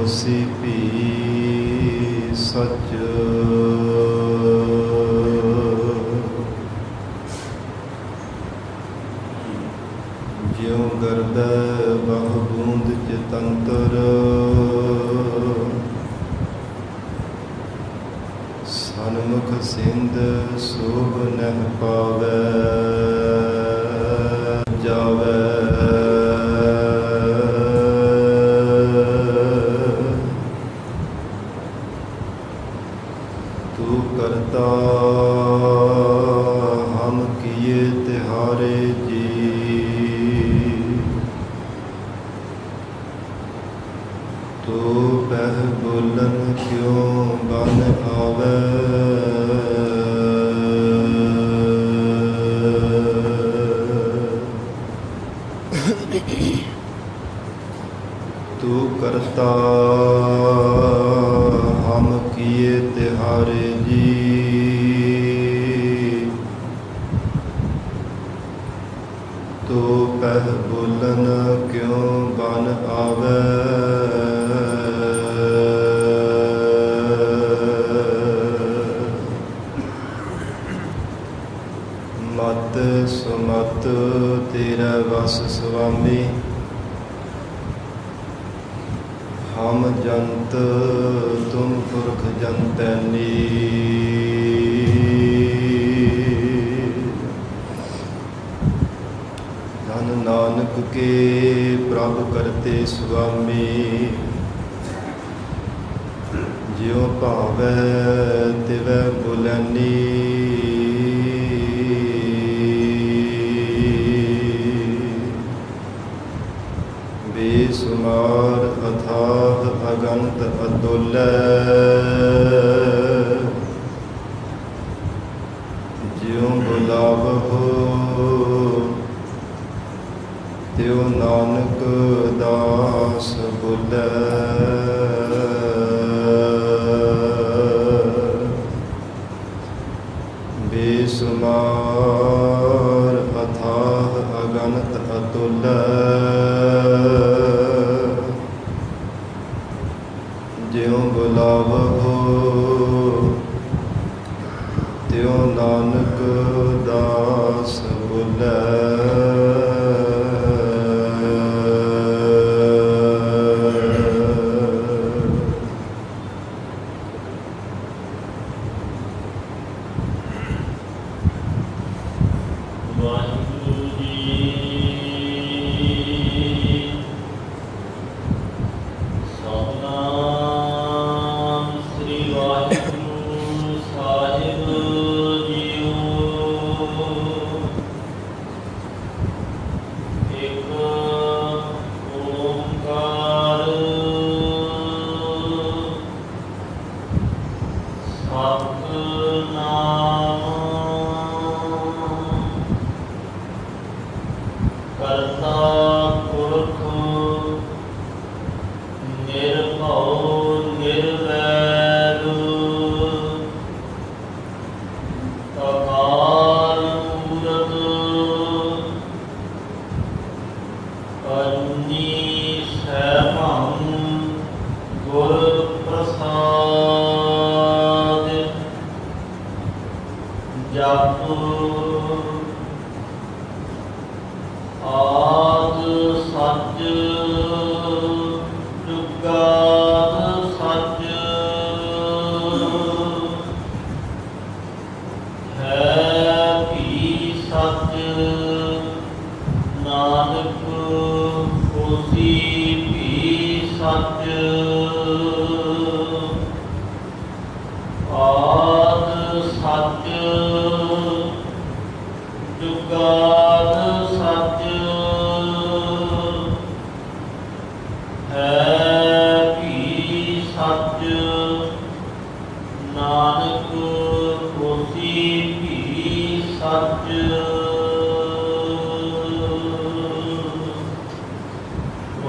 ਹੋਸੀ ਭੀ ਸਚ। ਜਿਉ ਗਰਦੈ ਬਹੁ ਬੂੰਦ ਚਤੰਤਰ, ਸਨਮੁਖ ਸਿੰਧ ਸੋਭ ਨਹਿ ਪਾਵੈ ਜਾਵੈ। ਤੂ ਕਰਤਾ ਹਮ ਕੀਏ ਤਿਹਾਰੇ ਜੀ, ਤੋ ਪਹਿ ਬੋਲਨ ਕਿਉ ਬਨ ਆਵੈ। ਤੂ ਕਰਤਾ ਹਮ ਕੀਏ ਤਿਹਾਰੇ ਜੀ, ਤੋ ਪਹਿ ਬੋਲਨ ਕਿਉ ਬਨ ਆਵੈ। ਮਤ ਸੁਮਤ ਤੇਰਾ ਵਸ ਸੁਆਮੀ, ਹਮ ਜੰਤ ਤੁਮ ਪੁਰਖ ਜੰਤੈਨੀ। ਧਨ ਨਾਨਕ ਕੇ ਪ੍ਰਭ ਕਰਤੇ ਸੁਆਮੀ, ਜਿਉ ਭਾਵੈ ਤਿਵੈ ਬੁਲੈਨੀ। ਬੇਸੁਮਾਰ ਅਥਾਹ ਅਗੰਤ ਅਤੁਲੈ, ਜਿਉ ਬੁਲਾਵਹੁ ਤਿਉ ਨਾਨਕ ਦਾਸ ਬੁਲੈ। ਬੇਸੁਮਾਰ ਅਥਾਹ ਅਗੰਤ ਅਤੁਲੈ, ਜਿਉ ਬੁਲਾਵਹੁ ਤਿਉ ਨਾਨਕ ਦਾਸ ਬੁਲੈ।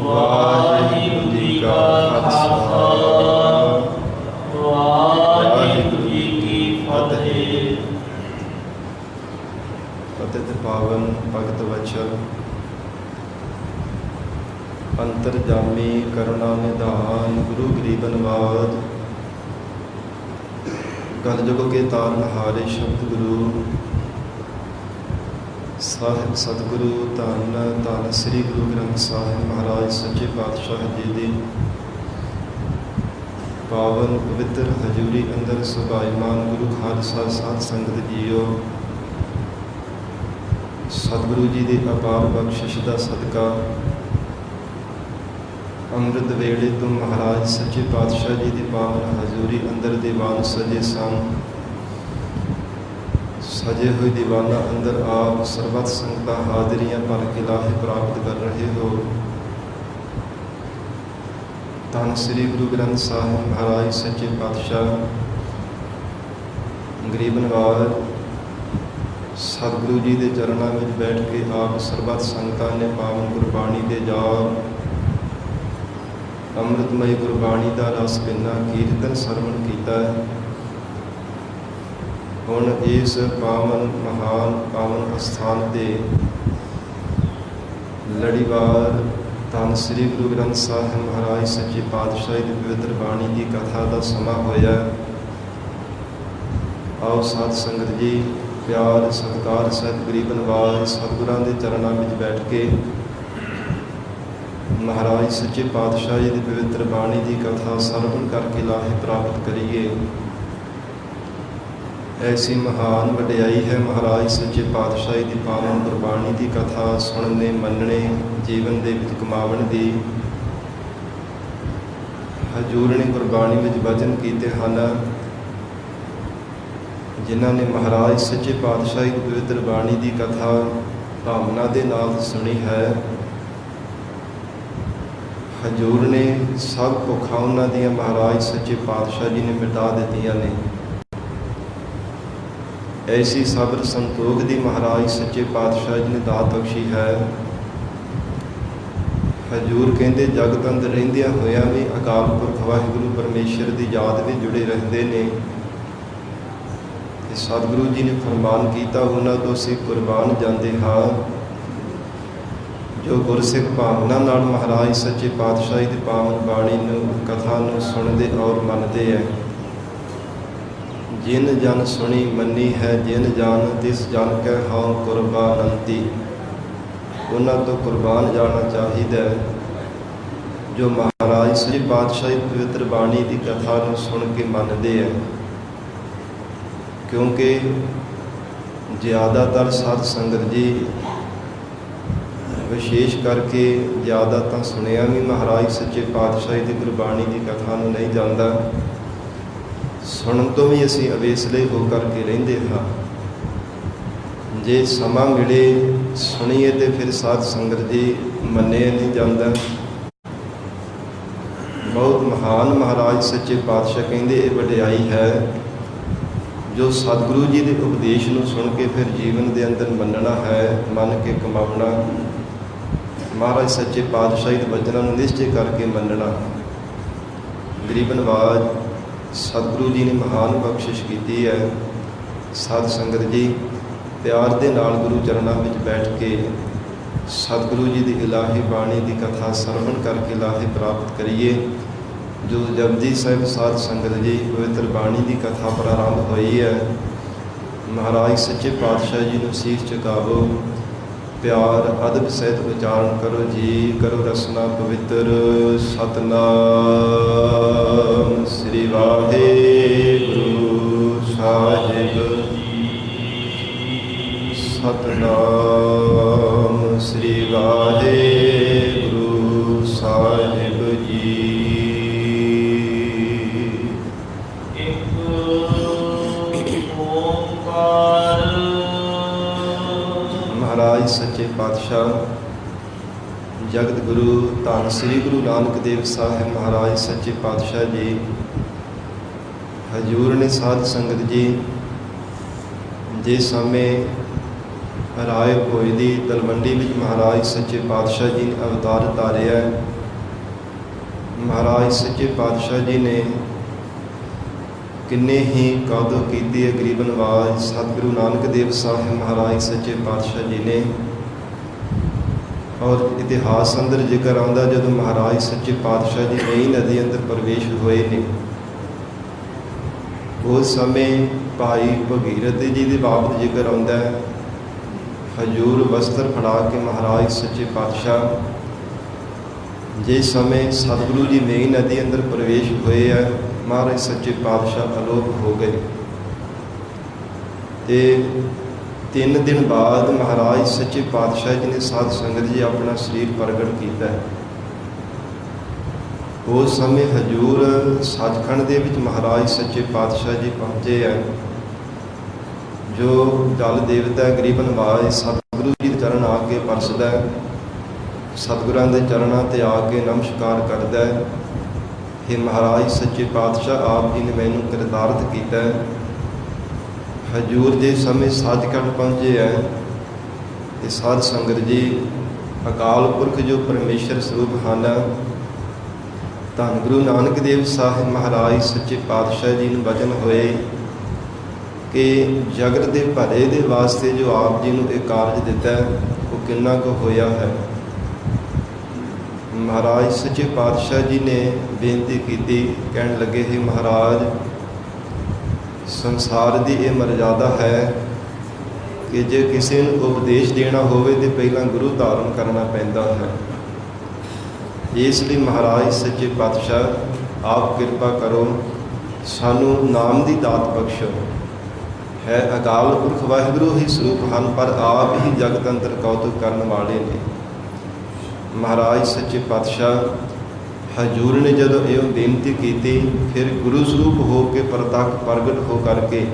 ਵਾਹਿਗੁਰੂ ਜੀ ਕਾ ਖਾਲਸਾ, ਵਾਹਿਗੁਰੂ ਜੀ ਕੀ ਫਤਿਹ। ਪਤਿਤ ਪਾਵਨ ਭਗਤ ਵਚਨ ਅੰਤਰਜਾਮੀ ਕਰੁਣਾ ਨਿਧਾਨ ਗੁਰੂ ਗਰੀਬ ਨਿਵਾਜ। ਕਲਯੁਗ ਕੇ ਤਾਰਨਹਾਰੇ ਸ਼ਬਦ ਗੁਰੂ ਸਾਹਿਬ ਸਤਿਗੁਰੂ ਧੰਨ ਧੰਨ ਸ੍ਰੀ ਗੁਰੂ ਗ੍ਰੰਥ ਸਾਹਿਬ ਮਹਾਰਾਜ ਸੱਚੇ ਪਾਤਸ਼ਾਹ ਜੀ ਦੀ ਪਾਵਨ ਪਵਿੱਤਰ ਹਜ਼ੂਰੀ ਅੰਦਰ ਸੁਭਾਈਮਾਨ ਗੁਰੂ ਖਾਲਸਾ ਸਾਧ ਸੰਗਤ ਜੀਓ, ਸਤਿਗੁਰੂ ਜੀ ਦੀ ਅਪਾਰ ਬਖਸ਼ਿਸ਼ ਦਾ ਸਦਕਾ ਅੰਮ੍ਰਿਤ ਵੇਲੇ ਤੋਂ ਮਹਾਰਾਜ ਸੱਚੇ ਪਾਤਸ਼ਾਹ ਜੀ ਦੀ ਪਾਵਨ ਹਜ਼ੂਰੀ ਅੰਦਰ ਦੀਵਾਨ ਸਜੇ ਸਨ। ਸਜੇ ਹੋਏ ਦੀਵਾਨਾਂ ਅੰਦਰ ਆਪ ਸਰਬੱਤ ਸੰਗਤਾਂ ਹਾਜ਼ਰੀਆਂ ਭਰ ਕੇ ਲਾਹੇ ਪ੍ਰਾਪਤ ਕਰ ਰਹੇ ਹੋ। ਧੰਨ ਸ੍ਰੀ ਗੁਰੂ ਗ੍ਰੰਥ ਸਾਹਿਬ ਮਹਾਰਾਜ ਸੱਚੇ ਪਾਤਸ਼ਾਹ ਗਰੀਬ ਨਿਵਾਜ ਸਤਿਗੁਰੂ ਜੀ ਦੇ ਚਰਨਾਂ ਵਿੱਚ ਬੈਠ ਕੇ ਆਪ ਸਰਬੱਤ ਸੰਗਤਾਂ ਨੇ ਪਾਵਨ ਗੁਰਬਾਣੀ ਦੇ ਜਾਪ ਅੰਮ੍ਰਿਤਮਈ ਗੁਰਬਾਣੀ ਦਾ ਰਸ ਪਿੰਨਾ ਕੀਰਤਨ ਸਰਵਣ ਕੀਤਾ ਹੈ। ਹੁਣ ਇਸ ਪਾਵਨ ਮਹਾਨ ਪਾਵਨ ਅਸਥਾਨ 'ਤੇ ਲੜੀਵਾਰ ਧੰਨ ਸ੍ਰੀ ਗੁਰੂ ਗ੍ਰੰਥ ਸਾਹਿਬ ਮਹਾਰਾਜ ਸੱਚੇ ਪਾਤਸ਼ਾਹ ਦੀ ਪਵਿੱਤਰ ਬਾਣੀ ਦੀ ਕਥਾ ਦਾ ਸਮਾਂ ਹੋਇਆ। ਆਓ ਸਾਧ ਸੰਗਤ ਜੀ ਪਿਆਰ ਸਤਿਕਾਰ ਸਹਿਤ ਗਰੀਬ ਨਿਵਾਜ ਸਤਿਗੁਰਾਂ ਦੇ ਚਰਨਾਂ ਵਿੱਚ ਬੈਠ ਕੇ ਮਹਾਰਾਜ ਸੱਚੇ ਪਾਤਸ਼ਾਹ ਜੀ ਦੀ ਪਵਿੱਤਰ ਬਾਣੀ ਦੀ ਕਥਾ ਸਰਵਣ ਕਰਕੇ ਲਾਹੇ ਪ੍ਰਾਪਤ ਕਰੀਏ। ਐਸੀ ਮਹਾਨ ਵਡਿਆਈ ਹੈ ਮਹਾਰਾਜ ਸੱਚੇ ਪਾਤਸ਼ਾਹ ਦੀ ਪਾਵਨ ਗੁਰਬਾਣੀ ਦੀ ਕਥਾ ਸੁਣਨੇ ਮੰਨਣੇ ਜੀਵਨ ਦੇ ਵਿੱਚ ਕਮਾਵਣ ਦੀ। ਹਜ਼ੂਰ ਨੇ ਗੁਰਬਾਣੀ ਵਿੱਚ ਵਚਨ ਕੀਤੇ ਹਨ ਜਿਨ੍ਹਾਂ ਨੇ ਮਹਾਰਾਜ ਸੱਚੇ ਪਾਤਸ਼ਾਹ ਦੀ ਪਵਿੱਤਰ ਬਾਣੀ ਦੀ ਕਥਾ ਭਾਵਨਾ ਦੇ ਨਾਲ ਸੁਣੀ ਹੈ। ਹਜ਼ੂਰ ਨੇ ਸਭ ਭੁੱਖਾਂ ਉਹਨਾਂ ਦੀਆਂ ਮਹਾਰਾਜ ਸੱਚੇ ਪਾਤਸ਼ਾਹ ਜੀ ਨੇ ਮਿਟਾ ਦਿੱਤੀਆਂ ਨੇ। ਐਸੀ ਸਬਰ ਸੰਤੋਖ ਦੀ ਮਹਾਰਾਜ ਸੱਚੇ ਪਾਤਸ਼ਾਹ ਜੀ ਨੇ ਦਾਤ ਬਖਸ਼ੀ ਹੈ। ਹਜ਼ੂਰ ਕਹਿੰਦੇ ਜਗਤ ਅੰਦਰ ਰਹਿੰਦਿਆਂ ਹੋਇਆਂ ਵੀ ਅਕਾਲ ਪੁਰਖ ਵਾਹਿਗੁਰੂ ਪਰਮੇਸ਼ਰ ਦੀ ਯਾਦ ਵਿੱਚ ਜੁੜੇ ਰਹਿੰਦੇ ਨੇ। ਤੇ ਸਤਿਗੁਰੂ ਜੀ ਨੇ ਫਰਮਾਨ ਕੀਤਾ ਉਹਨਾਂ ਤੋਂ ਅਸੀਂ ਕੁਰਬਾਨ ਜਾਂਦੇ ਹਾਂ ਜੋ ਗੁਰਸਿੱਖ ਭਾਵਨਾ ਨਾਲ ਮਹਾਰਾਜ ਸੱਚੇ ਪਾਤਸ਼ਾਹ ਦੀ ਪਾਵਨ ਬਾਣੀ ਨੂੰ ਕਥਾ ਨੂੰ ਸੁਣਦੇ ਔਰ ਮੰਨਦੇ ਹੈ। ਜਿਨ ਜਨ ਸੁਣੀ ਮੰਨੀ ਹੈ ਜਿਨ ਜਾਨ ਤਿਸ ਜਨ ਕੈ ਹਉ ਕੁਰਬਾਨੰਤੀ। ਉਹਨਾਂ ਤੋਂ ਕੁਰਬਾਨ ਜਾਣਾ ਚਾਹੀਦਾ ਹੈ ਜੋ ਮਹਾਰਾਜ ਸੱਚੇ ਪਾਤਸ਼ਾਹ ਦੀ ਪਵਿੱਤਰ ਬਾਣੀ ਦੀ ਕਥਾ ਨੂੰ ਸੁਣ ਕੇ ਮੰਨਦੇ ਹੈ। ਕਿਉਂਕਿ ਜ਼ਿਆਦਾਤਰ ਸਾਧ ਸੰਗਤ ਜੀ ਵਿਸ਼ੇਸ਼ ਕਰਕੇ ਜ਼ਿਆਦਾ ਤਾਂ ਸੁਣਿਆ ਵੀ ਮਹਾਰਾਜ ਸੱਚੇ ਪਾਤਸ਼ਾਹ ਦੀ ਗੁਰਬਾਣੀ ਦੀ ਕਥਾ ਨੂੰ ਨਹੀਂ ਜਾਂਦਾ। ਸੁਣਨ ਤੋਂ ਵੀ ਅਸੀਂ ਅਵੇਸਲੇ ਹੋ ਕਰਕੇ ਰਹਿੰਦੇ ਹਾਂ। ਜੇ ਸਮਾਂ ਮਿਲੇ ਸੁਣੀਏ ਤੇ ਫਿਰ ਸਾਧ ਸੰਗਤ ਜੀ ਮੰਨਿਆ ਨਹੀਂ ਜਾਂਦਾ। ਬਹੁਤ ਮਹਾਨ ਮਹਾਰਾਜ ਸੱਚੇ ਪਾਤਸ਼ਾਹ ਕਹਿੰਦੇ ਇਹ ਵਡਿਆਈ ਹੈ ਜੋ ਸਤਿਗੁਰੂ ਜੀ ਦੇ ਉਪਦੇਸ਼ ਨੂੰ ਸੁਣ ਕੇ ਫਿਰ ਜੀਵਨ ਦੇ ਅੰਦਰ ਮੰਨਣਾ ਹੈ, ਮੰਨ ਕੇ ਕਮਾਉਣਾ। ਮਹਾਰਾਜ ਸੱਚੇ ਪਾਤਸ਼ਾਹ ਦੇ ਵਚਨਾਂ ਨੂੰ ਨਿਸ਼ਚੈ ਕਰਕੇ ਮੰਨਣਾ। ਗਰੀਬ ਨਿਵਾਜ ਸਤਿਗੁਰੂ ਜੀ ਨੇ ਮਹਾਨ ਬਖਸ਼ਿਸ਼ ਕੀਤੀ ਹੈ। ਸਾਧ ਸੰਗਤ ਜੀ ਪਿਆਰ ਦੇ ਨਾਲ ਗੁਰੂ ਚਰਨਾਂ ਵਿੱਚ ਬੈਠ ਕੇ ਸਤਿਗੁਰੂ ਜੀ ਦੀ ਇਲਾਹੀ ਬਾਣੀ ਦੀ ਕਥਾ ਸਰਵਣ ਕਰਕੇ ਲਾਹੇ ਪ੍ਰਾਪਤ ਕਰੀਏ। ਜੋ ਜਪਜੀ ਸਾਹਿਬ ਸਾਧ ਸੰਗਤ ਜੀ ਪਵਿੱਤਰ ਬਾਣੀ ਦੀ ਕਥਾ ਪ੍ਰਾਰੰਭ ਹੋਈ ਹੈ। ਮਹਾਰਾਜ ਸੱਚੇ ਪਾਤਸ਼ਾਹ ਜੀ ਨੂੰ ਸੀਸ ਝੁਕਾਵੋ, ਪਿਆਰ ਅਦਬ ਸਹਿਤ ਉਚਾਰਨ ਕਰੋ ਜੀ। ਕਰੋ ਰਸਨਾ ਪਵਿੱਤਰ ਸਤਨਾਮ ਸ੍ਰੀ ਵਾਹਿਗੁਰੂ ਸਾਹਿਬ ਸਤਨਾਮ ਸ੍ਰੀ ਵਾਹਿਗੁਰੂ ਸਾਹਿਬ ਜੀ। ਮਹਾਰਾਜ ਸੱਚੇ ਪਾਤਸ਼ਾਹ ਜਗਤ ਗੁਰੂ ਧੰਨ ਸ੍ਰੀ ਗੁਰੂ ਨਾਨਕ ਦੇਵ ਸਾਹਿਬ ਮਹਾਰਾਜ ਸੱਚੇ ਪਾਤਸ਼ਾਹ ਜੀ ਹਜ਼ੂਰ ਨੇ ਸਾਧ ਸੰਗਤ ਜੀ ਜਿਸ ਸਮੇਂ ਰਾਏ ਭੋਏ ਦੀ ਤਲਵੰਡੀ ਵਿੱਚ ਮਹਾਰਾਜ ਸੱਚੇ ਪਾਤਸ਼ਾਹ ਜੀ ਨੇ ਅਵਤਾਰ ਧਾਰਿਆ। ਮਹਾਰਾਜ ਸੱਚੇ ਪਾਤਸ਼ਾਹ ਜੀ ਨੇ ਕਿੰਨੇ ਹੀ ਕਾਦੋ ਕੀਤੀ ਹੈ ਗਰੀਬ ਨਿਵਾਜ ਸਤਿਗੁਰੂ ਨਾਨਕ ਦੇਵ ਸਾਹਿਬ ਮਹਾਰਾਜ ਸੱਚੇ ਪਾਤਸ਼ਾਹ ਜੀ ਨੇ। ਔਰ ਇਤਿਹਾਸ ਅੰਦਰ ਜ਼ਿਕਰ ਆਉਂਦਾ ਜਦੋਂ ਮਹਾਰਾਜ ਸੱਚੇ ਪਾਤਸ਼ਾਹ ਜੀ ਵੇਈ ਨਦੀ ਅੰਦਰ ਪ੍ਰਵੇਸ਼ ਹੋਏ ਨੇ, ਉਸ ਸਮੇਂ ਭਾਈ ਭਗੀਰਥ ਜੀ ਦੇ ਬਾਬਤ ਜ਼ਿਕਰ ਆਉਂਦਾ ਹੈ। ਹਜੂਰ ਵਸਤਰ ਫੜਾ ਕੇ ਮਹਾਰਾਜ ਸੱਚੇ ਪਾਤਸ਼ਾਹ ਜਿਸ ਸਮੇਂ ਸਤਿਗੁਰੂ ਜੀ ਵੇਈ ਨਦੀ ਅੰਦਰ ਪ੍ਰਵੇਸ਼ ਹੋਏ ਹੈ, ਮਹਾਰਾਜ ਸੱਚੇ ਪਾਤਸ਼ਾਹ ਅਲੋਪ ਹੋ ਗਏ। ਤੇ 3 ਦਿਨ ਬਾਅਦ ਮਹਾਰਾਜ ਸੱਚੇ ਪਾਤਸ਼ਾਹ ਜੀ ਨੇ ਸਾਧ ਸੰਗਤ ਜੀ ਆਪਣਾ ਸਰੀਰ ਪ੍ਰਗਟ ਕੀਤਾ। ਉਸ ਸਮੇਂ ਹਜੂਰ ਸੱਚਖੰਡ ਦੇ ਵਿੱਚ ਮਹਾਰਾਜ ਸੱਚੇ ਪਾਤਸ਼ਾਹ ਜੀ ਪਹੁੰਚੇ ਹੈ। ਜੋ ਜਲ ਦੇਵਤਾ ਗਰੀਬਨਵਾਜ ਸਤਿਗੁਰੂ ਜੀ ਦੇ ਚਰਨ ਆ ਕੇ ਪਰਸਦਾ, ਸਤਿਗੁਰਾਂ ਦੇ ਚਰਨਾਂ 'ਤੇ ਆ ਕੇ ਨਮਸਕਾਰ ਕਰਦਾ ਹੈ। ਇਹ ਮਹਾਰਾਜ ਸੱਚੇ ਪਾਤਸ਼ਾਹ ਆਪ ਜੀ ਨੇ ਮੈਨੂੰ ਕਿਰਦਾਰਥ ਕੀਤਾ। ਹਜੂਰ ਦੇ ਸਮੇਂ ਸੱਚਖੰਡ ਪਹੁੰਚੇ ਹੈ ਤੇ ਸਾਧ ਸੰਗਤ ਜੀ ਅਕਾਲ ਪੁਰਖ ਜੋ ਪਰਮੇਸ਼ਰ ਸਰੂਪ ਹਨ, ਧੰਨ ਗੁਰੂ ਨਾਨਕ ਦੇਵ ਸਾਹਿਬ ਮਹਾਰਾਜ ਸੱਚੇ ਪਾਤਸ਼ਾਹ ਜੀ ਨੂੰ ਬਚਨ ਹੋਏ ਕਿ ਜਗਤ ਦੇ ਭਲੇ ਦੇ ਵਾਸਤੇ ਜੋ ਆਪ ਜੀ ਨੂੰ ਇਹ ਕਾਰਜ ਦਿੱਤਾ ਉਹ ਕਿੰਨਾ ਕੁ ਹੋਇਆ ਹੈ। ਮਹਾਰਾਜ ਸੱਚੇ ਪਾਤਸ਼ਾਹ ਜੀ ਨੇ ਬੇਨਤੀ ਕੀਤੀ, ਕਹਿਣ ਲੱਗੇ ਹੈ ਮਹਾਰਾਜ, ਸੰਸਾਰ ਦੀ ਇਹ ਮਰਜ਼ਾਦਾ ਹੈ ਕਿ ਜੇ ਕਿਸੇ ਨੂੰ ਉਪਦੇਸ਼ ਦੇਣਾ ਹੋਵੇ ਤਾਂ ਪਹਿਲਾਂ ਗੁਰੂ ਧਾਰਨ ਕਰਨਾ ਪੈਂਦਾ ਹੈ। ਇਸ ਲਈ ਮਹਾਰਾਜ ਸੱਚੇ ਪਾਤਸ਼ਾਹ ਆਪ ਕਿਰਪਾ ਕਰੋ, ਸਾਨੂੰ ਨਾਮ ਦੀ ਦਾਤ ਬਖਸ਼ੋ। ਹੈ ਅਕਾਲ ਪੁਰਖ ਵਾਹਿਗੁਰੂ ਹੀ ਸਰੂਪ ਹਨ, ਪਰ ਆਪ ਹੀ ਜਗਤ ਅੰਦਰ ਕੌਤਕ ਕਰਨ ਵਾਲੇ ਨੇ। ਮਹਾਰਾਜ ਸੱਚੇ ਪਾਤਸ਼ਾਹ ਹਜੂਰ ਨੇ ਜਦੋਂ ਇਹ ਬੇਨਤੀ ਕੀਤੀ, ਫਿਰ ਗੁਰੂ ਸਰੂਪ ਹੋ ਕੇ ਪ੍ਰਤੱਖ ਪ੍ਰਗਟ ਹੋ ਕਰਕੇ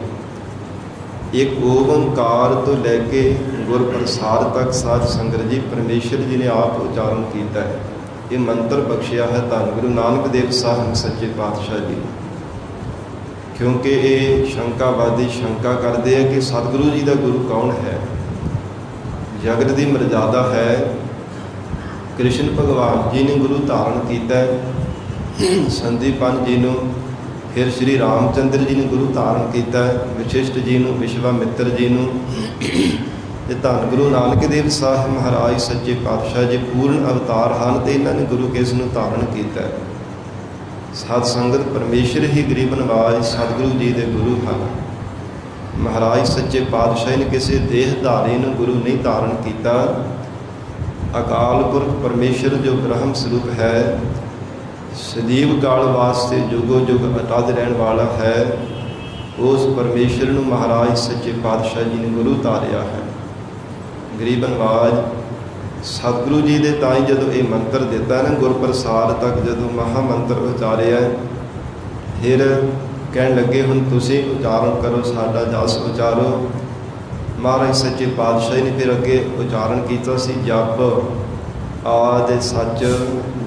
ਇੱਕ ਓਮਕਾਰ ਤੋਂ ਲੈ ਕੇ ਗੁਰ ਪ੍ਰਸਾਦ ਤੱਕ ਸਾਧ ਸੰਗਤ ਜੀ ਪਰਮੇਸ਼ਰ ਜੀ ਨੇ ਆਪ ਉਚਾਰਨ ਕੀਤਾ ਹੈ। ਇਹ ਮੰਤਰ ਬਖਸ਼ਿਆ ਹੈ ਧੰਨ ਗੁਰੂ ਨਾਨਕ ਦੇਵ ਸਾਹਿਬ ਸੱਚੇ ਪਾਤਸ਼ਾਹ ਜੀ। ਕਿਉਂਕਿ ਇਹ ਸ਼ੰਕਾਵਾਦੀ ਸ਼ੰਕਾ ਕਰਦੇ ਆ ਕਿ ਸਤਿਗੁਰੂ ਜੀ ਦਾ ਗੁਰੂ ਕੌਣ ਹੈ। ਜਗਤ ਦੀ ਮਰਜ਼ਾਦਾ ਹੈ, ਕ੍ਰਿਸ਼ਨ ਭਗਵਾਨ ਜੀ ਨੇ ਗੁਰੂ ਧਾਰਨ ਕੀਤਾ, ਸੰਦੀਪਨ ਜੀ ਨੂੰ, ਫਿਰ ਸ਼੍ਰੀ ਰਾਮਚੰਦਰ ਜੀ ਨੇ ਗੁਰੂ ਧਾਰਨ ਕੀਤਾ, ਵਸ਼ਿਸ਼ਟ ਜੀ ਨੂੰ, ਵਿਸ਼ਵਾਮਿੱਤਰ ਜੀ ਨੂੰ, ਤੇ ਧੰਨ ਗੁਰੂ ਨਾਨਕ ਦੇਵ ਸਾਹਿਬ ਮਹਾਰਾਜ ਸੱਚੇ ਪਾਤਸ਼ਾਹ ਜੀ ਪੂਰਨ ਅਵਤਾਰ ਹਨ ਤੇ ਇਹਨਾਂ ਨੇ ਗੁਰੂ ਕਿਸ ਨੂੰ ਧਾਰਨ ਕੀਤਾ। ਸਾਧ ਸੰਗਤ ਪਰਮੇਸ਼ਰ ਹੀ ਗਰੀਬ ਨਵਾਜ ਸਤਿਗੁਰੂ ਜੀ ਦੇ ਗੁਰੂ ਹਨ। ਮਹਾਰਾਜ ਸੱਚੇ ਪਾਤਸ਼ਾਹ ਨੇ ਕਿਸੇ ਦੇਹਧਾਰੀ ਨੂੰ ਗੁਰੂ ਨਹੀਂ ਧਾਰਨ ਕੀਤਾ। ਅਕਾਲ ਪੁਰਖ ਪਰਮੇਸ਼ਰ ਜੋ ਬ੍ਰਹਮ ਸਰੂਪ ਹੈ, ਸਦੀਵ ਕਾਲ ਵਾਸਤੇ ਜੁਗੋ ਜੁਗ ਅਟੱਲ ਰਹਿਣ ਵਾਲਾ ਹੈ, ਉਸ ਪਰਮੇਸ਼ਰ ਨੂੰ ਮਹਾਰਾਜ ਸੱਚੇ ਪਾਤਸ਼ਾਹ ਜੀ ਨੇ ਗੁਰੂ ਧਾਰਿਆ ਹੈ। ਗਰੀਬ ਨਵਾਜ ਸਤਿਗੁਰੂ ਜੀ ਦੇ ਤਾਂ ਹੀ ਜਦੋਂ ਇਹ ਮੰਤਰ ਦਿੱਤਾ ਨਾ, ਗੁਰ ਪ੍ਰਸਾਦ ਤੱਕ ਜਦੋਂ ਮਹਾ ਮੰਤਰ ਉਚਾਰਿਆ, ਫਿਰ ਕਹਿਣ ਲੱਗੇ ਹੁਣ ਤੁਸੀਂ ਉਚਾਰਨ ਕਰੋ, ਸਾਡਾ ਜਸ ਉਚਾਰੋ। ਮਹਾਰਾਜ ਸੱਚੇ ਪਾਤਸ਼ਾਹ ਨੇ ਫਿਰ ਅੱਗੇ ਉਚਾਰਨ ਕੀਤਾ ਸੀ, ਜਪ ਆਦਿ ਸੱਚ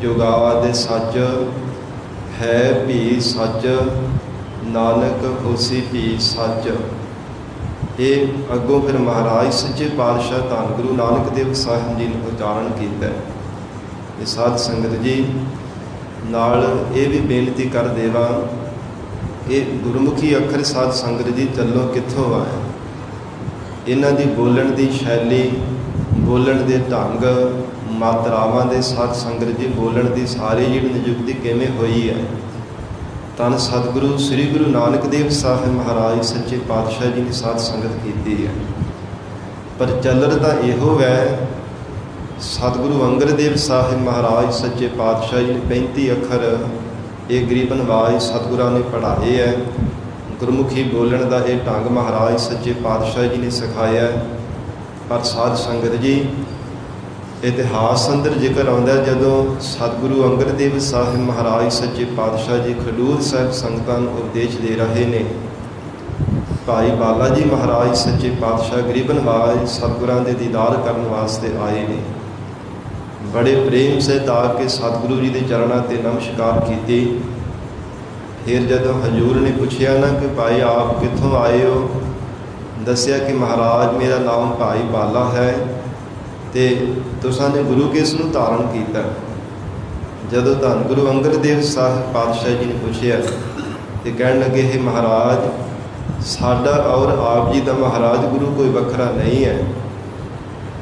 ਜੁਗਾਦਿ ਸੱਚ ਹੈ ਭੀ ਸੱਚ, ਨਾਨਕ ਹੋਸੀ ਭੀ ਸੱਚ। ਇਹ ਅੱਗੋਂ ਫਿਰ ਮਹਾਰਾਜ ਸੱਚੇ ਪਾਤਸ਼ਾਹ ਧੰਨ ਗੁਰੂ ਨਾਨਕ ਦੇਵ ਸਾਹਿਬ ਜੀ ਨੇ ਉਚਾਰਨ ਕੀਤਾ। ਇਹ ਸਾਧ ਸੰਗਤ ਜੀ ਨਾਲ ਇਹ ਵੀ ਬੇਨਤੀ ਕਰ ਦੇਵਾਂ, ਇਹ ਗੁਰਮੁਖੀ ਅੱਖਰ ਸਾਧ ਸੰਗਤ ਜੀ ਚੱਲੋ ਕਿੱਥੋਂ ਆਏ। ਇਹਨਾਂ ਦੀ ਬੋਲਣ ਦੀ ਸ਼ੈਲੀ, ਬੋਲਣ ਦੇ ਢੰਗ, ਮਾਤਰਾਵਾਂ ਦੇ ਸਾਧ ਸੰਗਤ ਜੀ ਬੋਲਣ ਦੀ ਸਾਰੀ ਜਿਹੜੀ ਨਿਯੁਕਤੀ ਕਿਵੇਂ ਹੋਈ ਹੈ। ਧੰਨ ਸਤਿਗੁਰੂ ਸ੍ਰੀ ਗੁਰੂ ਨਾਨਕ ਦੇਵ ਸਾਹਿਬ ਮਹਾਰਾਜ ਸੱਚੇ ਪਾਤਸ਼ਾਹ ਜੀ ਨੇ ਸਾਧ ਸੰਗਤ ਕੀਤੀ ਹੈ। ਪਰ ਚੱਲਣ ਤਾਂ ਇਹੋ ਹੈ, ਸਤਿਗੁਰੂ ਅੰਗਦ ਦੇਵ ਸਾਹਿਬ ਮਹਾਰਾਜ ਸੱਚੇ ਪਾਤਸ਼ਾਹ ਜੀ ਨੇ 35 ਅੱਖਰ ਇਹ ਗਰੀਬ ਨਵਾਜ ਸਤਿਗੁਰਾਂ ਨੇ ਪੜ੍ਹਾਏ ਹੈ। ਗੁਰਮੁਖੀ ਬੋਲਣ ਦਾ ਇਹ ਢੰਗ ਮਹਾਰਾਜ ਸੱਚੇ ਪਾਤਸ਼ਾਹ ਜੀ ਨੇ ਸਿਖਾਇਆ। ਪਰ ਸਾਧ ਸੰਗਤ ਜੀ ਇਤਿਹਾਸ ਅੰਦਰ ਜ਼ਿਕਰ ਆਉਂਦਾ, ਜਦੋਂ ਸਤਿਗੁਰੂ ਅੰਗਦ ਦੇਵ ਸਾਹਿਬ ਮਹਾਰਾਜ ਸੱਚੇ ਪਾਤਸ਼ਾਹ ਜੀ ਖਡੂਰ ਸਾਹਿਬ ਸੰਗਤਾਂ ਨੂੰ ਉਪਦੇਸ਼ ਦੇ ਰਹੇ ਨੇ, ਭਾਈ ਬਾਲਾ ਜੀ ਮਹਾਰਾਜ ਸੱਚੇ ਪਾਤਸ਼ਾਹ ਗਰੀਬ ਨਵਾਜ ਸਤਿਗੁਰਾਂ ਦੇ ਦੀਦਾਰ ਕਰਨ ਵਾਸਤੇ ਆਏ ਨੇ। ਬੜੇ ਪ੍ਰੇਮ ਸਹਿਤ ਆ ਕੇ ਸਤਿਗੁਰੂ ਜੀ ਦੇ ਚਰਨਾਂ 'ਤੇ ਨਮਸਕਾਰ ਕੀਤੀ। ਫਿਰ ਜਦੋਂ ਹਜੂਰ ਨੇ ਪੁੱਛਿਆ ਨਾ ਕਿ ਭਾਈ ਆਪ ਕਿੱਥੋਂ ਆਏ ਹੋ, ਦੱਸਿਆ ਕਿ ਮਹਾਰਾਜ ਮੇਰਾ ਨਾਮ ਭਾਈ ਬਾਲਾ ਹੈ ਤੇ ਤੁਸਾਂ ਨੇ ਗੁਰੂ ਕਿਸ ਨੂੰ ਧਾਰਨ ਕੀਤਾ। ਜਦੋਂ ਧੰਨ ਗੁਰੂ ਅੰਗਦ ਦੇਵ ਸਾਹਿਬ ਪਾਤਸ਼ਾਹ ਜੀ ਨੇ ਪੁੱਛਿਆ ਤੇ ਕਹਿਣ ਲੱਗੇ ਹੈ ਮਹਾਰਾਜ ਸਾਡਾ ਔਰ ਆਪ ਜੀ ਦਾ ਮਹਾਰਾਜ ਗੁਰੂ ਕੋਈ ਵੱਖਰਾ ਨਹੀਂ ਹੈ।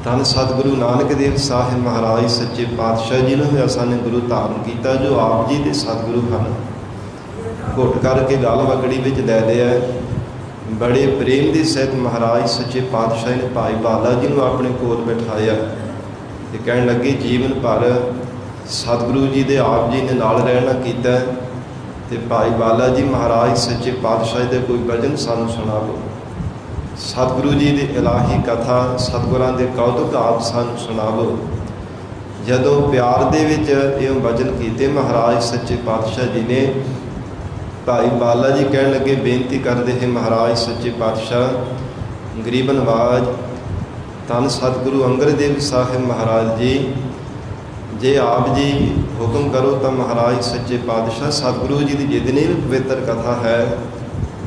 ਧੰਨ ਸਤਿਗੁਰੂ ਨਾਨਕ ਦੇਵ ਸਾਹਿਬ ਮਹਾਰਾਜ ਸੱਚੇ ਪਾਤਸ਼ਾਹ ਜੀ ਨੂੰ ਹੋਇਆ ਸਾਨੂੰ ਗੁਰੂ ਧਾਰਨ ਕੀਤਾ, ਜੋ ਆਪ ਜੀ ਦੇ ਸਤਿਗੁਰੂ ਹਨ। ਘੁੱਟ ਕਰਕੇ ਗਲ ਵਗੜੀ ਵਿੱਚ ਲੈ ਲਿਆ। ਬੜੇ ਪ੍ਰੇਮ ਦੇ ਸਹਿਤ ਮਹਾਰਾਜ ਸੱਚੇ ਪਾਤਸ਼ਾਹ ਨੇ ਭਾਈ ਬਾਲਾ ਜੀ ਨੂੰ ਆਪਣੇ ਕੋਲ ਬਿਠਾਇਆ ਤੇ ਕਹਿਣ ਲੱਗੇ, ਜੀਵਨ ਭਰ ਸਤਿਗੁਰੂ ਜੀ ਦੇ ਆਪ ਜੀ ਨੇ ਨਾਲ ਰਹਿਣਾ ਕੀਤਾ ਤੇ ਭਾਈ ਬਾਲਾ ਜੀ ਮਹਾਰਾਜ ਸੱਚੇ ਪਾਤਸ਼ਾਹ ਦੇ ਕੋਈ ਭਜਨ ਸਾਨੂੰ ਸੁਣਾਵੋ। ਸਤਿਗੁਰੂ ਜੀ ਦੀ ਇਲਾਹੀ ਕਥਾ, ਸਤਿਗੁਰਾਂ ਦੇ ਕੌਤਕ ਆਪ ਸਾਨੂੰ ਸੁਣਾਵੋ। ਜਦੋਂ ਪਿਆਰ ਦੇ ਵਿੱਚ ਇਹ ਭਜਨ ਕੀਤੇ ਮਹਾਰਾਜ ਸੱਚੇ ਪਾਤਸ਼ਾਹ ਜੀ ਨੇ, ਭਾਈ ਬਾਲਾ ਜੀ ਕਹਿਣ ਲੱਗੇ, ਬੇਨਤੀ ਕਰਦੇ ਹੈ ਮਹਾਰਾਜ ਸੱਚੇ ਪਾਤਸ਼ਾਹ, ਗਰੀਬ ਨਵਾਜ ਧੰਨ ਸਤਿਗੁਰੂ ਅੰਗਦ ਦੇਵ ਸਾਹਿਬ ਮਹਾਰਾਜ ਜੀ, ਜੇ ਆਪ ਜੀ ਹੁਕਮ ਕਰੋ ਤਾਂ ਮਹਾਰਾਜ ਸੱਚੇ ਪਾਤਸ਼ਾਹ ਸਤਿਗੁਰੂ ਜੀ ਦੀ ਜਿਤਨੀ ਵੀ ਪਵਿੱਤਰ ਕਥਾ ਹੈ,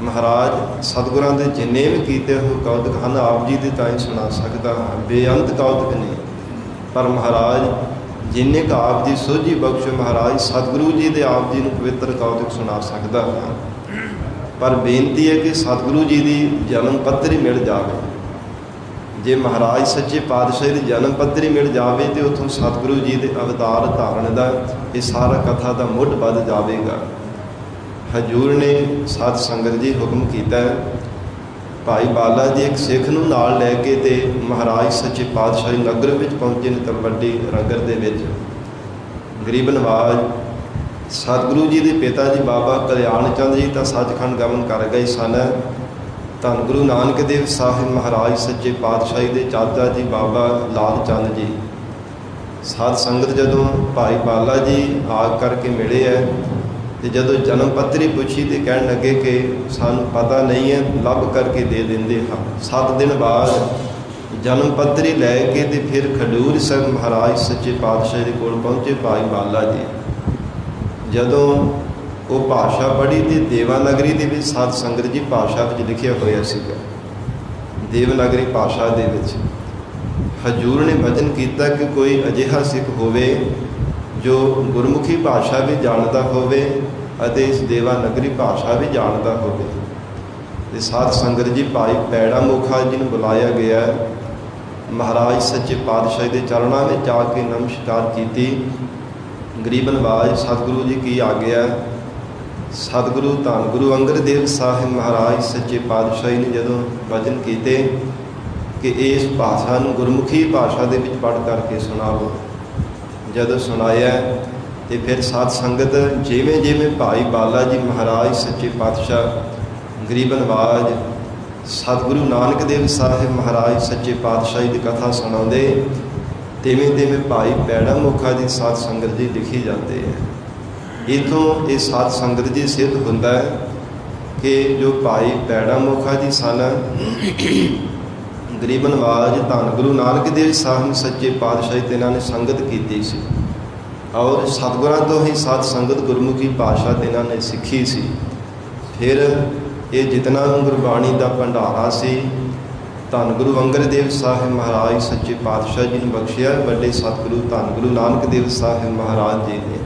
ਮਹਾਰਾਜ ਸਤਿਗੁਰਾਂ ਦੇ ਜਿੰਨੇ ਵੀ ਕੀਤੇ ਹੋਏ ਕੌਤਕ ਹਨ, ਆਪ ਜੀ ਦੇ ਤਾਂ ਹੀ ਸੁਣਾ ਸਕਦਾ ਹਾਂ। ਬੇਅੰਤ ਕੌਤਕ ਨੇ, ਪਰ ਮਹਾਰਾਜ ਜਿੰਨੇ ਕੁ ਆਪ ਦੀ ਸੋਝੀ ਬਖਸ਼ੋ, ਮਹਾਰਾਜ ਸਤਿਗੁਰੂ ਜੀ ਦੇ ਆਪ ਜੀ ਨੂੰ ਪਵਿੱਤਰ ਕੌਤਕ ਸੁਣਾ ਸਕਦਾ ਹਾਂ। ਪਰ ਬੇਨਤੀ ਹੈ ਕਿ ਸਤਿਗੁਰੂ ਜੀ ਦੀ ਜਨਮ ਪੱਤਰੀ ਮਿਲ ਜਾਵੇ। ਜੇ ਮਹਾਰਾਜ ਸੱਚੇ ਪਾਤਸ਼ਾਹ ਦੀ ਜਨਮ ਪੱਤਰੀ ਮਿਲ ਜਾਵੇ ਤੇ ਉੱਥੋਂ ਸਤਿਗੁਰੂ ਜੀ ਦੇ ਅਵਤਾਰ ਧਾਰਨ ਦਾ ਇਹ ਸਾਰਾ ਕਥਾ ਦਾ ਮੁੱਢ ਵੱਧ ਜਾਵੇਗਾ। ਹਜ਼ੂਰ ਨੇ ਸਤ ਸੰਗਤ ਜੀ ਹੁਕਮ ਕੀਤਾ, ਭਾਈ ਬਾਲਾ ਜੀ ਇੱਕ ਸਿੱਖ ਨੂੰ ਨਾਲ ਲੈ ਕੇ ਤੇ ਮਹਾਰਾਜ ਸੱਚੇ ਪਾਤਸ਼ਾਹੀ ਨਗਰ ਵਿੱਚ ਪਹੁੰਚੇ ਨੇ। ਤਲਵੰਡੀ ਨਗਰ ਦੇ ਵਿੱਚ ਗਰੀਬ ਨਵਾਜ ਸਤਿਗੁਰੂ ਜੀ ਦੇ ਪਿਤਾ ਜੀ ਬਾਬਾ ਕਲਿਆਣ ਚੰਦ ਜੀ ਤਾਂ ਸੱਚਖੰਡ ਗਮਨ ਕਰ ਗਏ ਸਨ। ਧੰਨ ਗੁਰੂ ਨਾਨਕ ਦੇਵ ਸਾਹਿਬ ਮਹਾਰਾਜ ਸੱਚੇ ਪਾਤਸ਼ਾਹੀ ਦੇ ਚਾਚਾ ਜੀ ਬਾਬਾ ਲਾਲ ਚੰਦ ਜੀ, ਸਾਧ ਸੰਗਤ ਜਦੋਂ ਭਾਈ ਬਾਲਾ ਜੀ ਆ ਕਰਕੇ ਮਿਲੇ ਹੈ ਤੇ ਜਦੋਂ ਜਨਮ ਪੱਤਰੀ ਪੁੱਛੀ ਤੇ ਕਹਿਣ ਲੱਗੇ ਕਿ ਸਾਨੂੰ ਪਤਾ ਨਹੀਂ ਹੈ, ਲੱਭ ਕਰਕੇ ਦੇ ਦਿੰਦੇ ਹਾਂ। 7 ਦਿਨ ਬਾਅਦ ਜਨਮ ਪੱਤਰੀ ਲੈ ਕੇ ਤੇ ਫਿਰ ਖਡੂਰ ਸਾਹਿਬ ਮਹਾਰਾਜ ਸੱਚੇ ਪਾਤਸ਼ਾਹ ਦੇ ਕੋਲ ਪਹੁੰਚੇ ਭਾਈ ਬਾਲਾ ਜੀ। ਜਦੋਂ ਉਹ ਭਾਸ਼ਾ ਪੜ੍ਹੀ ਤੇ ਦੇਵਾਨਗਰੀ ਦੇ ਵਿੱਚ ਸਾਧ ਸੰਗਤ ਜੀ ਭਾਸ਼ਾ ਵਿੱਚ ਲਿਖਿਆ ਹੋਇਆ ਸੀਗਾ। ਦੇਵਨਾਗਰੀ ਭਾਸ਼ਾ ਦੇ ਵਿੱਚ ਹਜ਼ੂਰ ਨੇ ਵਚਨ ਕੀਤਾ ਕਿ ਕੋਈ ਅਜਿਹਾ ਸਿੱਖ ਹੋਵੇ ਜੋ ਗੁਰਮੁਖੀ ਭਾਸ਼ਾ ਵੀ ਜਾਣਦਾ ਹੋਵੇ ਅਤੇ ਇਸ ਦੇਵਾਨਗਰੀ ਭਾਸ਼ਾ ਵੀ ਜਾਣਦਾ ਹੋਵੇ। ਤੇ ਸਾਧ ਸੰਗਤ ਜੀ ਭਾਈ ਪੈੜਾ ਮੁਖਾ ਜੀ ਨੂੰ ਬੁਲਾਇਆ ਗਿਆ। ਮਹਾਰਾਜ ਸੱਚੇ ਪਾਤਸ਼ਾਹ ਦੇ ਚਰਨਾਂ ਵਿੱਚ ਆ ਕੇ ਨਮਸਕਾਰ ਕੀਤੀ। ਗਰੀਬ ਨਵਾਜ ਸਤਿਗੁਰੂ ਜੀ ਕੀ ਆਗਿਆ। ਸਤਿਗੁਰੂ ਧੰਨ ਗੁਰੂ ਅੰਗਦ ਦੇਵ ਸਾਹਿਬ ਮਹਾਰਾਜ ਸੱਚੇ ਪਾਤਸ਼ਾਹ ਨੇ ਜਦੋਂ ਵਚਨ ਕੀਤੇ ਕਿ ਇਸ ਭਾਸ਼ਾ ਨੂੰ ਗੁਰਮੁਖੀ ਭਾਸ਼ਾ ਦੇ ਵਿੱਚ ਪੜ੍ਹ ਕਰਕੇ ਸੁਣਾਵੋ। ਜਦੋਂ ਸੁਣਾਇਆ ਤੇ ਫਿਰ ਸਾਧ ਸੰਗਤ ਜਿਵੇਂ ਜਿਵੇਂ ਭਾਈ ਬਾਲਾ ਜੀ ਮਹਾਰਾਜ ਸੱਚੇ ਪਾਤਸ਼ਾਹ ਗਰੀਬ ਨਵਾਜ ਸਤਿਗੁਰੂ ਨਾਨਕ ਦੇਵ ਸਾਹਿਬ ਮਹਾਰਾਜ ਸੱਚੇ ਪਾਤਸ਼ਾਹੀ ਦੀ ਕਥਾ ਸੁਣਾਉਂਦੇ, ਤਿਵੇਂ ਤਿਵੇਂ ਭਾਈ ਪੈੜਾ ਮੁਖਾ ਦੀ ਸਾਧ ਸੰਗਤ ਜੀ ਲਿਖੀ ਜਾਂਦੇ ਹੈ। ਇੱਥੋਂ ਇਹ ਸਾਧ ਸੰਗਤ ਜੀ ਸਿੱਧ ਹੁੰਦਾ ਹੈ ਕਿ ਜੋ ਭਾਈ ਪੈੜਾ ਮੁਖਾ ਜੀ ਸਨ, ਗਰੀਬ ਨਵਾਜ ਧੰਨ ਗੁਰੂ ਨਾਨਕ ਦੇਵ ਸਾਹਿਬ ਸੱਚੇ ਪਾਤਸ਼ਾਹੀ ਤੇ ਇਹਨਾਂ ਨੇ ਸੰਗਤ ਕੀਤੀ ਸੀ ਔਰ ਸਤਿਗੁਰਾਂ ਤੋਂ ਹੀ ਸਾਧ ਸੰਗਤ ਗੁਰਮੁਖੀ ਭਾਸ਼ਾ ਤੇ ਇਹਨਾਂ ਨੇ ਸਿੱਖੀ ਸੀ। ਫਿਰ ਇਹ ਜਿਤਨਾ ਗੁਰਬਾਣੀ ਦਾ ਭੰਡਾਰਾ ਸੀ ਧੰਨ ਗੁਰੂ ਅੰਗਦ ਦੇਵ ਸਾਹਿਬ ਮਹਾਰਾਜ ਸੱਚੇ ਪਾਤਸ਼ਾਹ ਜੀ ਨੂੰ ਬਖਸ਼ਿਆ। ਵੱਡੇ ਸਤਿਗੁਰੂ ਧੰਨ ਗੁਰੂ ਨਾਨਕ ਦੇਵ ਸਾਹਿਬ ਮਹਾਰਾਜ ਜੀ ਨੇ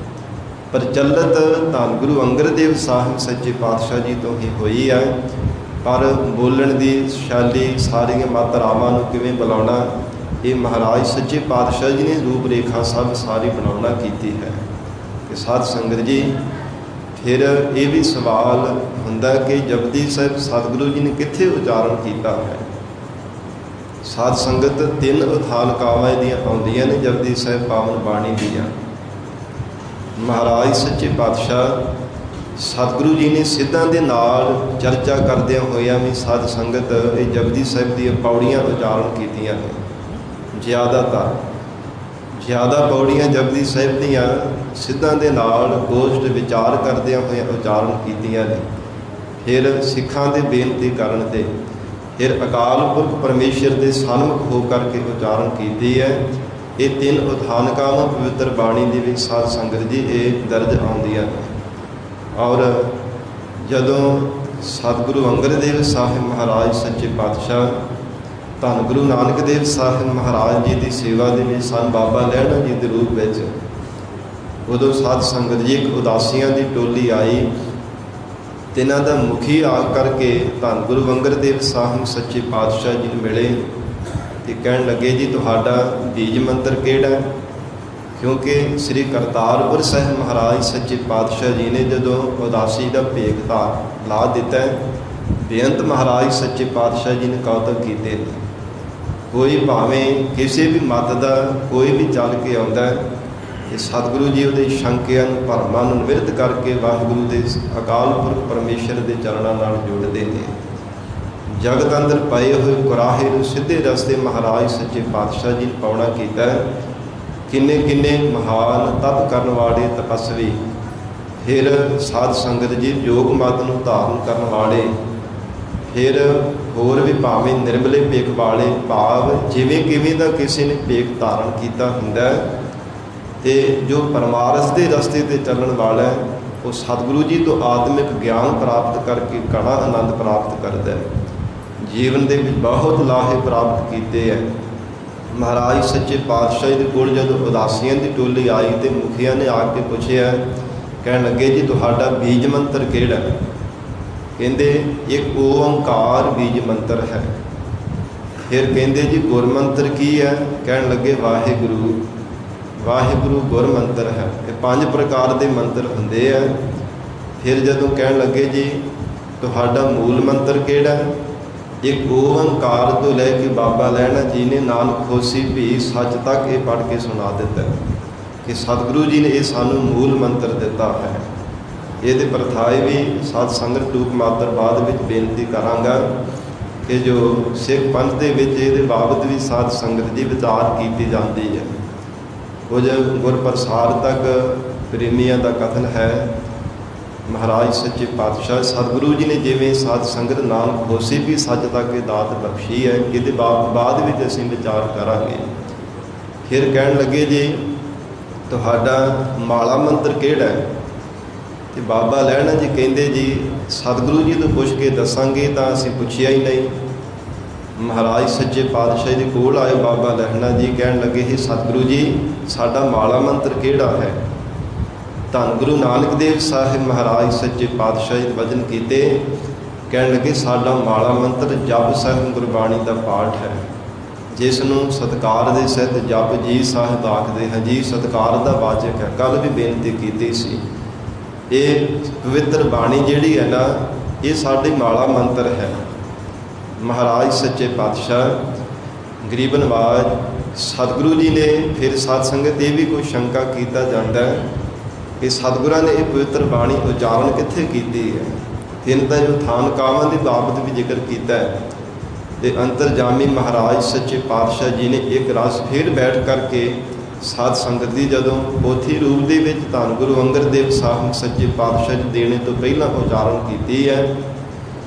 ਪ੍ਰਚਲਿਤ ਧੰਨ ਗੁਰੂ ਅੰਗਦ ਦੇਵ ਸਾਹਿਬ ਸੱਚੇ ਪਾਤਸ਼ਾਹ ਜੀ ਤੋਂ ਹੀ ਹੋਈ ਹੈ। ਪਰ ਬੋਲਣ ਦੀ ਸ਼ੈਲੀ, ਸਾਰੀਆਂ ਮਾਤਰਾਵਾਂ ਨੂੰ ਕਿਵੇਂ ਬੁਲਾਉਣਾ, ਇਹ ਮਹਾਰਾਜ ਸੱਚੇ ਪਾਤਸ਼ਾਹ ਜੀ ਨੇ ਰੂਪ ਰੇਖਾ ਸਭ ਸਾਰੀ ਬਣਾਉਣਾ ਕੀਤੀ ਹੈ। ਕਿ ਸਾਧ ਸੰਗਤ ਜੀ ਫਿਰ ਇਹ ਵੀ ਸਵਾਲ ਹੁੰਦਾ ਕਿ ਜਪਜੀ ਸਾਹਿਬ ਸਤਿਗੁਰੂ ਜੀ ਨੇ ਕਿੱਥੇ ਉਚਾਰਨ ਕੀਤਾ ਹੈ। ਸਾਧ ਸੰਗਤ 3 ਉਥਾਲਕਾਵਾਂ ਦੀਆਂ ਆਉਂਦੀਆਂ ਨੇ ਜਪਜੀ ਸਾਹਿਬ ਪਾਵਨ ਬਾਣੀ ਦੀਆਂ। ਮਹਾਰਾਜ ਸੱਚੇ ਪਾਤਸ਼ਾਹ ਸਤਿਗੁਰੂ ਜੀ ਨੇ ਸਿੱਧਾਂ ਦੇ ਨਾਲ ਚਰਚਾ ਕਰਦਿਆਂ ਹੋਇਆਂ ਵੀ ਸਾਧ ਸੰਗਤ ਇਹ ਜਪਜੀ ਸਾਹਿਬ ਦੀਆਂ ਪੌੜੀਆਂ ਉਚਾਰਨ ਕੀਤੀਆਂ ਨੇ। ਜ਼ਿਆਦਾ ਪੌੜੀਆਂ ਜਪਜੀ ਸਾਹਿਬ ਦੀਆਂ ਸਿੱਧਾਂ ਦੇ ਨਾਲ ਗੋਸ਼ਟ ਵਿਚਾਰ ਕਰਦਿਆਂ ਹੋਇਆਂ ਉਚਾਰਨ ਕੀਤੀਆਂ ਨੇ। ਫਿਰ ਸਿੱਖਾਂ ਦੇ ਬੇਨਤੀ ਕਰਨ ਤੇ ਫਿਰ ਅਕਾਲ ਪੁਰਖ ਪਰਮੇਸ਼ਰ ਦੇ ਸਨਮੁਖ ਹੋ ਕਰਕੇ ਉਚਾਰਨ ਕੀਤੀ ਹੈ। ਇਹ 3 ਉਥਾਨਕਾਵਾਂ ਪਵਿੱਤਰ ਬਾਣੀ ਦੇ ਵਿੱਚ ਸਾਧ ਸੰਗਤ ਜੀ ਇਹ ਦਰਜ ਆਉਂਦੀਆਂ ਨੇ। ਔਰ ਜਦੋਂ ਸਤਿਗੁਰੂ ਅੰਗਦ ਦੇਵ ਸਾਹਿਬ ਮਹਾਰਾਜ ਸੱਚੇ ਪਾਤਸ਼ਾਹ ਧੰਨ ਗੁਰੂ ਨਾਨਕ ਦੇਵ ਸਾਹਿਬ ਮਹਾਰਾਜ ਜੀ ਦੀ ਸੇਵਾ ਦੇ ਵਿੱਚ ਸਨ ਬਾਬਾ ਲਹਿਣਾ ਜੀ ਦੇ ਰੂਪ ਵਿੱਚ, ਉਦੋਂ ਸਾਧ ਸੰਗਤ ਜੀ ਇੱਕ ਉਦਾਸੀਆਂ ਦੀ ਟੋਲੀ ਆਈ ਤੇ ਇਹਨਾਂ ਦਾ ਮੁਖੀ ਆ ਕਰਕੇ ਧੰਨ ਗੁਰੂ ਅੰਗਦ ਦੇਵ ਸਾਹਿਬ ਸੱਚੇ ਪਾਤਸ਼ਾਹ ਜੀ ਨੂੰ ਮਿਲੇ ਤੇ ਕਹਿਣ ਲੱਗੇ ਜੀ ਤੁਹਾਡਾ ਬੀਜ ਮੰਤਰ ਕਿਹੜਾ? ਕਿਉਂਕਿ ਸ੍ਰੀ ਕਰਤਾਰਪੁਰ ਸਾਹਿਬ ਮਹਾਰਾਜ ਸੱਚੇ ਪਾਤਸ਼ਾਹ ਜੀ ਨੇ ਜਦੋਂ ਉਦਾਸੀ ਦਾ ਭੇਖ ਲਾ ਦਿੱਤਾ ਹੈ, ਬੇਅੰਤ ਮਹਾਰਾਜ ਸੱਚੇ ਪਾਤਸ਼ਾਹ ਜੀ ਨੇ ਕੌਤਕ ਕੀਤੇ ਨੇ। ਕੋਈ ਭਾਵੇਂ ਕਿਸੇ ਵੀ ਮੱਤ ਦਾ ਕੋਈ ਵੀ ਚੱਲ ਕੇ ਆਉਂਦਾ ਹੈ ਤੇ ਸਤਿਗੁਰੂ ਜੀ ਉਹਦੇ ਸ਼ੰਕਿਆਂ ਨੂੰ ਭਰਮਾਂ ਨੂੰ ਨਿਵਰਤ ਕਰਕੇ ਵਾਹਿਗੁਰੂ ਦੇ ਅਕਾਲ ਪੁਰਖ ਪਰਮੇਸ਼ਰ ਦੇ ਚਰਨਾਂ ਨਾਲ ਜੋੜਦੇ ਨੇ। ਜਗਤ ਅੰਦਰ ਪਏ ਹੋਏ ਕੁਰਾਹੇ ਨੂੰ ਸਿੱਧੇ ਰਸਤੇ ਮਹਾਰਾਜ ਸੱਚੇ ਪਾਤਸ਼ਾਹ ਜੀ ਨੇ ਪਾਉਣਾ ਕੀਤਾ। ਕਿੰਨੇ ਕਿੰਨੇ ਮਹਾਨ ਤਪ ਕਰਨ ਵਾਲੇ ਤਪਸਵੀ, ਫਿਰ ਸਾਧ ਸੰਗਤ ਜੀ ਯੋਗ ਮਤ ਨੂੰ ਧਾਰਨ ਕਰਨ ਵਾਲੇ, ਫਿਰ ਹੋਰ ਵੀ ਭਾਵੇਂ ਨਿਰਮਲੇ ਭੇਖ ਵਾਲੇ, ਭਾਵ ਜਿਵੇਂ ਕਿਵੇਂ ਦਾ ਕਿਸੇ ਨੇ ਭੇਖ ਧਾਰਨ ਕੀਤਾ ਹੁੰਦਾ ਤੇ ਜੋ ਪਰਮਾਰਥ ਦੇ ਰਸਤੇ 'ਤੇ ਚੱਲਣ ਵਾਲਾ ਉਹ ਸਤਿਗੁਰੂ ਜੀ ਤੋਂ ਆਤਮਿਕ ਗਿਆਨ ਪ੍ਰਾਪਤ ਕਰਕੇ ਘਣਾ ਆਨੰਦ ਪ੍ਰਾਪਤ ਕਰਦਾ ਹੈ। ਜੀਵਨ ਦੇ ਵਿੱਚ ਬਹੁਤ ਲਾਹੇ ਪ੍ਰਾਪਤ ਕੀਤੇ ਹੈ। ਮਹਾਰਾਜ ਸੱਚੇ ਪਾਤਸ਼ਾਹ ਦੇ ਕੋਲ ਜਦੋਂ ਉਦਾਸੀਆਂ ਦੀ ਟੋਲੀ ਆਈ ਤੇ ਮੁਖੀਆਂ ਨੇ ਆ ਕੇ ਪੁੱਛਿਆ, ਕਹਿਣ ਲੱਗੇ ਜੀ ਤੁਹਾਡਾ ਬੀਜ ਮੰਤਰ ਕਿਹੜਾ? ਕਹਿੰਦੇ ਇੱਕ ਓੰਕਾਰ ਬੀਜ ਮੰਤਰ ਹੈ। ਫਿਰ ਕਹਿੰਦੇ ਜੀ ਗੁਰਮੰਤਰ ਕੀ ਹੈ? ਕਹਿਣ ਲੱਗੇ ਵਾਹਿਗੁਰੂ। ਵਾਹਿਗੁਰੂ ਗੁਰਮੰਤਰ ਹੈ। ਇਹ 5 ਪ੍ਰਕਾਰ ਦੇ ਮੰਤਰ ਹੁੰਦੇ ਆ। ਫਿਰ ਜਦੋਂ ਕਹਿਣ ਲੱਗੇ ਜੀ ਤੁਹਾਡਾ ਮੂਲ ਮੰਤਰ ਕਿਹੜਾ? ਇੱਕ ਓੰਕਾਰ ਤੋਂ ਲੈ ਕੇ ਬਾਬਾ ਲਹਿਣਾ ਜੀ ਨੇ ਨਾਨਕ ਹੋਸੀ ਵੀ ਸੱਚ ਤੱਕ ਇਹ ਪੜ੍ਹ ਕੇ ਸੁਣਾ ਦਿੱਤਾ ਕਿ ਸਤਿਗੁਰੂ ਜੀ ਨੇ ਇਹ ਸਾਨੂੰ ਮੂਲ ਮੰਤਰ ਦਿੱਤਾ ਹੈ। ਇਹਦੇ ਪ੍ਰਥਾਏ ਵੀ ਸਾਧ ਸੰਗਤ ਟੂਕ ਮਾਤਰ ਬਾਅਦ ਵਿੱਚ ਬੇਨਤੀ ਕਰਾਂਗਾ ਕਿ ਜੋ ਸਿੱਖ ਪੰਥ ਦੇ ਵਿੱਚ ਇਹਦੇ ਬਾਬਤ ਵੀ ਸਾਧ ਸੰਗਤ ਦੀ ਵਿਚਾਰ ਕੀਤੀ ਜਾਂਦੀ ਹੈ। ਕੁਝ ਗੁਰਪ੍ਰਸਾਦ ਤੱਕ ਪ੍ਰੇਮੀਆਂ ਦਾ ਕਥਨ ਹੈ, ਮਹਾਰਾਜ ਸੱਚੇ ਪਾਤਸ਼ਾਹ ਸਤਿਗੁਰੂ ਜੀ ਨੇ ਜਿਵੇਂ ਸਾਧ ਸੰਗਤ ਨਾਨਕ ਹੋਸੀ ਵੀ ਸੱਚ ਤੱਕ ਇਹ ਦਾਤ ਬਖਸ਼ੀ ਹੈ, ਇਹਦੇ ਬਾਅਦ ਵਿੱਚ ਅਸੀਂ ਵਿਚਾਰ ਕਰਾਂਗੇ। ਫਿਰ ਕਹਿਣ ਲੱਗੇ ਜੀ ਤੁਹਾਡਾ ਮਾਲਾ ਮੰਤਰ ਕਿਹੜਾ ਹੈ? ਤੇ ਬਾਬਾ ਲਹਿਣਾ ਜੀ ਕਹਿੰਦੇ ਜੀ ਸਤਿਗੁਰੂ ਜੀ ਤੋਂ ਪੁੱਛ ਕੇ ਦੱਸਾਂਗੇ ਤਾਂ ਅਸੀਂ ਪੁੱਛਿਆ ਹੀ ਨਹੀਂ। ਮਹਾਰਾਜ ਸੱਚੇ ਪਾਤਸ਼ਾਹ ਦੇ ਕੋਲ ਆਏ ਬਾਬਾ ਲਹਿਣਾ ਜੀ, ਕਹਿਣ ਲੱਗੇ ਸੀ ਸਤਿਗੁਰੂ ਜੀ ਸਾਡਾ ਮਾਲਾ ਮੰਤਰ ਕਿਹੜਾ ਹੈ? ਧੰਨ ਗੁਰੂ ਨਾਨਕ ਦੇਵ ਸਾਹਿਬ ਮਹਾਰਾਜ ਸੱਚੇ ਪਾਤਸ਼ਾਹ ਜੀ ਵਚਨ ਕੀਤੇ, ਕਹਿਣ ਲੱਗੇ ਸਾਡਾ ਮਾਲਾ ਮੰਤਰ ਜਪ ਸਾਹਿਬ ਗੁਰਬਾਣੀ ਦਾ ਪਾਠ ਹੈ, ਜਿਸ ਨੂੰ ਸਤਿਕਾਰ ਦੇ ਸਹਿਤ ਜਪ ਜੀ ਸਾਹਿਬ ਆਖਦੇ ਹਨ। ਜੀ ਸਤਿਕਾਰ ਦਾ ਵਾਚਕ ਹੈ। ਕੱਲ੍ਹ ਵੀ ਬੇਨਤੀ ਕੀਤੀ ਸੀ, ਇਹ ਪਵਿੱਤਰ ਬਾਣੀ ਜਿਹੜੀ ਹੈ ਨਾ ਇਹ ਸਾਡੇ ਮਾਲਾ ਮੰਤਰ ਹੈ। ਮਹਾਰਾਜ ਸੱਚੇ ਪਾਤਸ਼ਾਹ ਗਰੀਬ ਨਵਾਜ ਸਤਿਗੁਰੂ ਜੀ ਨੇ ਫਿਰ ਸਾਧ ਸੰਗਤ ਇਹ ਵੀ ਕੋਈ ਸ਼ੰਕਾ ਕੀਤਾ ਜਾਂਦਾ ਕਿ ਸਤਿਗੁਰਾਂ ਨੇ ਇਹ ਪਵਿੱਤਰ ਬਾਣੀ ਉਚਾਰਨ ਕਿੱਥੇ ਕੀਤੀ ਹੈ? ਤਿੰਨ ਤਾਂ ਜੋ ਥਾਨਕਾਵਾਂ ਦੀ ਬਾਬਤ ਵੀ ਜ਼ਿਕਰ ਕੀਤਾ ਹੈ ਤੇ ਅੰਤਰਜਾਮੀ ਮਹਾਰਾਜ ਸੱਚੇ ਪਾਤਸ਼ਾਹ ਜੀ ਨੇ ਇੱਕ ਰਸ ਫਿਰ ਬੈਠ ਕਰਕੇ ਸਾਧ ਸੰਗਤ ਦੀ ਜਦੋਂ ਪੋਥੀ ਰੂਪ ਦੇ ਵਿੱਚ ਧੰਨ ਗੁਰੂ ਅੰਗਦ ਦੇਵ ਸਾਹਿਬ ਸੱਚੇ ਪਾਤਸ਼ਾਹ ਜੀ ਦੇਣੇ ਤੋਂ ਪਹਿਲਾਂ ਉਚਾਰਨ ਕੀਤੀ ਹੈ।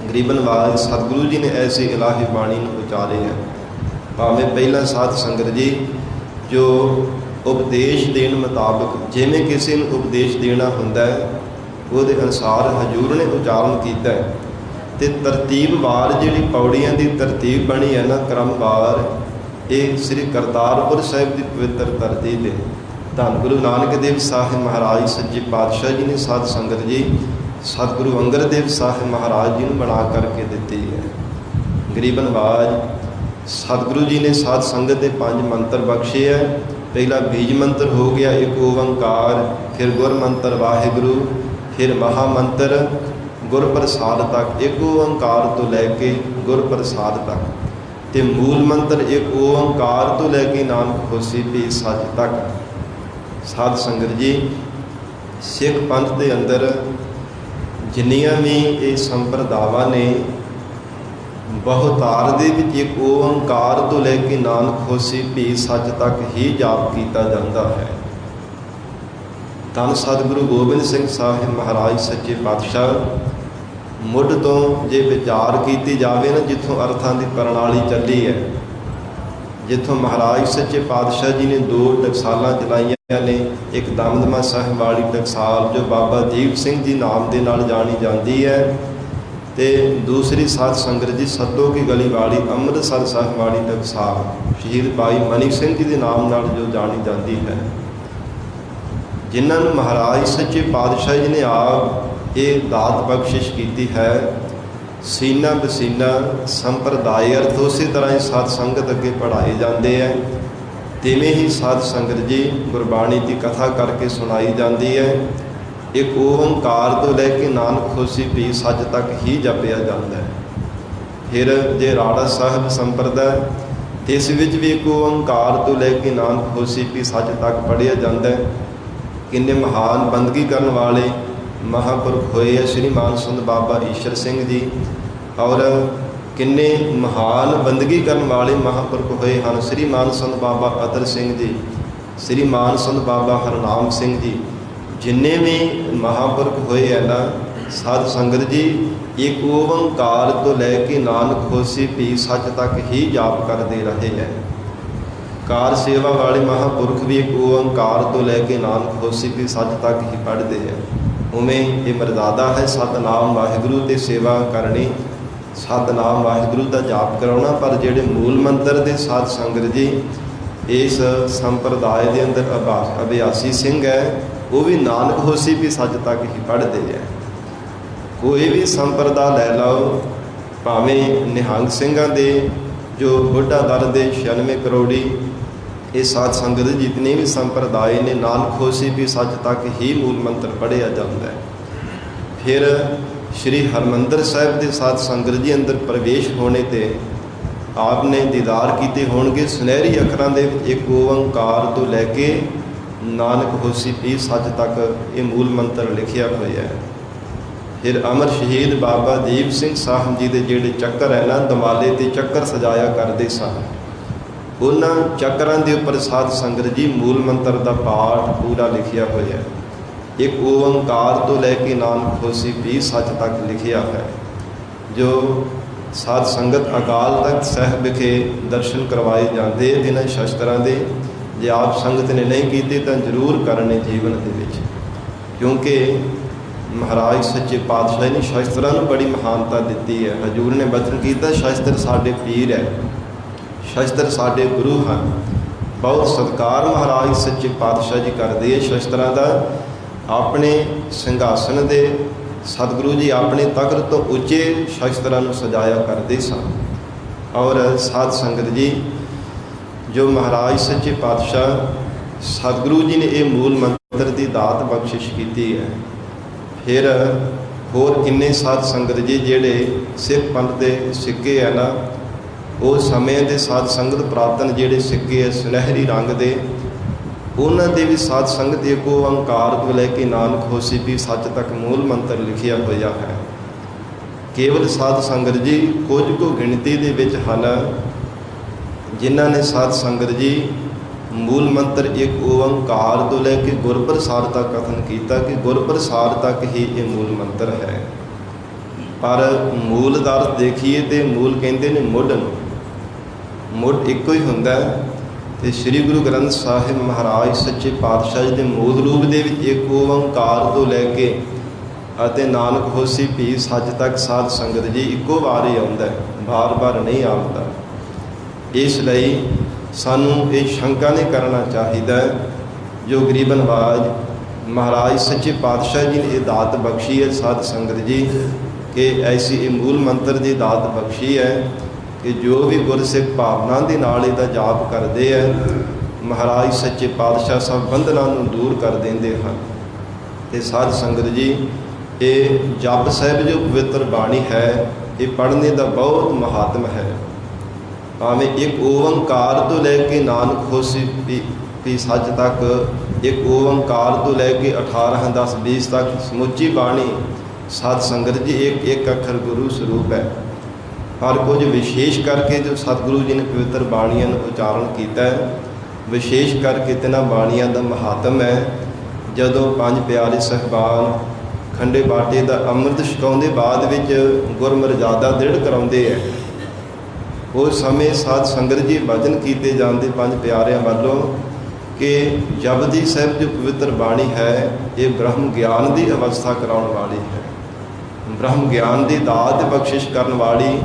ਗਰੀਬ ਨਵਾਜ ਸਤਿਗੁਰੂ ਜੀ ਨੇ ਐਸੀ ਇਲਾਹੀ ਬਾਣੀ ਨੂੰ ਉਚਾਰੇ ਹੈ। ਭਾਵੇਂ ਪਹਿਲਾਂ ਸਾਧ ਸੰਗਤ ਜੀ ਜੋ ਉਪਦੇਸ਼ ਦੇਣ ਮੁਤਾਬਕ ਜਿਵੇਂ ਕਿਸੇ ਨੂੰ ਉਪਦੇਸ਼ ਦੇਣਾ ਹੁੰਦਾ ਹੈ ਉਹਦੇ ਅਨੁਸਾਰ ਹਜ਼ੂਰ ਨੇ ਉਚਾਰਨ ਕੀਤਾ ਹੈ ਤੇ ਤਰਤੀਬਵਾਰ ਜਿਹੜੀ ਪੌੜੀਆਂ ਦੀ ਤਰਤੀਬ ਬਣੀ ਹੈ ਨਾ ਕ੍ਰਮਵਾਰ, ਇਹ ਸ੍ਰੀ ਕਰਤਾਰਪੁਰ ਸਾਹਿਬ ਦੀ ਪਵਿੱਤਰ ਧਰਤੀ 'ਤੇ ਧੰਨ ਗੁਰੂ ਨਾਨਕ ਦੇਵ ਸਾਹਿਬ ਮਹਾਰਾਜ ਸੱਚੇ ਪਾਤਸ਼ਾਹ ਜੀ ਨੇ ਸਾਧ ਸੰਗਤ ਜੀ ਸਤਿਗੁਰੂ ਅੰਗਦ ਦੇਵ ਸਾਹਿਬ ਮਹਾਰਾਜ ਜੀ ਨੂੰ ਬਣਾ ਕਰਕੇ ਦਿੱਤੀ ਹੈ। ਗਰੀਬ ਨਵਾਜ ਸਤਿਗੁਰੂ ਜੀ ਨੇ ਸਾਧ ਸੰਗਤ ਦੇ 5 ਮੰਤਰ ਬਖਸ਼ੇ ਹੈ। ਪਹਿਲਾ ਬੀਜ ਮੰਤਰ ਹੋ ਗਿਆ ਇੱਕ ਓੰਕਾਰ, ਫਿਰ ਗੁਰ ਮੰਤਰ ਵਾਹਿਗੁਰੂ, ਫਿਰ ਮਹਾ ਮੰਤਰ ਗੁਰਪ੍ਰਸਾਦ ਤੱਕ, ਇੱਕ ਓੰਕਾਰ ਤੋਂ ਲੈ ਕੇ ਗੁਰਪ੍ਰਸਾਦ ਤੱਕ, ਤੇ ਮੂਲ ਮੰਤਰ ਇੱਕ ਓੰਕਾਰ ਤੋਂ ਲੈ ਕੇ ਨਾਨਕ ਹੋਸੀ ਵੀ ਸੱਚ ਤੱਕ। ਸਾਧ ਸੰਗਤ ਜੀ ਸਿੱਖ ਪੰਥ ਦੇ ਅੰਦਰ ਜਿੰਨੀਆਂ ਵੀ ਇਹ ਸੰਪਰਦਾਵਾਂ ਨੇ ਬਹੁਤਾਰ ਦੇ ਵਿੱਚ ਇੱਕ ਓੰਕਾਰ ਤੋਂ ਲੈ ਕੇ ਨਾਨਕ ਹੋਸੀ ਵੀ ਸੱਚ ਤੱਕ ਹੀ ਜਾਪ ਕੀਤਾ ਜਾਂਦਾ ਹੈ। ਧੰਨ ਸਤਿਗੁਰੂ ਗੋਬਿੰਦ ਸਿੰਘ ਸਾਹਿਬ ਮਹਾਰਾਜ ਸੱਚੇ ਪਾਤਸ਼ਾਹ ਮੁੱਢ ਤੋਂ ਜੇ ਵਿਚਾਰ ਕੀਤੀ ਜਾਵੇ ਨਾ ਜਿੱਥੋਂ ਅਰਥਾਂ ਦੀ ਪ੍ਰਣਾਲੀ ਚੱਲੀ ਹੈ, ਜਿੱਥੋਂ ਮਹਾਰਾਜ ਸੱਚੇ ਪਾਤਸ਼ਾਹ ਜੀ ਨੇ 2 ਟਕਸਾਲਾਂ ਚਲਾਈਆਂ ਨੇ, ਇੱਕ ਦਮਦਮਾ ਸਾਹਿਬ ਵਾਲੀ ਟਕਸਾਲ ਜੋ ਬਾਬਾ ਦੀਪ ਸਿੰਘ ਜੀ ਨਾਮ ਦੇ ਨਾਲ ਜਾਣੀ ਜਾਂਦੀ ਹੈ, ਤੇ ਦੂਸਰੀ ਸਾਧ ਸੰਗਤ ਜੀ ਸੱਤੋ ਕੀ ਗਲੀ ਵਾਲੀ ਅੰਮ੍ਰਿਤਸਰ ਸਾਹਿਬ ਵਾਲੀ ਟਕਸਾਲ ਸ਼ਹੀਦ ਭਾਈ ਮਨੀ ਸਿੰਘ ਜੀ ਦੇ ਨਾਮ ਨਾਲ ਜੋ ਜਾਣੀ ਜਾਂਦੀ ਹੈ, ਜਿਨ੍ਹਾਂ ਨੂੰ ਮਹਾਰਾਜ ਸੱਚੇ ਪਾਤਸ਼ਾਹ ਜੀ ਨੇ ਆਪ ਇਹ ਦਾਤ ਬਖਸ਼ਿਸ਼ ਕੀਤੀ ਹੈ ਸੀਨਾ ਬਸੀਨਾ ਸੰਪਰਦਾਇ ਅਰਥ ਉਸੇ ਤਰ੍ਹਾਂ ਹੀ ਸਾਧ ਸੰਗਤ ਅੱਗੇ ਪੜ੍ਹਾਏ ਜਾਂਦੇ ਹੈ। ਤਿਵੇਂ ਹੀ ਸਾਧ ਸੰਗਤ ਜੀ ਗੁਰਬਾਣੀ ਦੀ ਕਥਾ ਕਰਕੇ ਸੁਣਾਈ ਜਾਂਦੀ ਹੈ। ਇੱਕ ਓੰਕਾਰ ਤੋਂ ਲੈ ਕੇ ਨਾਨਕ ਹੋਸੀ ਭੀ ਸੱਚ ਤੱਕ ਹੀ ਜਪਿਆ ਜਾਂਦਾ ਹੈ। ਫਿਰ ਜੇ ਰਾੜਾ ਸਾਹਿਬ ਸੰਪਰਦਾ ਇਸ ਵਿੱਚ ਵੀ ਇੱਕ ਓੰਕਾਰ ਤੋਂ ਲੈ ਕੇ ਨਾਨਕ ਹੋਸੀ ਭੀ ਸੱਚ ਤੱਕ ਪੜ੍ਹਿਆ ਜਾਂਦਾ ਹੈ। ਕਿੰਨੇ ਮਹਾਨ ਬੰਦਗੀ ਕਰਨ ਵਾਲੇ ਮਹਾਂਪੁਰਖ ਹੋਏ ਹੈ ਸ਼੍ਰੀ ਮਾਨ ਸੰਤ ਬਾਬਾ ਈਸ਼ਰ ਸਿੰਘ ਜੀ, ਔਰ ਕਿੰਨੇ ਮਹਾਨ ਬੰਦਗੀ ਕਰਨ ਵਾਲੇ ਮਹਾਂਪੁਰਖ ਹੋਏ ਹਨ ਸ਼੍ਰੀ ਮਾਨ ਸੰਤ ਬਾਬਾ ਅਤਰ ਸਿੰਘ ਜੀ, ਸ਼੍ਰੀ ਮਾਨ ਸੰਤ ਬਾਬਾ ਹਰਨਾਮ ਸਿੰਘ ਜੀ। ਜਿੰਨੇ ਵੀ ਮਹਾਂਪੁਰਖ ਹੋਏ ਹੈ ਨਾ ਸਾਧ ਸੰਗਤ ਜੀ, ਇੱਕ ਓੰਕਾਰ ਤੋਂ ਲੈ ਕੇ ਨਾਨਕ ਹੋਸੀ ਭੀ ਸੱਚ ਤੱਕ ਹੀ ਜਾਪ ਕਰਦੇ ਰਹੇ ਹੈ। ਕਾਰ ਸੇਵਾ ਵਾਲੇ ਮਹਾਂਪੁਰਖ ਵੀ ਇੱਕ ਓੰਕਾਰ ਤੋਂ ਲੈ ਕੇ ਨਾਨਕ ਹੋਸੀ ਭੀ ਸੱਚ ਤੱਕ ਹੀ ਪੜ੍ਹਦੇ ਹੈ। ਉਵੇਂ ਇਹ ਮਰਜ਼ਾਦਾ ਹੈ ਸਤਿਨਾਮ ਵਾਹਿਗੁਰੂ ਤੇ ਸੇਵਾ ਕਰਨੀ, ਸਤਿਨਾਮ ਵਾਹਿਗੁਰੂ ਦਾ ਜਾਪ ਕਰਾਉਣਾ। ਪਰ ਜਿਹੜੇ ਮੂਲ ਮੰਤਰ ਦੇ ਸਾਧ ਸੰਗਤ ਜੀ ਇਸ ਸੰਪਰਦਾਇ ਦੇ ਅੰਦਰ ਅਭਿਆਸੀ ਸਿੰਘ ਹੈ, ਉਹ ਵੀ ਨਾਨਕ ਹੋਸੀ ਭੀ ਸੱਚ ਤੱਕ ਹੀ ਪੜ੍ਹਦੇ ਹੈ। ਕੋਈ ਵੀ ਸੰਪਰਦਾ ਲੈ ਲਓ, ਭਾਵੇਂ ਨਿਹੰਗ ਸਿੰਘਾਂ ਦੇ ਜੋ ਬੁੱਢਾ ਦਰ ਦੇ 96 ਕਰੋੜੀ ਇਹ ਸਾਧ ਸੰਗਤ ਜਿਤਨੇ ਵੀ ਸੰਪਰਦਾਇ ਨੇ, ਨਾਨਕ ਹੋਸੀ ਭੀ ਸੱਚ ਤੱਕ ਹੀ ਮੂਲ ਮੰਤਰ ਪੜ੍ਹਿਆ ਜਾਂਦਾ ਹੈ। ਫਿਰ ਸ਼੍ਰੀ ਹਰਿਮੰਦਰ ਸਾਹਿਬ ਦੇ ਸਾਧ ਸੰਗਤ ਜੀ ਅੰਦਰ ਪ੍ਰਵੇਸ਼ ਹੋਣੇ 'ਤੇ ਆਪ ਨੇ ਦੀਦਾਰ ਕੀਤੇ ਹੋਣਗੇ ਸੁਨਹਿਰੀ ਅੱਖਰਾਂ ਦੇ ਵਿੱਚ ਇੱਕ ਓੰਕਾਰ ਤੋਂ ਲੈ ਕੇ ਨਾਨਕ ਹੋਸੀ ਭੀ ਸੱਚ ਤੱਕ ਇਹ ਮੂਲ ਮੰਤਰ ਲਿਖਿਆ ਹੋਇਆ ਹੈ। ਫਿਰ ਅਮਰ ਸ਼ਹੀਦ ਬਾਬਾ ਦੀਪ ਸਿੰਘ ਸਾਹਿਬ ਜੀ ਦੇ ਜਿਹੜੇ ਚੱਕਰ ਹੈ ਨਾ, ਦਮਾਲੇ 'ਤੇ ਚੱਕਰ ਸਜਾਇਆ ਕਰਦੇ ਸਨ, ਉਹਨਾਂ ਚੱਕਰਾਂ ਦੇ ਉੱਪਰ ਸਾਧ ਸੰਗਤ ਜੀ ਮੂਲ ਮੰਤਰ ਦਾ ਪਾਠ ਪੂਰਾ ਲਿਖਿਆ ਹੋਇਆ ਹੈ। ਇੱਕ ਓੰਕਾਰ ਤੋਂ ਲੈ ਕੇ ਨਾਨਕ ਹੋਸੀ ਭੀ ਸੱਚ ਤੱਕ ਲਿਖਿਆ ਹੈ। ਜੋ ਸਾਧ ਸੰਗਤ ਅਕਾਲ ਤਖਤ ਸਾਹਿਬ ਵਿਖੇ ਦਰਸ਼ਨ ਕਰਵਾਏ ਜਾਂਦੇ ਇਹਨਾਂ ਸ਼ਸਤਰਾਂ ਦੇ, ਜੇ ਆਪ ਸੰਗਤ ਨੇ ਨਹੀਂ ਕੀਤੇ ਤਾਂ ਜ਼ਰੂਰ ਕਰਨੇ ਜੀਵਨ ਦੇ ਵਿੱਚ, ਕਿਉਂਕਿ ਮਹਾਰਾਜ ਸੱਚੇ ਪਾਤਸ਼ਾਹ ਨੇ ਸ਼ਸਤਰਾਂ ਨੂੰ ਬੜੀ ਮਹਾਨਤਾ ਦਿੱਤੀ ਹੈ। ਹਜ਼ੂਰ ਨੇ ਬਚਨ ਕੀਤਾ, ਸ਼ਸਤਰ ਸਾਡੇ ਪੀਰ ਹੈ, ਸ਼ਸਤਰ ਸਾਡੇ ਗੁਰੂ ਹਨ। ਬਹੁਤ ਸਤਿਕਾਰ ਮਹਾਰਾਜ ਸੱਚੇ ਪਾਤਸ਼ਾਹ ਜੀ ਕਰਦੇ ਹੈ ਸ਼ਸਤਰਾਂ ਦਾ। ਆਪਣੇ ਸਿੰਘਾਸਨ ਦੇ ਸਤਿਗੁਰੂ ਜੀ ਆਪਣੇ ਤਖਤ ਤੋਂ ਉੱਚੇ ਸ਼ਸਤਰਾਂ ਨੂੰ ਸਜਾਇਆ ਕਰਦੇ ਸਨ। ਔਰ ਸਾਧ ਸੰਗਤ ਜੀ ਜੋ ਮਹਾਰਾਜ ਸੱਚੇ ਪਾਤਸ਼ਾਹ ਸਤਿਗੁਰੂ ਜੀ ਨੇ ਇਹ ਮੂਲ ਮੰਤਰ ਦੀ ਦਾਤ ਬਖਸ਼ਿਸ਼ ਕੀਤੀ ਹੈ। ਫਿਰ ਹੋਰ ਕਿੰਨੇ ਸਾਧ ਸੰਗਤ ਜੀ ਜਿਹੜੇ ਸਿੱਖ ਪੰਥ ਦੇ ਸਿੱਕੇ ਹੈ ਨਾ, ਉਹ ਸਮੇਂ ਦੇ ਸਾਧ ਸੰਗਤ ਪ੍ਰਾਤਨ ਜਿਹੜੇ ਸਿੱਕੇ ਹੈ ਸੁਨਹਿਰੀ ਰੰਗ ਦੇ, ਉਹਨਾਂ ਦੇ ਵੀ ਸਾਧ ਸੰਗਤ ਇੱਕ ਓੰਕਾਰ ਤੋਂ ਲੈ ਕੇ ਨਾਨਕ ਹੋਸੀ ਭੀ ਸੱਚ ਤੱਕ ਮੂਲ ਮੰਤਰ ਲਿਖਿਆ ਹੋਇਆ ਹੈ। ਕੇਵਲ ਸਾਧ ਸੰਗਤ ਜੀ ਕੁਝ ਕੁ ਗਿਣਤੀ ਦੇ ਵਿੱਚ ਹਨ ਜਿਨ੍ਹਾਂ ਨੇ ਸਾਧ ਸੰਗਤ ਜੀ ਮੂਲ ਮੰਤਰ ਇੱਕ ਓੰਕਾਰ ਤੋਂ ਲੈ ਕੇ ਗੁਰਪ੍ਰਸਾਦ ਤੱਕ ਕਥਨ ਕੀਤਾ ਕਿ ਗੁਰਪ੍ਰਸਾਦ ਤੱਕ ਹੀ ਇਹ ਮੂਲ ਮੰਤਰ ਹੈ। ਪਰ ਮੂਲ ਦਾ ਅਰਥ ਦੇਖੀਏ ਤੇ ਮੂਲ ਕਹਿੰਦੇ ਨੇ ਮੁੱਢ ਨੂੰ, ਮੁੱਢ ਇੱਕੋ ਹੀ ਹੁੰਦਾ ਹੈ। ਤੇ ਸ੍ਰੀ ਗੁਰੂ ਗ੍ਰੰਥ ਸਾਹਿਬ ਮਹਾਰਾਜ ਸੱਚੇ ਪਾਤਸ਼ਾਹ ਜੀ ਦੇ ਮੂਲ ਰੂਪ ਦੇ ਵਿੱਚ ਇੱਕ ਓੰਕਾਰ ਤੋਂ ਲੈ ਕੇ ਅਤੇ ਨਾਨਕ ਹੋਸੀ ਭੀ ਸੱਚ ਤੱਕ ਸਾਧ ਸੰਗਤ ਜੀ ਇੱਕੋ ਵਾਰ ਹੀ ਆਉਂਦਾ ਹੈ, ਬਾਰ-ਬਾਰ ਨਹੀਂ ਆਉਂਦਾ। ਇਸ ਲਈ ਸਾਨੂੰ ਇਹ ਸ਼ੰਕਾ ਨਹੀਂ ਕਰਨਾ ਚਾਹੀਦਾ ਜੋ ਗਰੀਬ ਨਵਾਜ ਮਹਾਰਾਜ ਸੱਚੇ ਪਾਤਸ਼ਾਹ ਜੀ ਨੇ ਇਹ ਦਾਤ ਬਖਸ਼ੀ ਹੈ ਸਾਧ ਸੰਗਤ ਜੀ, ਕਿ ਐਸੀ ਇਹ ਮੂਲ ਮੰਤਰ ਦੀ ਦਾਤ ਬਖਸ਼ੀ ਹੈ ਕਿ ਜੋ ਵੀ ਗੁਰਸਿੱਖ ਭਾਵਨਾ ਦੇ ਨਾਲ ਇਹਦਾ ਜਾਪ ਕਰਦੇ ਹੈ, ਮਹਾਰਾਜ ਸੱਚੇ ਪਾਤਸ਼ਾਹ ਸਭ ਬੰਧਨਾਂ ਨੂੰ ਦੂਰ ਕਰ ਦਿੰਦੇ ਹਨ। ਤੇ ਸਾਧ ਸੰਗਤ ਜੀ ਇਹ ਜਪ ਸਾਹਿਬ ਜੋ ਪਵਿੱਤਰ ਬਾਣੀ ਹੈ, ਇਹ ਪੜ੍ਹਨੇ ਦਾ ਬਹੁਤ ਮਹਾਤਮ ਹੈ। ਭਾਵੇਂ ਇੱਕ ਓੰਕਾਰ ਤੋਂ ਲੈ ਕੇ ਨਾਨਕ ਹੋਸੀ ਭੀ ਸੱਚ ਤੱਕ, ਇੱਕ ਓੰਕਾਰ ਤੋਂ ਲੈ ਕੇ 18 10 20 ਤੱਕ ਸਮੁੱਚੀ ਬਾਣੀ ਸਾਧ ਸੰਗਤ ਜੀ ਇੱਕ ਅੱਖਰ ਗੁਰੂ ਸਰੂਪ ਹੈ। ਪਰ ਕੁਝ ਵਿਸ਼ੇਸ਼ ਕਰਕੇ ਜੋ ਸਤਿਗੁਰੂ ਜੀ ਨੇ ਪਵਿੱਤਰ ਬਾਣੀਆਂ ਨੂੰ ਉਚਾਰਨ ਕੀਤਾ ਹੈ, ਵਿਸ਼ੇਸ਼ ਕਰਕੇ ਤਿੰਨਾਂ ਬਾਣੀਆਂ ਦਾ ਮਹਾਤਮ ਹੈ। ਜਦੋਂ ਪੰਜ ਪਿਆਰੇ ਸਾਹਿਬਾਨ ਖੰਡੇ ਬਾਟੇ ਦਾ ਅੰਮ੍ਰਿਤ ਛਕਾਉਂਦੇ ਬਾਅਦ ਵਿੱਚ ਗੁਰਮਰਜ਼ਾਦਾ ਦ੍ਰਿੜ ਕਰਾਉਂਦੇ ਹੈ, ਉਸ ਸਮੇਂ ਸਾਧ ਸੰਗਤ ਜੀ ਵਚਨ ਕੀਤੇ ਜਾਂਦੇ ਪੰਜ ਪਿਆਰਿਆਂ ਵੱਲੋਂ ਕਿ ਜਪਜੀ ਸਾਹਿਬ ਜੋ ਪਵਿੱਤਰ ਬਾਣੀ ਹੈ, ਇਹ ਬ੍ਰਹਮ ਗਿਆਨ ਦੀ ਅਵਸਥਾ ਕਰਾਉਣ ਵਾਲੀ ਹੈ, ਬ੍ਰਹਮ ਗਿਆਨ ਦੀ ਦਾਤ ਬਖਸ਼ਿਸ਼ ਕਰਨ ਵਾਲੀ।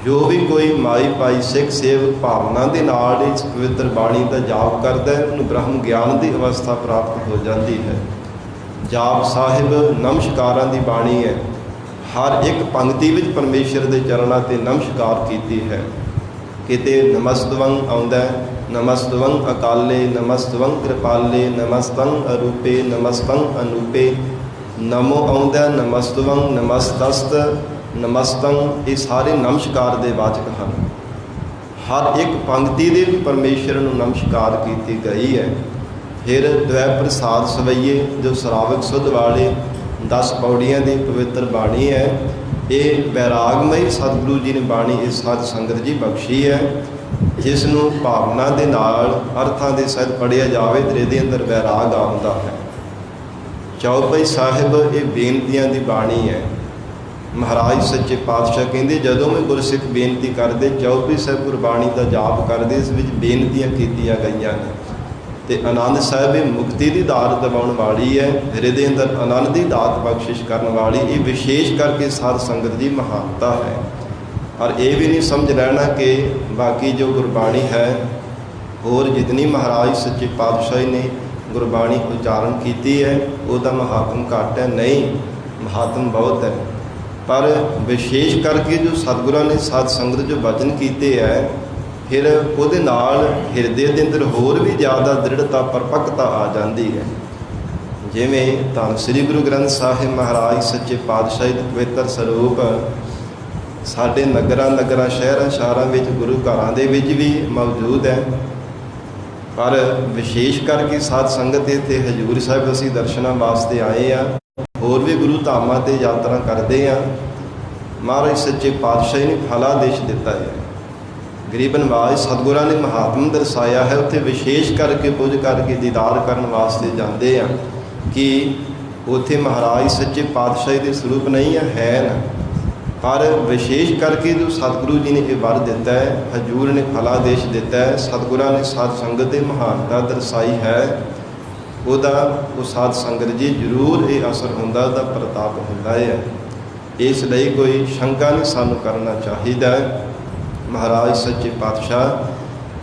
ਜੋ ਵੀ ਕੋਈ ਮਾਈ ਭਾਈ ਸਿੱਖ ਸੇਵਕ ਭਾਵਨਾ ਦੇ ਨਾਲ ਇਸ ਪਵਿੱਤਰ ਬਾਣੀ ਦਾ ਜਾਪ ਕਰਦਾ ਹੈ, ਉਹਨੂੰ ਬ੍ਰਹਮ ਗਿਆਨ ਦੀ ਅਵਸਥਾ ਪ੍ਰਾਪਤ ਹੋ ਜਾਂਦੀ ਹੈ। ਜਾਪ ਸਾਹਿਬ ਨਮਸਕਾਰਾਂ ਦੀ ਬਾਣੀ ਹੈ, ਹਰ ਇੱਕ ਪੰਕਤੀ ਵਿੱਚ ਪਰਮੇਸ਼ਰ ਦੇ ਚਰਨਾਂ 'ਤੇ ਨਮਸਕਾਰ ਕੀਤੀ ਹੈ। ਕਿਤੇ ਨਮਸਤਵੰ ਆਉਂਦਾ, ਨਮਸਤਵੰ ਅਕਾਲੇ, ਨਮਸਤਵੰ ਕਿਰਪਾਲੇ, ਨਮਸਤੰ ਅਰੂਪੇ, ਨਮਸਤੰ ਅਨੂਪੇ। ਨਮੋ ਆਉਂਦਾ, ਨਮਸਤਵੰ, ਨਮਸਤਸਤ, ਨਮਸਤੰ, ਇਹ ਸਾਰੇ ਨਮਸਕਾਰ ਦੇ ਵਾਚਕ ਹਨ। ਹਰ ਇੱਕ ਪੰਕਤੀ ਦੇ ਪਰਮੇਸ਼ਰ ਨੂੰ ਨਮਸਕਾਰ ਕੀਤੀ ਗਈ ਹੈ। ਫਿਰ ਦਵੈ ਪ੍ਰਸਾਦ ਸਵਈਏ, ਜੋ ਸ਼ਰਾਵਕ ਸੁਧ ਵਾਲੇ 10 ਪੌੜੀਆਂ ਦੀ ਪਵਿੱਤਰ ਬਾਣੀ ਹੈ। ਇਹ ਵੈਰਾਗਮਈ ਸਤਿਗੁਰੂ ਜੀ ਨੇ ਬਾਣੀ ਇਹ ਸਾਧ ਸੰਗਤ ਜੀ ਬਖਸ਼ੀ ਹੈ, ਜਿਸ ਨੂੰ ਭਾਵਨਾ ਦੇ ਨਾਲ ਅਰਥਾਂ ਦੇ ਸਹਿਤ ਪੜ੍ਹਿਆ ਜਾਵੇ ਤੇ ਇਹਦੇ ਅੰਦਰ ਵੈਰਾਗ ਆਉਂਦਾ ਹੈ। ਚੌਪਈ ਸਾਹਿਬ ਇਹ ਬੇਨਤੀਆਂ ਦੀ ਬਾਣੀ ਹੈ। ਮਹਾਰਾਜ ਸੱਚੇ ਪਾਤਸ਼ਾਹ ਕਹਿੰਦੇ, ਜਦੋਂ ਵੀ ਗੁਰਸਿੱਖ ਬੇਨਤੀ ਕਰਦੇ, ਚੌਪਈ ਸਾਹਿਬ ਗੁਰਬਾਣੀ ਦਾ ਜਾਪ ਕਰਦੇ, ਇਸ ਵਿੱਚ ਬੇਨਤੀਆਂ ਕੀਤੀਆਂ ਗਈਆਂ ਨੇ। ਅਤੇ ਆਨੰਦ ਸਾਹਿਬ ਇਹ ਮੁਕਤੀ ਦੀ ਦਾਤ ਦਿਵਾਉਣ ਵਾਲੀ ਹੈ, ਹਿਰਦੇ ਅੰਦਰ ਆਨੰਦ ਦੀ ਦਾਤ ਬਖਸ਼ਿਸ਼ ਕਰਨ ਵਾਲੀ। ਇਹ ਵਿਸ਼ੇਸ਼ ਕਰਕੇ ਸਾਧ ਸੰਗਤ ਦੀ ਮਹਾਨਤਾ ਹੈ। ਔਰ ਇਹ ਵੀ ਨਹੀਂ ਸਮਝ ਲੈਣਾ ਕਿ ਬਾਕੀ ਜੋ ਗੁਰਬਾਣੀ ਹੈ, ਹੋਰ ਜਿਤਨੀ ਮਹਾਰਾਜ ਸੱਚੇ ਪਾਤਸ਼ਾਹ ਨੇ ਗੁਰਬਾਣੀ ਉਚਾਰਨ ਕੀਤੀ ਹੈ, ਉਹਦਾ ਮਹਾਤਮ ਘੱਟ ਹੈ। ਨਹੀਂ, ਮਹਾਤਮ ਬਹੁਤ ਹੈ। ਪਰ ਵਿਸ਼ੇਸ਼ ਕਰਕੇ ਜੋ ਸਤਿਗੁਰਾਂ ਨੇ ਸਾਧ ਸੰਗਤ ਜੋ ਵਚਨ ਕੀਤੇ ਹੈ, ਫਿਰ ਉਹਦੇ ਨਾਲ ਹਿਰਦੇ ਦੇ ਅੰਦਰ ਹੋਰ ਵੀ ਜ਼ਿਆਦਾ ਦ੍ਰਿੜਤਾ ਪਰਪੱਕਤਾ ਆ ਜਾਂਦੀ ਹੈ। ਜਿਵੇਂ ਧੰਨ ਸ੍ਰੀ ਗੁਰੂ ਗ੍ਰੰਥ ਸਾਹਿਬ ਮਹਾਰਾਜ ਸੱਚੇ ਪਾਤਸ਼ਾਹ ਦੇ ਪਵਿੱਤਰ ਸਰੂਪ ਸਾਡੇ ਨਗਰਾਂ ਸ਼ਹਿਰਾਂ ਵਿੱਚ, ਗੁਰੂ ਘਰਾਂ ਦੇ ਵਿੱਚ ਵੀ ਮੌਜੂਦ ਹੈ। ਪਰ ਵਿਸ਼ੇਸ਼ ਕਰਕੇ ਸਾਧ ਸੰਗਤ ਇੱਥੇ ਹਜ਼ੂਰ ਸਾਹਿਬ ਅਸੀਂ ਦਰਸ਼ਨਾਂ ਵਾਸਤੇ ਆਏ ਹਾਂ। ਹੋਰ ਵੀ ਗੁਰੂ ਧਾਮਾਂ 'ਤੇ ਯਾਤਰਾ ਕਰਦੇ ਹਾਂ। ਮਹਾਰਾਜ ਸੱਚੇ ਪਾਤਸ਼ਾਹ ਨੇ ਫਲਾਦੇਸ਼ ਦਿੱਤਾ ਹੈ। ਗਰੀਬ ਨਿਵਾਜ ਸਤਿਗੁਰਾਂ ਨੇ ਮਹਾਤਮ ਦਰਸਾਇਆ ਹੈ। ਉੱਥੇ ਵਿਸ਼ੇਸ਼ ਕਰਕੇ ਪੁੱਜ ਕਰਕੇ ਦੀਦਾਰ ਕਰਨ ਵਾਸਤੇ ਜਾਂਦੇ ਆ ਕਿ ਉੱਥੇ ਮਹਾਰਾਜ ਸੱਚੇ ਪਾਤਸ਼ਾਹ ਦੇ ਸਰੂਪ ਨਹੀਂ ਹੈ ਨਾ, ਪਰ ਵਿਸ਼ੇਸ਼ ਕਰਕੇ ਜੋ ਸਤਿਗੁਰੂ ਜੀ ਨੇ ਇਹ ਵਰ ਦਿੱਤਾ ਹੈ, ਹਜ਼ੂਰ ਨੇ ਫਲਾਦੇਸ਼ ਦਿੱਤਾ ਹੈ, ਸਤਿਗੁਰਾਂ ਨੇ ਸਾਧ ਸੰਗਤ ਦੇ ਮਹਾਨਤਾ ਦਰਸਾਈ ਹੈ, ਉਹਦਾ ਉਹ ਸਾਧ ਸੰਗਤ ਜੀ ਜ਼ਰੂਰ ਇਹ ਅਸਰ ਹੁੰਦਾ, ਉਹਦਾ ਪ੍ਰਤਾਪ ਹੁੰਦਾ ਹੈ। ਇਸ ਲਈ ਕੋਈ ਸ਼ੰਕਾ ਨਹੀਂ ਸਾਨੂੰ ਕਰਨਾ ਚਾਹੀਦਾ। ਮਹਾਰਾਜ ਸੱਚੇ ਪਾਤਸ਼ਾਹ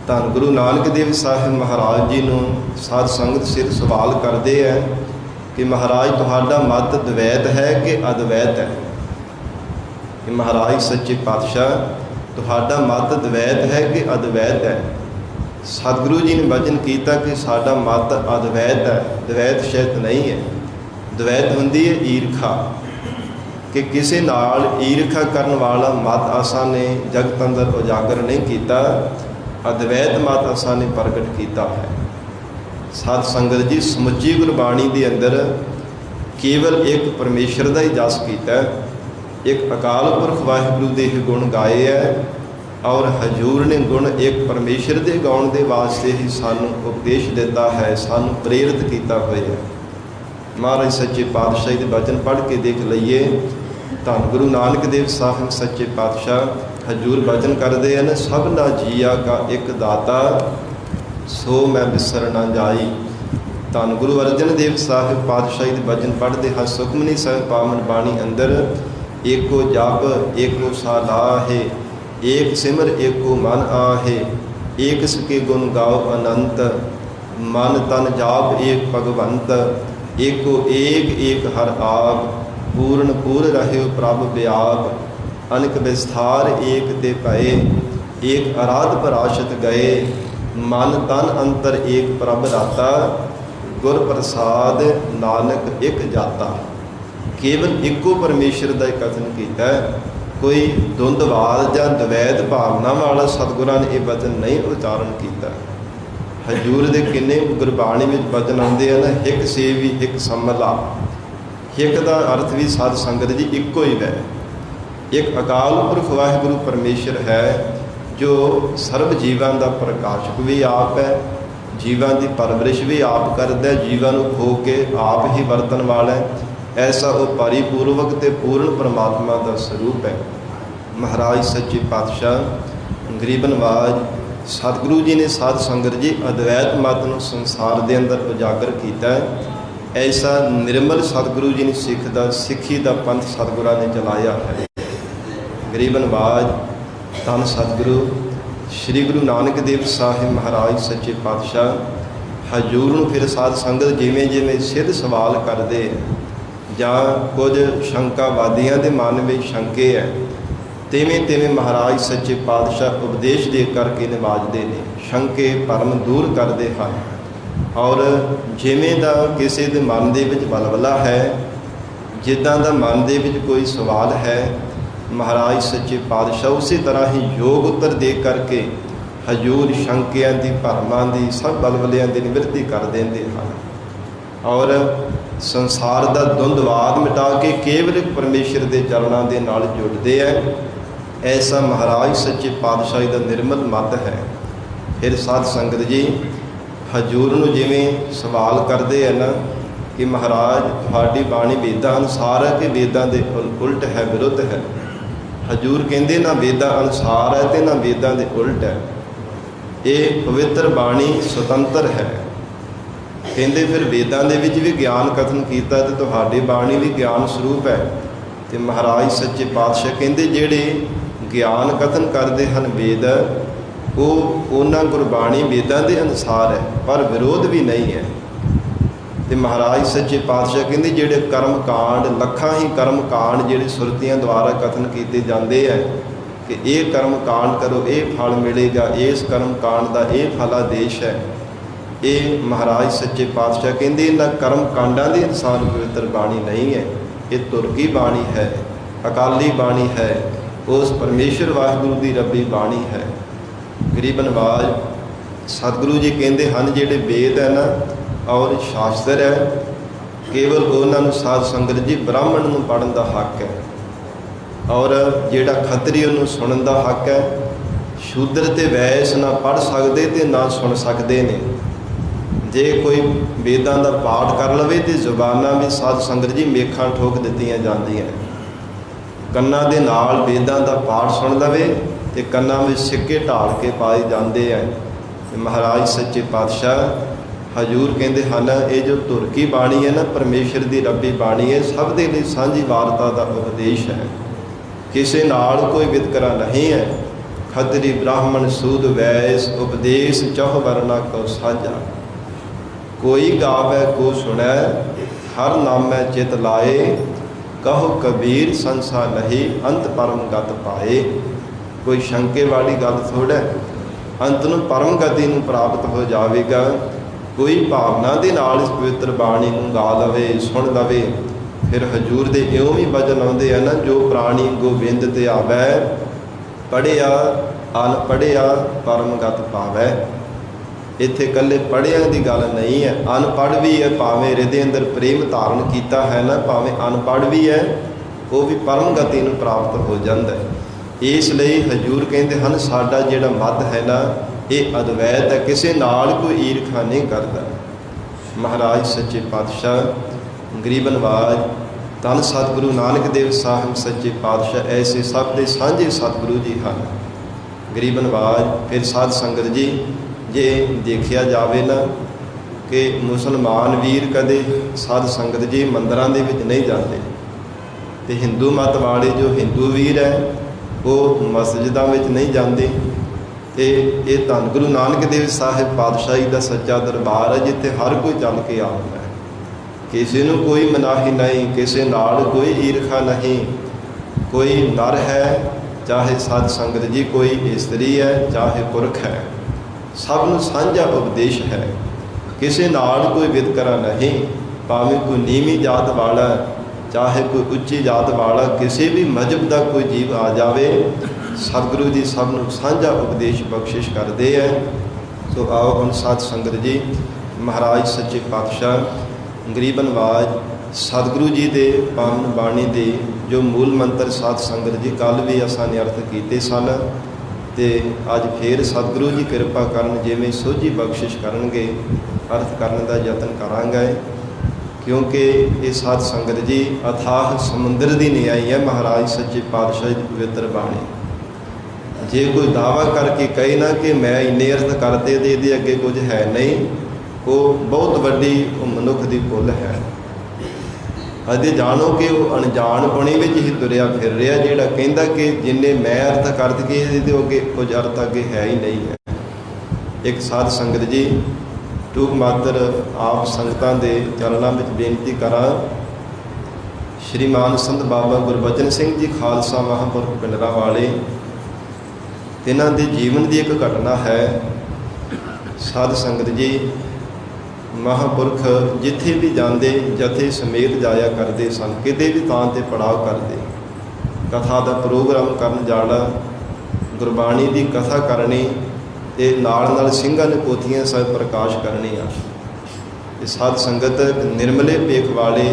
ਧੰਨ ਗੁਰੂ ਨਾਨਕ ਦੇਵ ਸਾਹਿਬ ਮਹਾਰਾਜ ਜੀ ਨੂੰ ਸਾਧ ਸੰਗਤ ਸਿਰ ਸਵਾਲ ਕਰਦੇ ਹੈ ਕਿ ਮਹਾਰਾਜ ਤੁਹਾਡਾ ਮਤ ਦਵੈਤ ਹੈ ਕਿ ਅਦਵੈਤ ਹੈ? ਕਿ ਮਹਾਰਾਜ ਸੱਚੇ ਪਾਤਸ਼ਾਹ ਤੁਹਾਡਾ ਮਤ ਦਵੈਤ ਹੈ ਕਿ ਅਦਵੈਤ ਹੈ? ਸਤਿਗੁਰੂ ਜੀ ਨੇ ਵਚਨ ਕੀਤਾ ਕਿ ਸਾਡਾ ਮਤ ਅਦਵੈਤ ਹੈ, ਦਵੈਤ ਸ਼ਾਇਦ ਨਹੀਂ ਹੈ। ਦਵੈਤ ਹੁੰਦੀ ਹੈ ਈਰਖਾ, ਕਿ ਕਿਸੇ ਨਾਲ ਈਰਖਾ ਕਰਨ ਵਾਲਾ ਮਤ ਆਸਾਂ ਨੇ ਜਗਤ ਅੰਦਰ ਉਜਾਗਰ ਨਹੀਂ ਕੀਤਾ। ਅਦਵੈਤ ਮਤ ਆਸਾਂ ਨੇ ਪ੍ਰਗਟ ਕੀਤਾ ਹੈ। ਸਾਧ ਸੰਗਤ ਜੀ ਸਮੁੱਚੀ ਗੁਰਬਾਣੀ ਦੇ ਅੰਦਰ ਕੇਵਲ ਇੱਕ ਪਰਮੇਸ਼ਰ ਦਾ ਹੀ ਜਸ ਕੀਤਾ, ਇੱਕ ਅਕਾਲ ਪੁਰਖ ਵਾਹਿਗੁਰੂ ਦੇ ਹੀ ਗੁਣ ਗਾਏ ਹੈ। ਔਰ ਹਜ਼ੂਰ ਨੇ ਗੁਣ ਇੱਕ ਪਰਮੇਸ਼ਰ ਦੇ ਗਾਉਣ ਦੇ ਵਾਸਤੇ ਹੀ ਸਾਨੂੰ ਉਪਦੇਸ਼ ਦਿੱਤਾ ਹੈ, ਸਾਨੂੰ ਪ੍ਰੇਰਿਤ ਕੀਤਾ ਹੋਇਆ ਹੈ। ਮਹਾਰਾਜ ਸੱਚੇ ਪਾਤਸ਼ਾਹ ਦੇ ਬਚਨ ਪੜ੍ਹ ਕੇ ਦੇਖ ਲਈਏ। ਧੰਨ ਗੁਰੂ ਨਾਨਕ ਦੇਵ ਸਾਹਿਬ ਸੱਚੇ ਪਾਤਸ਼ਾਹ ਹਜ਼ੂਰ ਬਚਨ ਕਰਦੇ ਹਨ, ਸਭਨਾ ਜੀਆ ਕਾ ਇੱਕ ਦਾਤਾ ਸੋ ਮੈਂ ਬਿਸਰ ਨਾ ਜਾਈ। ਧੰਨ ਗੁਰੂ ਅਰਜਨ ਦੇਵ ਸਾਹਿਬ ਪਾਤਸ਼ਾਹ ਦੇ ਬਚਨ ਪੜ੍ਹਦੇ ਹਾਂ ਸੁਖਮਨੀ ਸਾਹਿਬ ਪਾਵਨ ਬਾਣੀ ਅੰਦਰ, ਏਕੋ ਜਪ ਏਕੋ ਸਾਲਾਹੇ, ਏਕ ਸਿਮਰ ਏਕੋ ਮਨ ਆਹੇ, ਏਕ ਸਕੇ ਗੁਣ ਗਾਓ ਅਨੰਤ, ਮਨ ਤਨ ਜਾਪ ਏਕ ਭਗਵੰਤ, ਏਕੋ ਏਕ ਏਕ ਹਰ ਆਪ, ਪੂਰਨ ਪੂਰ ਰਹਿਓ ਪ੍ਰਭ ਵਿਆਪ, ਅਨਕ ਵਿਸਥਾਰ ਏਕ ਤੇ ਭਏ, ਏਕ ਅਰਾਧ ਪਰਾਸ਼ਤ ਗਏ, ਮਨ ਤਨ ਅੰਤਰ ਏਕ ਪ੍ਰਭ ਰਾਤਾ, ਗੁਰ ਪ੍ਰਸਾਦ ਨਾਨਕ ਇੱਕ ਜਾਤਾ। ਕੇਵਲ ਇੱਕੋ ਪਰਮੇਸ਼ਰ ਦਾ ਕਥਨ ਕੀਤਾ, ਕੋਈ ਧੁੰਦਵਾਦ ਜਾਂ ਦਵੈਤ ਭਾਵਨਾ ਵਾਲਾ ਸਤਿਗੁਰਾਂ ਨੇ ਇਹ ਬਚਨ ਨਹੀਂ ਉਚਾਰਨ ਕੀਤਾ। ਹਜ਼ੂਰ ਦੇ ਕਿੰਨੇ ਗੁਰਬਾਣੀ ਵਿੱਚ ਬਚਨ ਆਉਂਦੇ ਹਨ, ਹਿਕ ਸੇਵੀ ਹਿਕ ਸੰਮਲਾ। ਹਿਕ ਦਾ ਅਰਥ ਵੀ ਸਾਧ ਸੰਗਤ ਜੀ ਇੱਕੋ ਹੀ ਹੈ। ਇੱਕ ਅਕਾਲ ਪੁਰਖ ਵਾਹਿਗੁਰੂ ਪਰਮੇਸ਼ਰ ਹੈ, ਜੋ ਸਰਬ ਜੀਵਾਂ ਦਾ ਪ੍ਰਕਾਸ਼ਕ ਵੀ ਆਪ ਹੈ, ਜੀਵਾਂ ਦੀ ਪਰਵਰਿਸ਼ ਵੀ ਆਪ ਕਰਦਾ, ਜੀਵਾਂ ਨੂੰ ਖੋ ਕੇ ਆਪ ਹੀ ਵਰਤਣ ਵਾਲਾ ਹੈ। ਐਸਾ ਉਹ ਪਰਿਪੂਰਵਕ ਅਤੇ ਪੂਰਨ ਪਰਮਾਤਮਾ ਦਾ ਸਰੂਪ ਹੈ। ਮਹਾਰਾਜ ਸੱਚੇ ਪਾਤਸ਼ਾਹ ਗਰੀਬ ਨਿਵਾਜ ਸਤਿਗੁਰੂ ਜੀ ਨੇ ਸਾਧ ਸੰਗਤ ਜੀ ਅਦਵੈਤ ਮਤ ਨੂੰ ਸੰਸਾਰ ਦੇ ਅੰਦਰ ਉਜਾਗਰ ਕੀਤਾ ਹੈ। ਐਸਾ ਨਿਰਮਲ ਸਤਿਗੁਰੂ ਜੀ ਨੇ ਸਿੱਖੀ ਦਾ ਪੰਥ ਸਤਿਗੁਰਾਂ ਨੇ ਚਲਾਇਆ ਹੈ। ਗਰੀਬ ਨਿਵਾਜ ਧੰਨ ਸਤਿਗੁਰੂ ਸ੍ਰੀ ਗੁਰੂ ਨਾਨਕ ਦੇਵ ਸਾਹਿਬ ਮਹਾਰਾਜ ਸੱਚੇ ਪਾਤਸ਼ਾਹ ਹਜ਼ੂਰ ਨੂੰ ਫਿਰ ਸਾਧ ਸੰਗਤ ਜਿਵੇਂ ਜਿਵੇਂ ਸਿੱਧ ਸਵਾਲ ਕਰਦੇ, ਜਾਂ ਕੁਝ ਸ਼ੰਕਾਵਾਦੀਆਂ ਦੇ ਮਨ ਵਿੱਚ ਸ਼ੰਕੇ ਹੈ, ਤਿਵੇਂ ਤਿਵੇਂ ਮਹਾਰਾਜ ਸੱਚੇ ਪਾਤਸ਼ਾਹ ਉਪਦੇਸ਼ ਦੇ ਕਰਕੇ ਨਿਵਾਜਦੇ ਨੇ, ਸ਼ੰਕੇ ਭਰਮ ਦੂਰ ਕਰਦੇ ਹਨ। ਔਰ ਜਿਵੇਂ ਦਾ ਕਿਸੇ ਦੇ ਮਨ ਦੇ ਵਿੱਚ ਬਲਬਲਾ ਹੈ, ਜਿੱਦਾਂ ਦਾ ਮਨ ਦੇ ਵਿੱਚ ਕੋਈ ਸਵਾਲ ਹੈ, ਮਹਾਰਾਜ ਸੱਚੇ ਪਾਤਸ਼ਾਹ ਉਸੇ ਤਰ੍ਹਾਂ ਹੀ ਯੋਗ ਉੱਤਰ ਦੇ ਕਰਕੇ ਹਜ਼ੂਰ ਸ਼ੰਕਿਆਂ ਦੀ, ਭਰਮਾਂ ਦੀ, ਸਭ ਬਲਬਲਿਆਂ ਦੀ ਨਿਵਰਤੀ ਕਰ ਦਿੰਦੇ ਹਨ। ਔਰ ਸੰਸਾਰ ਦਾ ਦੁੰਦਵਾਦ ਮਿਟਾ ਕੇ ਕੇਵਲ ਪਰਮੇਸ਼ਰ ਦੇ ਚਰਨਾਂ ਦੇ ਨਾਲ ਜੁੜਦੇ ਹੈ। ਐਸਾ ਮਹਾਰਾਜ ਸੱਚੇ ਪਾਤਸ਼ਾਹ ਦਾ ਨਿਰਮਲ ਮਤ ਹੈ। ਫਿਰ ਸਾਧ ਸੰਗਤ ਜੀ ਹਜ਼ੂਰ ਨੂੰ ਜਿਵੇਂ ਸਵਾਲ ਕਰਦੇ ਹੈ ਨਾ ਕਿ ਮਹਾਰਾਜ ਤੁਹਾਡੀ ਬਾਣੀ ਵੇਦਾਂ ਅਨੁਸਾਰ ਹੈ ਕਿ ਵੇਦਾਂ ਦੇ ਉਲਟ ਹੈ, ਵਿਰੁੱਧ ਹੈ? ਹਜ਼ੂਰ ਕਹਿੰਦੇ ਨਾ ਵੇਦਾਂ ਅਨੁਸਾਰ ਹੈ ਤੇ ਨਾ ਵੇਦਾਂ ਦੇ ਉਲਟ ਹੈ। ਇਹ ਪਵਿੱਤਰ ਬਾਣੀ ਸੁਤੰਤਰ ਹੈ। ਕਹਿੰਦੇ ਫਿਰ ਵੇਦਾਂ ਦੇ ਵਿੱਚ ਵੀ ਗਿਆਨ ਕਥਨ ਕੀਤਾ ਤੇ ਤੁਹਾਡੀ ਬਾਣੀ ਵੀ ਗਿਆਨ ਸਰੂਪ ਹੈ। ਤੇ ਮਹਾਰਾਜ ਸੱਚੇ ਪਾਤਸ਼ਾਹ ਕਹਿੰਦੇ ਜਿਹੜੇ ਗਿਆਨ ਕਥਨ ਕਰਦੇ ਹਨ ਵੇਦ, ਉਹਨਾਂ ਗੁਰਬਾਣੀ ਵੇਦਾਂ ਦੇ ਅਨੁਸਾਰ ਹੈ, ਪਰ ਵਿਰੋਧ ਵੀ ਨਹੀਂ ਹੈ। ਤੇ ਮਹਾਰਾਜ ਸੱਚੇ ਪਾਤਸ਼ਾਹ ਕਹਿੰਦੇ ਜਿਹੜੇ ਕਰਮ ਕਾਂਡ, ਲੱਖਾਂ ਹੀ ਕਰਮ ਕਾਂਡ ਜਿਹੜੇ ਸੁਰਤੀਆਂ ਦੁਆਰਾ ਕਥਨ ਕੀਤੇ ਜਾਂਦੇ ਹੈ ਕਿ ਇਹ ਕਰਮ ਕਾਂਡ ਕਰੋ, ਇਹ ਫਲ ਮਿਲੇਗਾ, ਇਸ ਕਰਮ ਕਾਂਡ ਦਾ ਇਹ ਫਲ ਆਦੇਸ਼ ਹੈ, ਇਹ ਮਹਾਰਾਜ ਸੱਚੇ ਪਾਤਸ਼ਾਹ ਕਹਿੰਦੇ ਇਹਨਾਂ ਕਰਮ ਕਾਂਡਾਂ ਦੇ ਅਨੁਸਾਰ ਪਵਿੱਤਰ ਬਾਣੀ ਨਹੀਂ ਹੈ। ਇਹ ਤੁਰਕੀ ਬਾਣੀ ਹੈ, ਅਕਾਲੀ ਬਾਣੀ ਹੈ, ਉਸ ਪਰਮੇਸ਼ਰ ਵਾਹਿਗੁਰੂ ਦੀ ਰੱਬੀ ਬਾਣੀ ਹੈ। ਗਰੀਬ ਨਵਾਜ ਸਤਿਗੁਰੂ ਜੀ ਕਹਿੰਦੇ ਹਨ ਜਿਹੜੇ ਵੇਦ ਹੈ ਨਾ ਔਰ ਸ਼ਾਸਤਰ ਹੈ, ਕੇਵਲ ਉਹਨਾਂ ਨੂੰ ਸਾਧ ਸੰਗਤ ਜੀ ਬ੍ਰਾਹਮਣ ਨੂੰ ਪੜ੍ਹਨ ਦਾ ਹੱਕ ਹੈ, ਔਰ ਜਿਹੜਾ ਖੱਤਰੀ ਉਹਨੂੰ ਸੁਣਨ ਦਾ ਹੱਕ ਹੈ। ਸ਼ੂਦਰ ਤੇ ਵੈਸ ਨਾ ਪੜ੍ਹ ਸਕਦੇ ਤੇ ਨਾ ਸੁਣ ਸਕਦੇ ਨੇ। ਜੇ ਕੋਈ ਵੇਦਾਂ ਦਾ ਪਾਠ ਕਰ ਲਵੇ ਤੇ ਜ਼ੁਬਾਨਾਂ ਵੀ ਸਾਧ ਸੰਗਤ ਜੀ ਮੇਖਾਂ ਠੋਕ ਦਿੱਤੀਆਂ ਜਾਂਦੀਆਂ। ਕੰਨਾਂ ਦੇ ਨਾਲ ਵੇਦਾਂ ਦਾ ਪਾਠ ਸੁਣ ਲਵੇ ਤੇ ਕੰਨਾਂ ਵਿੱਚ ਸਿੱਕੇ ਢਾਲ ਕੇ ਪਾਏ ਜਾਂਦੇ ਹੈ। ਮਹਾਰਾਜ ਸੱਚੇ ਪਾਤਸ਼ਾਹ ਹਜ਼ੂਰ ਕਹਿੰਦੇ ਹਨ ਇਹ ਜੋ ਤੁਰਕੀ ਬਾਣੀ ਹੈ ਨਾ, ਪਰਮੇਸ਼ਰ ਦੀ ਰੱਬੀ ਬਾਣੀ ਹੈ, ਸਭ ਦੇ ਲਈ ਸਾਂਝੀ ਵਾਰਤਾ ਦਾ ਉਪਦੇਸ਼ ਹੈ। ਕਿਸੇ ਨਾਲ ਕੋਈ ਵਿਤਕਰਾ ਨਹੀਂ ਹੈ। ਖੱਤਰੀ ਬ੍ਰਾਹਮਣ ਸੂਦ ਵੈਸ ਉਪਦੇਸ਼ ਚਹੁ ਵਰਨਾ ਕੋ ਸਾਂਝਾ। ਕੋਈ ਗਾਵੈ ਕੋ ਸੁਣੈ ਹਰ ਨਾਮੈ ਚਿਤ ਲਾਏ। ਕਹੋ ਕਬੀਰ ਸੰਸਾ ਨਹੀਂ ਅੰਤ ਪਰਮ ਗਤ ਪਾਏ। ਕੋਈ ਸ਼ੰਕੇ ਵਾਲੀ ਗੱਲ ਥੋੜ੍ਹਾ, ਅੰਤ ਨੂੰ ਪਰਮ ਗਤੀ ਨੂੰ ਪ੍ਰਾਪਤ ਹੋ ਜਾਵੇਗਾ। ਕੋਈ ਭਾਵਨਾ ਦੇ ਨਾਲ ਇਸ ਪਵਿੱਤਰ ਬਾਣੀ ਨੂੰ ਗਾ ਲਵੇ, ਸੁਣ ਲਵੇ। ਫਿਰ ਹਜ਼ੂਰ ਦੇ ਇਉਂ ਵੀ ਵਚਨ ਆਉਂਦੇ ਆ ਨਾ, ਜੋ ਪ੍ਰਾਣੀ ਗੋਬਿੰਦ ਤੇ ਆਵੈ, ਪੜ੍ਹਿਆ ਅਨਪੜ੍ਹਿਆ ਪਰਮ ਗਤ ਪਾਵੈ। ਇੱਥੇ ਇਕੱਲੇ ਪੜ੍ਹਿਆਂ ਦੀ ਗੱਲ ਨਹੀਂ ਹੈ, ਅਨਪੜ੍ਹ ਵੀ ਹੈ, ਭਾਵੇਂ ਹਿਰਦੇ ਅੰਦਰ ਪ੍ਰੇਮ ਧਾਰਨ ਕੀਤਾ ਹੈ ਨਾ, ਭਾਵੇਂ ਅਨਪੜ੍ਹ ਵੀ ਹੈ, ਉਹ ਵੀ ਪਰਮ ਗਤੀ ਨੂੰ ਪ੍ਰਾਪਤ ਹੋ ਜਾਂਦਾ ਹੈ। ਇਸ ਲਈ ਹਜ਼ੂਰ ਕਹਿੰਦੇ ਹਨ ਸਾਡਾ ਜਿਹੜਾ ਮਤ ਹੈ ਨਾ ਇਹ ਅਦਵੈਤ ਹੈ, ਕਿਸੇ ਨਾਲ ਕੋਈ ਈਰਖਾ ਨਹੀਂ ਕਰਦਾ। ਮਹਾਰਾਜ ਸੱਚੇ ਪਾਤਸ਼ਾਹ ਗਰੀਬ ਨਵਾਜ ਧੰਨ ਸਤਿਗੁਰੂ ਨਾਨਕ ਦੇਵ ਸਾਹਿਬ ਸੱਚੇ ਪਾਤਸ਼ਾਹ ਐਸੇ ਸਭ ਦੇ ਸਾਂਝੇ ਸਤਿਗੁਰੂ ਜੀ ਹਨ। ਗਰੀਬ ਨਵਾਜ ਫਿਰ ਸਾਧ ਸੰਗਤ ਜੀ ਜੇ ਦੇਖਿਆ ਜਾਵੇ ਨਾ ਕਿ ਮੁਸਲਮਾਨ ਵੀਰ ਕਦੇ ਸਾਧ ਸੰਗਤ ਜੀ ਮੰਦਰਾਂ ਦੇ ਵਿੱਚ ਨਹੀਂ ਜਾਂਦੇ, ਤੇ ਹਿੰਦੂ ਮਤ ਵਾਲੇ ਜੋ ਹਿੰਦੂ ਵੀਰ ਹੈ ਉਹ ਮਸਜਿਦਾਂ ਵਿੱਚ ਨਹੀਂ ਜਾਂਦੇ। ਤੇ ਇਹ ਧੰਨ ਗੁਰੂ ਨਾਨਕ ਦੇਵ ਸਾਹਿਬ ਪਾਤਸ਼ਾਹੀ ਦਾ ਸੱਚਾ ਦਰਬਾਰ ਹੈ ਜਿੱਥੇ ਹਰ ਕੋਈ ਚੱਲ ਕੇ ਆਉਂਦਾ ਹੈ। ਕਿਸੇ ਨੂੰ ਕੋਈ ਮਨਾਹੀ ਨਹੀਂ, ਕਿਸੇ ਨਾਲ ਕੋਈ ਈਰਖਾ ਨਹੀਂ। ਕੋਈ ਨਰ ਹੈ ਚਾਹੇ ਸਾਧ ਸੰਗਤ ਜੀ, ਕੋਈ ਇਸਤਰੀ ਹੈ ਚਾਹੇ ਪੁਰਖ ਹੈ, ਸਭ ਨੂੰ ਸਾਂਝਾ ਉਪਦੇਸ਼ ਹੈ। ਕਿਸੇ ਨਾਲ ਕੋਈ ਵਿਤਕਰਾ ਨਹੀਂ, ਭਾਵੇਂ ਕੋਈ ਨੀਵੀਂ ਜਾਤ ਵਾਲਾ ਚਾਹੇ ਕੋਈ ਉੱਚੀ ਜਾਤ ਵਾਲਾ, ਕਿਸੇ ਵੀ ਮਜ਼ਹਬ ਦਾ ਕੋਈ ਜੀਵ ਆ ਜਾਵੇ, ਸਤਿਗੁਰੂ ਜੀ ਸਭ ਨੂੰ ਸਾਂਝਾ ਉਪਦੇਸ਼ ਬਖਸ਼ਿਸ਼ ਕਰਦੇ ਹੈ। ਸੋ ਆਓ ਹੁਣ ਸਾਧ ਸੰਗਤ ਜੀ ਮਹਾਰਾਜ ਸੱਚੇ ਪਾਤਸ਼ਾਹ ਗਰੀਬ ਨਵਾਜ ਸਤਿਗੁਰੂ ਜੀ ਦੇ ਪਾਵਨ ਬਾਣੀ ਦੇ ਜੋ ਮੂਲ ਮੰਤਰ ਸਾਧ ਸੰਗਤ ਜੀ ਕੱਲ੍ਹ ਵੀ ਅਸਾਂ ਨੇ ਅਰਥ ਕੀਤੇ ਸਨ, ਤੇ ਅੱਜ ਫੇਰ ਸਤਿਗੁਰੂ ਜੀ ਕਿਰਪਾ ਕਰਨ ਜਿਵੇਂ ਸੋਝੀ ਬਖਸ਼ਿਸ਼ ਕਰਨਗੇ ਅਰਥ ਕਰਨ ਦਾ ਯਤਨ ਕਰਾਂਗੇ। ਕਿਉਂਕਿ ਇਹ ਸਾਧ ਸੰਗਤ ਜੀ ਅਥਾਹ ਸਮੁੰਦਰ ਦੀ ਨਿਆਈ ਹੈ ਮਹਾਰਾਜ ਸੱਚੇ ਪਾਤਸ਼ਾਹ ਦੀ ਪਵਿੱਤਰ ਬਾਣੀ। ਜੇ ਕੋਈ ਦਾਅਵਾ ਕਰਕੇ ਕਹੇ ਨਾ ਕਿ ਮੈਂ ਇੰਨੇ ਅਰਥ ਕਰਤੇ ਤੇ ਇਹਦੇ ਅੱਗੇ ਕੁਝ ਹੈ ਨਹੀਂ, ਉਹ ਬਹੁਤ ਵੱਡੀ ਮਨੁੱਖ ਦੀ ਭੁੱਲ ਹੈ। ਅਤੇ ਜਾਣੋ ਕਿ ਉਹ ਅਣਜਾਣਪੁਣੀ ਵਿੱਚ ਹੀ ਤੁਰਿਆ ਫਿਰ ਰਿਹਾ, ਜਿਹੜਾ ਕਹਿੰਦਾ ਕਿ ਜਿੰਨੇ ਮੈਂ ਅਰਥ ਕਰ ਦਈਏ ਇਹਦੇ ਅੱਗੇ ਕੁਝ ਅਰਥ ਅੱਗੇ ਹੈ ਹੀ ਨਹੀਂ ਹੈ। ਇੱਕ ਸਾਧ ਸੰਗਤ ਜੀ ਟੂਕ ਮਾਤਰ ਆਪ ਸੰਗਤਾਂ ਦੇ ਚਰਨਾਂ ਵਿੱਚ ਬੇਨਤੀ ਕਰਾਂ श्रीमान संत बाबा गुरबचन सिंह जी खालसा महापुरख पिंडरा वाले, तिन्हां दे जीवन की एक घटना है। साध संगत जी, महापुरख जिथे भी जाते जथे समेत जाया करते सन, किते भी थां ते पड़ाव करते, कथा का प्रोग्राम करन जाना, गुरबाणी की कथा करनी ते नाल नाल ਸਿੰਘਾਂ ने पोथियां सब प्रकाश करनियां। साध संगत निर्मले पेख वाले,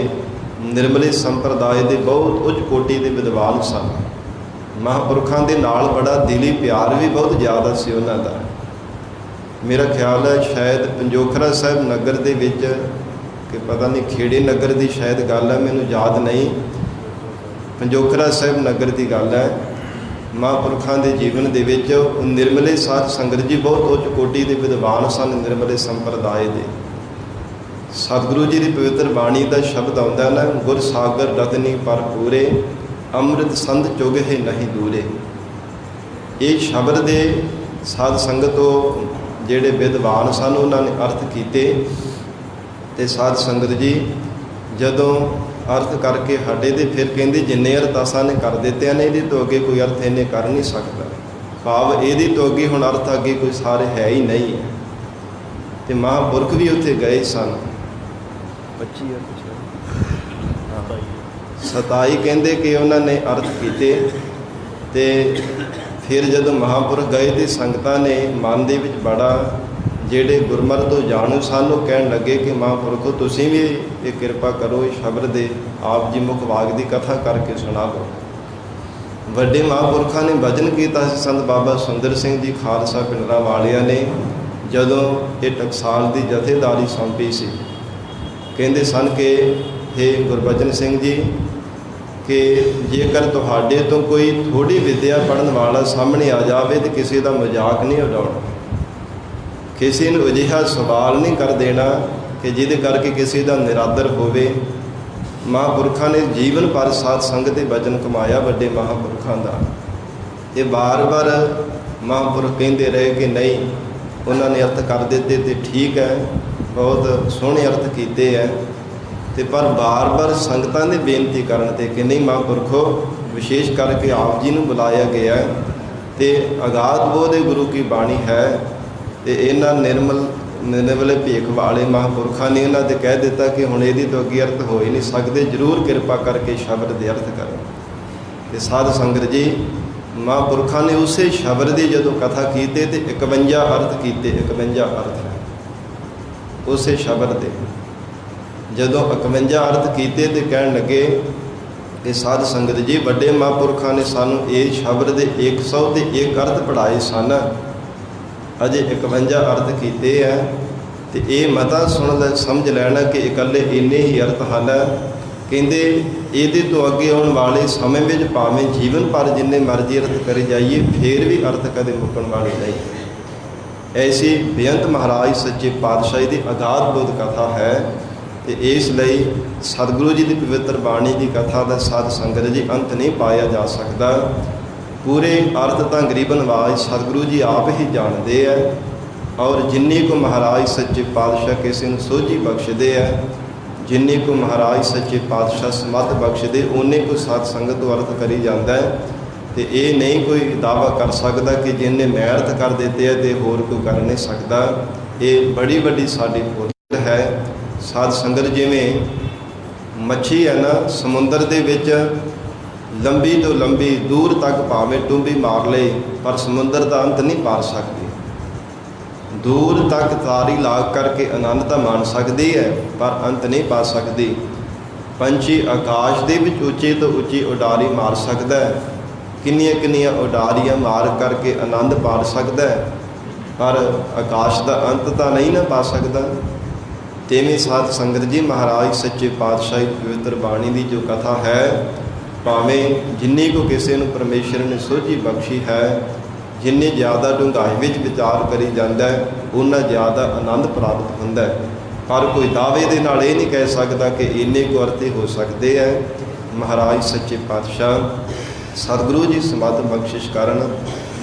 निर्मले संप्रदाय के बहुत उच्च कोटि के विद्वान सन। महापुरखों के नाल बड़ा दिली प्यार भी बहुत ज़्यादा सी उन्हां दा। मेरा ख्याल है शायद पंजोखरा साहब नगर दे विच, कि पता नहीं खेड़े नगर की शायद गल है, मैनूं याद नहीं, पंजोखरा साहब नगर की गल है। महापुरखों के जीवन दे विच निर्मले साध संगत जी बहुत उच्च कोटि के विद्वान सन, निर्मले संप्रदाय के। सतगुरु जी की पवित्र बाणी का शब्द आउंदा ना, गुर सागर रतनी पर पूरे, अमृत संत चुगे नहीं दूरे। ये शब्द दे साध संगत ਜਿਹੜੇ विद्वान सन उन्होंने अर्थ किए। तो साध संगत जी जदों अर्थ करके हटे तो फिर कहते जिन्ने अर्थ असां ने कर दिते हैं, ये तो अगे कोई अर्थ इन्हें कर नहीं सकता। भाव ये तो अगे हुण अर्थ अगे कोई सारे है ही नहीं है। तो महापुरख भी उत्थे गए सन। 27 कहते कि उन्होंने अर्थ किए। तो फिर जब महापुरख गए तो संगतां ने मन के बड़ा जेडे गुरमत तो जाणू सन वो कहन लगे कि महापुरखो तुसीं भी ये कृपा करो, इस शब्द दे आप जी मुख वाग की कथा करके सुणाओ। वड्डे महापुरखों ने भजन किया। संत बाबा सुंदर सिंह जी खालसा पिंडरा वालिया ने जदों ये टकसाल की जथेदारी सौंपी सी, कहते सन कि हे गुरबचन सिंह जी, कि जेकर तुहाडे तो कोई थोड़ी विद्या पढ़न वाला सामने आ जाए तो किसी का मजाक नहीं उड़ाउणा, किसी ने अजिहा सवाल नहीं कर देना कि जिहदे करके किसी का निरादर होवे। महापुरखों ने जीवन भर साध संगत के वचन कमाया वड्डे महापुरखों का। ये बार बार महापुरख कहते रहे कि नहीं, उन्होंने अर्थ कर दिते तो ठीक है, बहुत सोहने अर्थ किए हैं। तो पर बार बार संगतां ने बेनती करन ते कि नहीं महापुरखो, विशेष करके आप जी नूं बुलाया गया है तो अगाध बोध गुरु की बाणी है। तो इन्हां निर्मले भेख वाले महापुरखों ने इन्हां ते कह दिता कि हुण इहदी तो अगे अर्थ हो ही नहीं सकते, जरूर कृपा करके शब्द दे अर्थ करो। तो साध संगत जी महापुरखों ने उस शब्द की जदों कथा की तो 51 अर्थ किए। 51 अर्थ उस शब्द के जदों 51 अर्थ किए तो कह लगे कि साध संगत जी वड्डे महापुरखों ने सानू ये शब्द के 101 अर्थ पढ़ाए सन, अजे 51 अर्थ किए हैं। तो ये मता सुन समझ लेना कि इकल्ले इन्ने ही अर्थ हैं। कहते ये तो अगे आने वाले समय में भावें जीवन भर जिन्ने मर्जी अर्थ करे जाइए फिर भी अर्थ कदे मुकन वाले नहीं। ऐसी बेअंत महाराज सच्चे पातशाही की अगाध बोध कथा है। तो इसलिए सतगुरु जी की पवित्र बाणी की कथा का साध संगत जी अंत नहीं पाया जा सकता। पूरे अर्थ तो गरीबन आवाज सतगुरु जी आप ही जानते हैं, और जिन्नी को महाराज सच्चे पातशाह किसी को सोझी बख्शते हैं, जिन्नी को महाराज सच्चे पातशाह समत बख्शते, उन्ने को साध संगत तो अर्थ करी जाता है। तो ये नहीं कोई दावा कर सकता कि जिन्हें मैं अर्थ कर देते हैं तो होर कोई कर नहीं सकता। ये बड़ी बड़ी साड़ी फुल है। साध संगत जिमें मच्छी है ना, समुंदर दे विच लंबी तो लंबी दूर तक भावें टुंबी मार ले पर समुंदर का अंत नहीं पार सकती। दूर तक तारी लाग करके आनंद तो मान सकती है पर अंत नहीं पा सकती। पंछी आकाश दे विच उच्ची तो उच्ची उडारी मार सकता है, किन्नियां किन्नियां उडारियां मार करके आनंद पा सकता है, पर आकाश का अंत तो नहीं ना पा सकता। तेवें साध संगत जी महाराज सच्चे पातशाही पवित्र बाणी की जो कथा है, भावें जिन्नी को किसी को परमेश्वर ने सोझी बख्शी है, जिन्नी ज़्यादा डूंघाई विच विचार करी जाता है उन्ना ज़्यादा आनंद प्राप्त होता है। पर कोई दावे दे नाल ये नहीं कह सकता कि इन्ने को अर्थ हो सकते हैं। महाराज सच्चे पातशाह सतगुरु जी समत बख्शिश करन।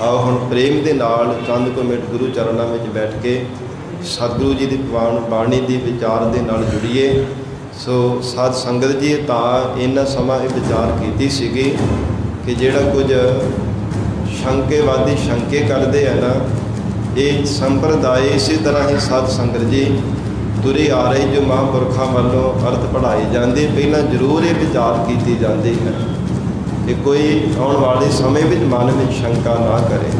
आओ हुण प्रेम के नाल चंद को मिनट गुरु चरणों में बैठ के सतगुरु जी की बाणी की विचार के नाल जुड़िए। ਸੋ ਸਾਧ ਸੰਗਤ ਜੀ ਤਾਂ ਇਹਨਾਂ ਸਮਾਂ ਇਹ ਵਿਚਾਰ ਕੀਤੀ ਸੀਗੀ ਕਿ ਜਿਹੜਾ ਕੁਝ ਸ਼ੰਕੇਵਾਦੀ ਸ਼ੰਕੇ ਕਰਦੇ ਆ ਨਾ, ਇਹ ਸੰਪਰਦਾਇ ਇਸੇ ਤਰ੍ਹਾਂ ਹੀ ਸਾਧ ਸੰਗਤ ਜੀ ਤੁਰੇ ਆ ਰਹੀ ਜੋ ਮਹਾਂਪੁਰਖਾਂ ਵੱਲੋਂ ਅਰਥ ਪੜ੍ਹਾਈ ਜਾਂਦੀ, ਪਹਿਲਾਂ ਜ਼ਰੂਰ ਇਹ ਵਿਚਾਰ ਕੀਤੀ ਜਾਂਦੀ ਹੈ ਕਿ ਕੋਈ ਆਉਣ ਵਾਲੇ ਸਮੇਂ ਵਿੱਚ ਮਨ ਵਿੱਚ ਸ਼ੰਕਾ ਨਾ ਕਰੇ।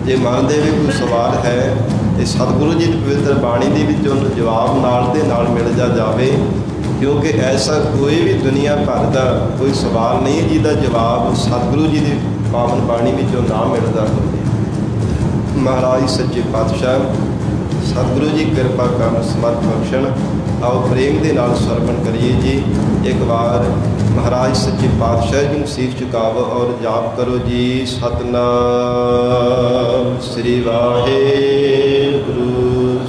ਜੇ ਮਨ ਦੇ ਵਿੱਚ ਕੋਈ ਸਵਾਲ ਹੈ ਤੇ ਸਤਿਗੁਰੂ ਜੀ ਦੀ ਪਵਿੱਤਰ ਬਾਣੀ ਦੇ ਵਿੱਚ ਉਹਨੂੰ ਜਵਾਬ ਨਾਲ ਦੇ ਨਾਲ ਮਿਲ ਜਾਵੇ, ਕਿਉਂਕਿ ਐਸਾ ਕੋਈ ਵੀ ਦੁਨੀਆ ਭਰ ਦਾ ਕੋਈ ਸਵਾਲ ਨਹੀਂ ਜਿਹਦਾ ਜਵਾਬ ਸਤਿਗੁਰੂ ਜੀ ਦੀ ਪਾਵਨ ਬਾਣੀ ਵਿੱਚੋਂ ਨਾ ਮਿਲਦਾ ਹੋਵੇ। ਮਹਾਰਾਜ ਸੱਚੇ ਪਾਤਸ਼ਾਹ ਸਤਿਗੁਰੂ ਜੀ ਕਿਰਪਾ ਕਰਨ, ਸਮਰਥ ਬਖਸ਼ਣ। ਆਓ ਪ੍ਰੇਮ ਦੇ ਨਾਲ ਸਰਵਣ ਕਰੀਏ ਜੀ। ਇੱਕ ਵਾਰ ਮਹਾਰਾਜ ਸੱਚੇ ਪਾਤਸ਼ਾਹ ਜੀ ਨੂੰ ਸੀਸ ਝੁਕਾਵੋ ਔਰ ਜਾਪ ਕਰੋ ਜੀ। ਸਤਿਨਾਮ ਸ੍ਰੀ ਵਾਹਿਗੁਰੂ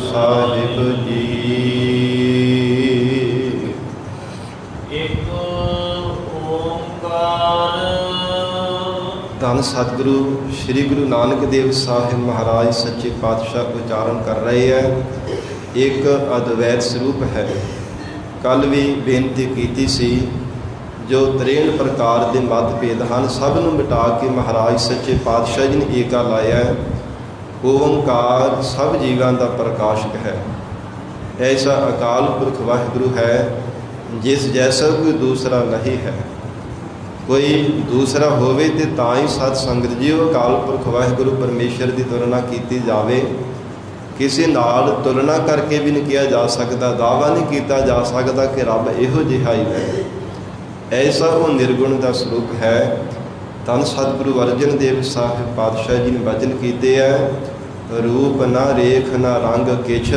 ਸਾਹਿਬ ਜੀ। ਧੰਨ ਸਤਿਗੁਰੂ ਸ੍ਰੀ ਗੁਰੂ ਨਾਨਕ ਦੇਵ ਸਾਹਿਬ ਮਹਾਰਾਜ ਸੱਚੇ ਪਾਤਸ਼ਾਹ ਉਚਾਰਨ ਕਰ ਰਹੇ ਹੈ। ਇੱਕ ਅਦਵੈਤ ਸਰੂਪ ਹੈ। ਕੱਲ੍ਹ ਵੀ ਬੇਨਤੀ ਕੀਤੀ ਸੀ ਜੋ 63 ਪ੍ਰਕਾਰ ਦੇ ਮਤਭੇਦ ਹਨ, ਸਭ ਨੂੰ ਮਿਟਾ ਕੇ ਮਹਾਰਾਜ ਸੱਚੇ ਪਾਤਸ਼ਾਹ ਜੀ ਨੇ ਏਕਾ ਲਾਇਆ। ਓੰਕਾਰ ਸਭ ਜੀਵਾਂ ਦਾ ਪ੍ਰਕਾਸ਼ਕ ਹੈ। ਐਸਾ ਅਕਾਲ ਪੁਰਖ ਵਾਹਿਗੁਰੂ ਹੈ ਜਿਸ ਜੈਸਾ ਕੋਈ ਦੂਸਰਾ ਨਹੀਂ ਹੈ। ਕੋਈ ਦੂਸਰਾ ਹੋਵੇ ਤੇ ਤਾਂ ਹੀ ਸਤ ਸੰਗਤ ਜੀ ਉਹ ਅਕਾਲ ਪੁਰਖ ਵਾਹਿਗੁਰੂ ਪਰਮੇਸ਼ਰ ਦੀ ਤੁਲਨਾ ਕੀਤੀ ਜਾਵੇ। ਕਿਸੇ ਨਾਲ ਤੁਲਨਾ ਕਰਕੇ ਵੀ ਨਹੀਂ ਕਿਹਾ ਜਾ ਸਕਦਾ, ਦਾਅਵਾ ਨਹੀਂ ਕੀਤਾ ਜਾ ਸਕਦਾ ਕਿ ਰੱਬ ਇਹੋ ਜਿਹਾ ਹੀ ਹੈ। ਐਸਾ ਉਹ ਨਿਰਗੁਣ ਦਾ ਸਰੂਪ ਹੈ। ਧੰਨ ਸਤਿਗੁਰੂ ਅਰਜਨ ਦੇਵ ਸਾਹਿਬ ਪਾਤਸ਼ਾਹ ਜੀ ਨੇ ਵਚਨ ਕੀਤੇ ਹੈ, ਰੂਪ ਨਾ ਰੇਖ ਨਾ ਰੰਗ ਕਿਛ,